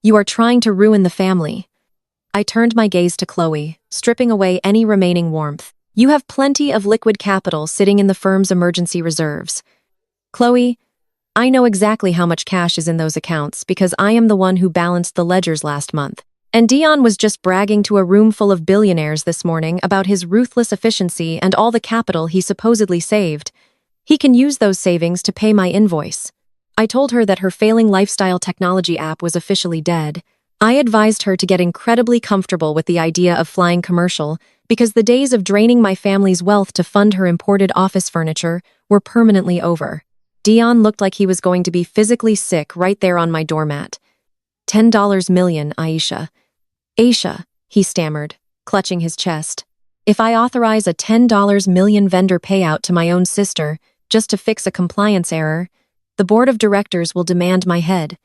You are trying to ruin the family." I turned my gaze to Chloe, stripping away any remaining warmth. "You have plenty of liquid capital sitting in the firm's emergency reserves. Chloe, I know exactly how much cash is in those accounts because I am the one who balanced the ledgers last month. And Dion was just bragging to a room full of billionaires this morning about his ruthless efficiency and all the capital he supposedly saved. He can use those savings to pay my invoice." I told her that her failing lifestyle technology app was officially dead. I advised her to get incredibly comfortable with the idea of flying commercial because the days of draining my family's wealth to fund her imported office furniture were permanently over. Dion looked like he was going to be physically sick right there on my doormat. $10 million, Aisha. "Aisha," he stammered, clutching his chest. "If I authorize a $10 million vendor payout to my own sister just to fix a compliance error, the board of directors will demand my head.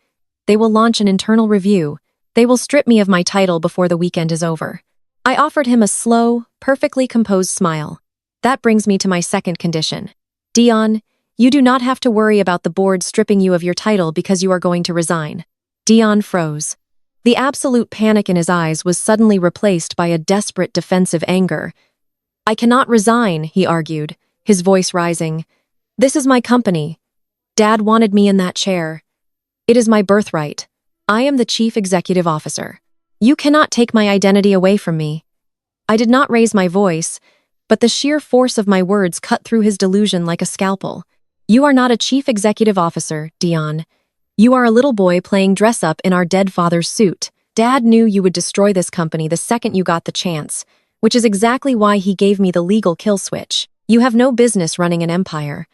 They will launch an internal review. They will strip me of my title before the weekend is over." I offered him a slow, perfectly composed smile. "That brings me to my second condition. Dion, you do not have to worry about the board stripping you of your title because you are going to resign." Dion froze. The absolute panic in his eyes was suddenly replaced by a desperate defensive anger. "I cannot resign," he argued, his voice rising. "This is my company. Dad wanted me in that chair. It is my birthright. I am the chief executive officer. You cannot take my identity away from me." I did not raise my voice, but the sheer force of my words cut through his delusion like a scalpel. "You are not a chief executive officer, Dion. You are a little boy playing dress-up in our dead father's suit. Dad knew you would destroy this company the second you got the chance, which is exactly why he gave me the legal kill switch. You have no business running an empire.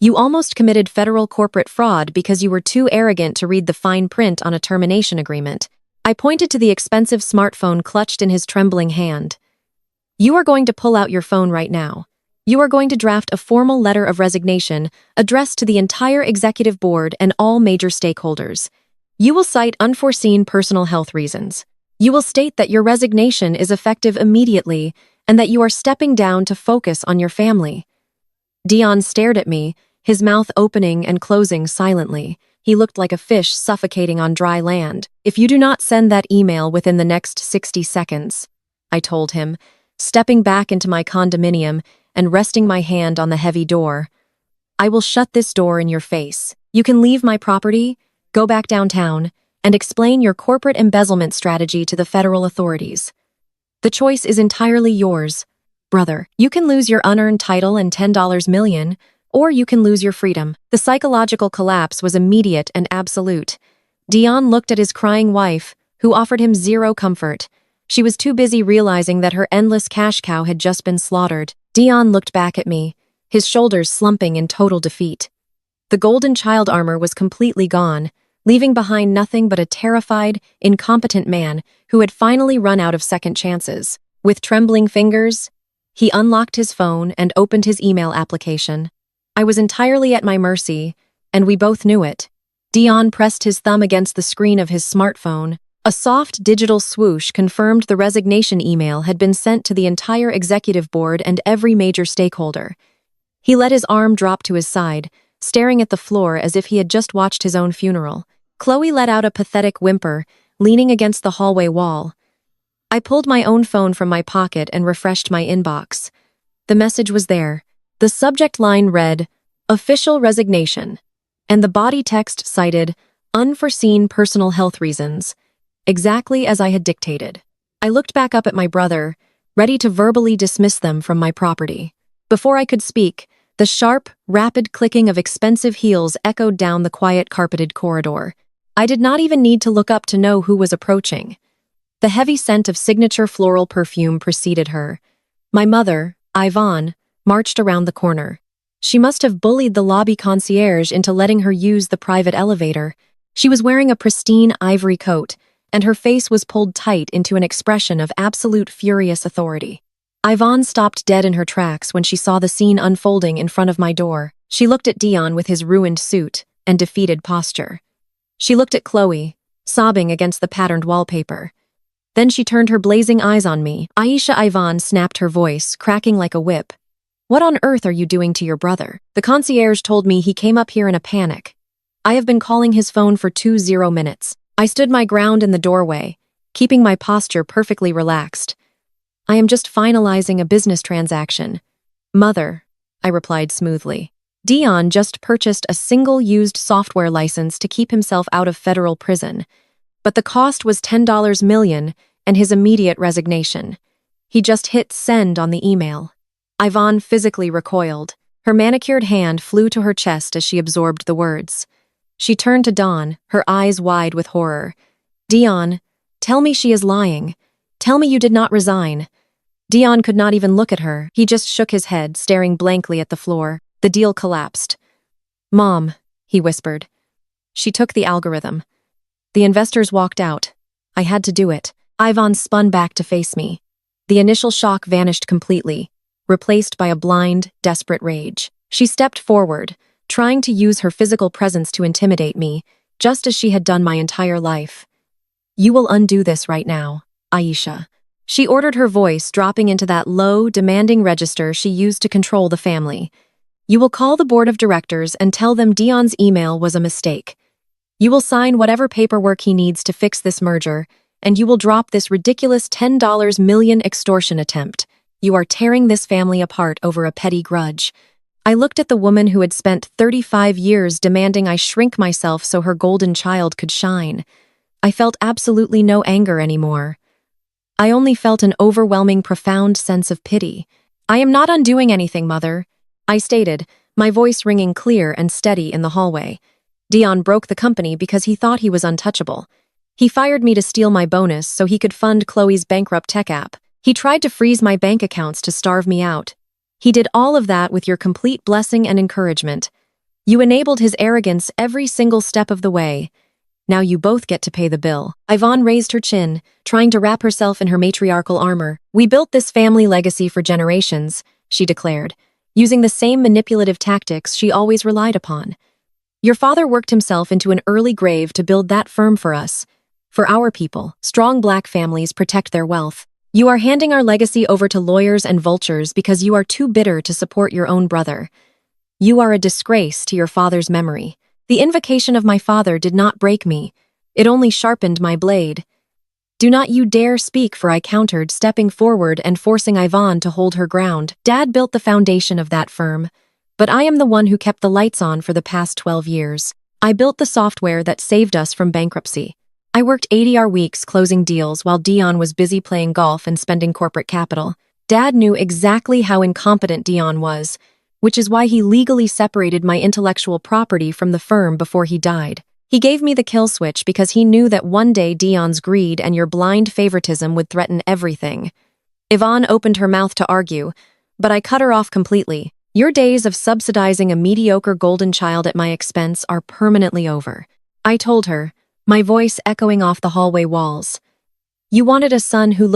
You almost committed federal corporate fraud because you were too arrogant to read the fine print on a termination agreement." I pointed to the expensive smartphone clutched in his trembling hand. "You are going to pull out your phone right now. You are going to draft a formal letter of resignation addressed to the entire executive board and all major stakeholders. You will cite unforeseen personal health reasons. You will state that your resignation is effective immediately and that you are stepping down to focus on your family." Dion stared at me, his mouth opening and closing silently. He looked like a fish suffocating on dry land. "If you do not send that email within the next 60 seconds, I told him, stepping back into my condominium and resting my hand on the heavy door. I will shut this door in your face. You can leave my property, go back downtown, and explain your corporate embezzlement strategy to the federal authorities. The choice is entirely yours, brother. You can lose your unearned title and $10 million, or you can lose your freedom. The psychological collapse was immediate and absolute. Dion looked at his crying wife, who offered him zero comfort. She was too busy realizing that her endless cash cow had just been slaughtered. Dion looked back at me, his shoulders slumping in total defeat. The golden child armor was completely gone, leaving behind nothing but a terrified, incompetent man who had finally run out of second chances. With trembling fingers, he unlocked his phone and opened his email application. I was entirely at my mercy, and we both knew it. Dion pressed his thumb against the screen of his smartphone. A soft digital swoosh confirmed the resignation email had been sent to the entire executive board and every major stakeholder. He let his arm drop to his side, staring at the floor as if he had just watched his own funeral. Chloe let out a pathetic whimper, leaning against the hallway wall. I pulled my own phone from my pocket and refreshed my inbox. The message was there. The subject line read, "Official resignation," and the body text cited, "Unforeseen personal health reasons," exactly as I had dictated. I looked back up at my brother, ready to verbally dismiss them from my property. Before I could speak, the sharp, rapid clicking of expensive heels echoed down the quiet carpeted corridor. I did not even need to look up to know who was approaching. The heavy scent of signature floral perfume preceded her. My mother, Yvonne, marched around the corner. She must have bullied the lobby concierge into letting her use the private elevator. She was wearing a pristine ivory coat, and her face was pulled tight into an expression of absolute furious authority. Yvonne stopped dead in her tracks when she saw the scene unfolding in front of my door. She looked at Dion with his ruined suit and defeated posture. She looked at Chloe, sobbing against the patterned wallpaper. Then she turned her blazing eyes on me. Aisha. Yvonne snapped her voice, cracking like a whip. "What on earth are you doing to your brother?" The concierge told me he came up here in a panic. I have been calling his phone for 20 minutes. I stood my ground in the doorway, keeping my posture perfectly relaxed. "I am just finalizing a business transaction." "Mother," I replied smoothly. Dion just purchased a single-used software license to keep himself out of federal prison, but the cost was $10 million and his immediate resignation. He just hit send on the email. Yvonne physically recoiled. Her manicured hand flew to her chest as she absorbed the words. She turned to Dawn, her eyes wide with horror. "Dion, tell me she is lying. Tell me you did not resign." Dion could not even look at her. He just shook his head, staring blankly at the floor. The deal collapsed. "Mom," he whispered. "She took the algorithm. The investors walked out. I had to do it." Yvonne spun back to face me. The initial shock vanished completely, replaced by a blind, desperate rage. She stepped forward, trying to use her physical presence to intimidate me, just as she had done my entire life. "You will undo this right now, Aisha." She ordered, her voice dropping into that low, demanding register she used to control the family. "You will call the board of directors and tell them Dion's email was a mistake. You will sign whatever paperwork he needs to fix this merger, and you will drop this ridiculous $10 million extortion attempt. You are tearing this family apart over a petty grudge." I looked at the woman who had spent 35 years demanding I shrink myself so her golden child could shine. I felt absolutely no anger anymore. I only felt an overwhelming, profound sense of pity. "I am not undoing anything, Mother," I stated, my voice ringing clear and steady in the hallway. Dion broke the company because he thought he was untouchable. He fired me to steal my bonus so he could fund Chloe's bankrupt tech app. He tried to freeze my bank accounts to starve me out. He did all of that with your complete blessing and encouragement. You enabled his arrogance every single step of the way. Now you both get to pay the bill." Yvonne raised her chin, trying to wrap herself in her matriarchal armor. "We built this family legacy for generations," she declared, using the same manipulative tactics she always relied upon. "Your father worked himself into an early grave to build that firm for us. For our people, strong Black families protect their wealth. You are handing our legacy over to lawyers and vultures because you are too bitter to support your own brother. You are a disgrace to your father's memory." The invocation of my father did not break me. It only sharpened my blade. Do not you dare speak, for I countered, stepping forward and forcing Yvonne to hold her ground. Dad built the foundation of that firm, but I am the one who kept the lights on for the past 12 years. I built the software that saved us from bankruptcy. I worked 80-hour weeks closing deals while Dion was busy playing golf and spending corporate capital. Dad knew exactly how incompetent Dion was, which is why he legally separated my intellectual property from the firm before he died. He gave me the kill switch because he knew that one day Dion's greed and your blind favoritism would threaten everything. Yvonne opened her mouth to argue, but I cut her off completely. Your days of subsidizing a mediocre golden child at my expense are permanently over. I told her, my voice echoing off the hallway walls. You wanted a son who looked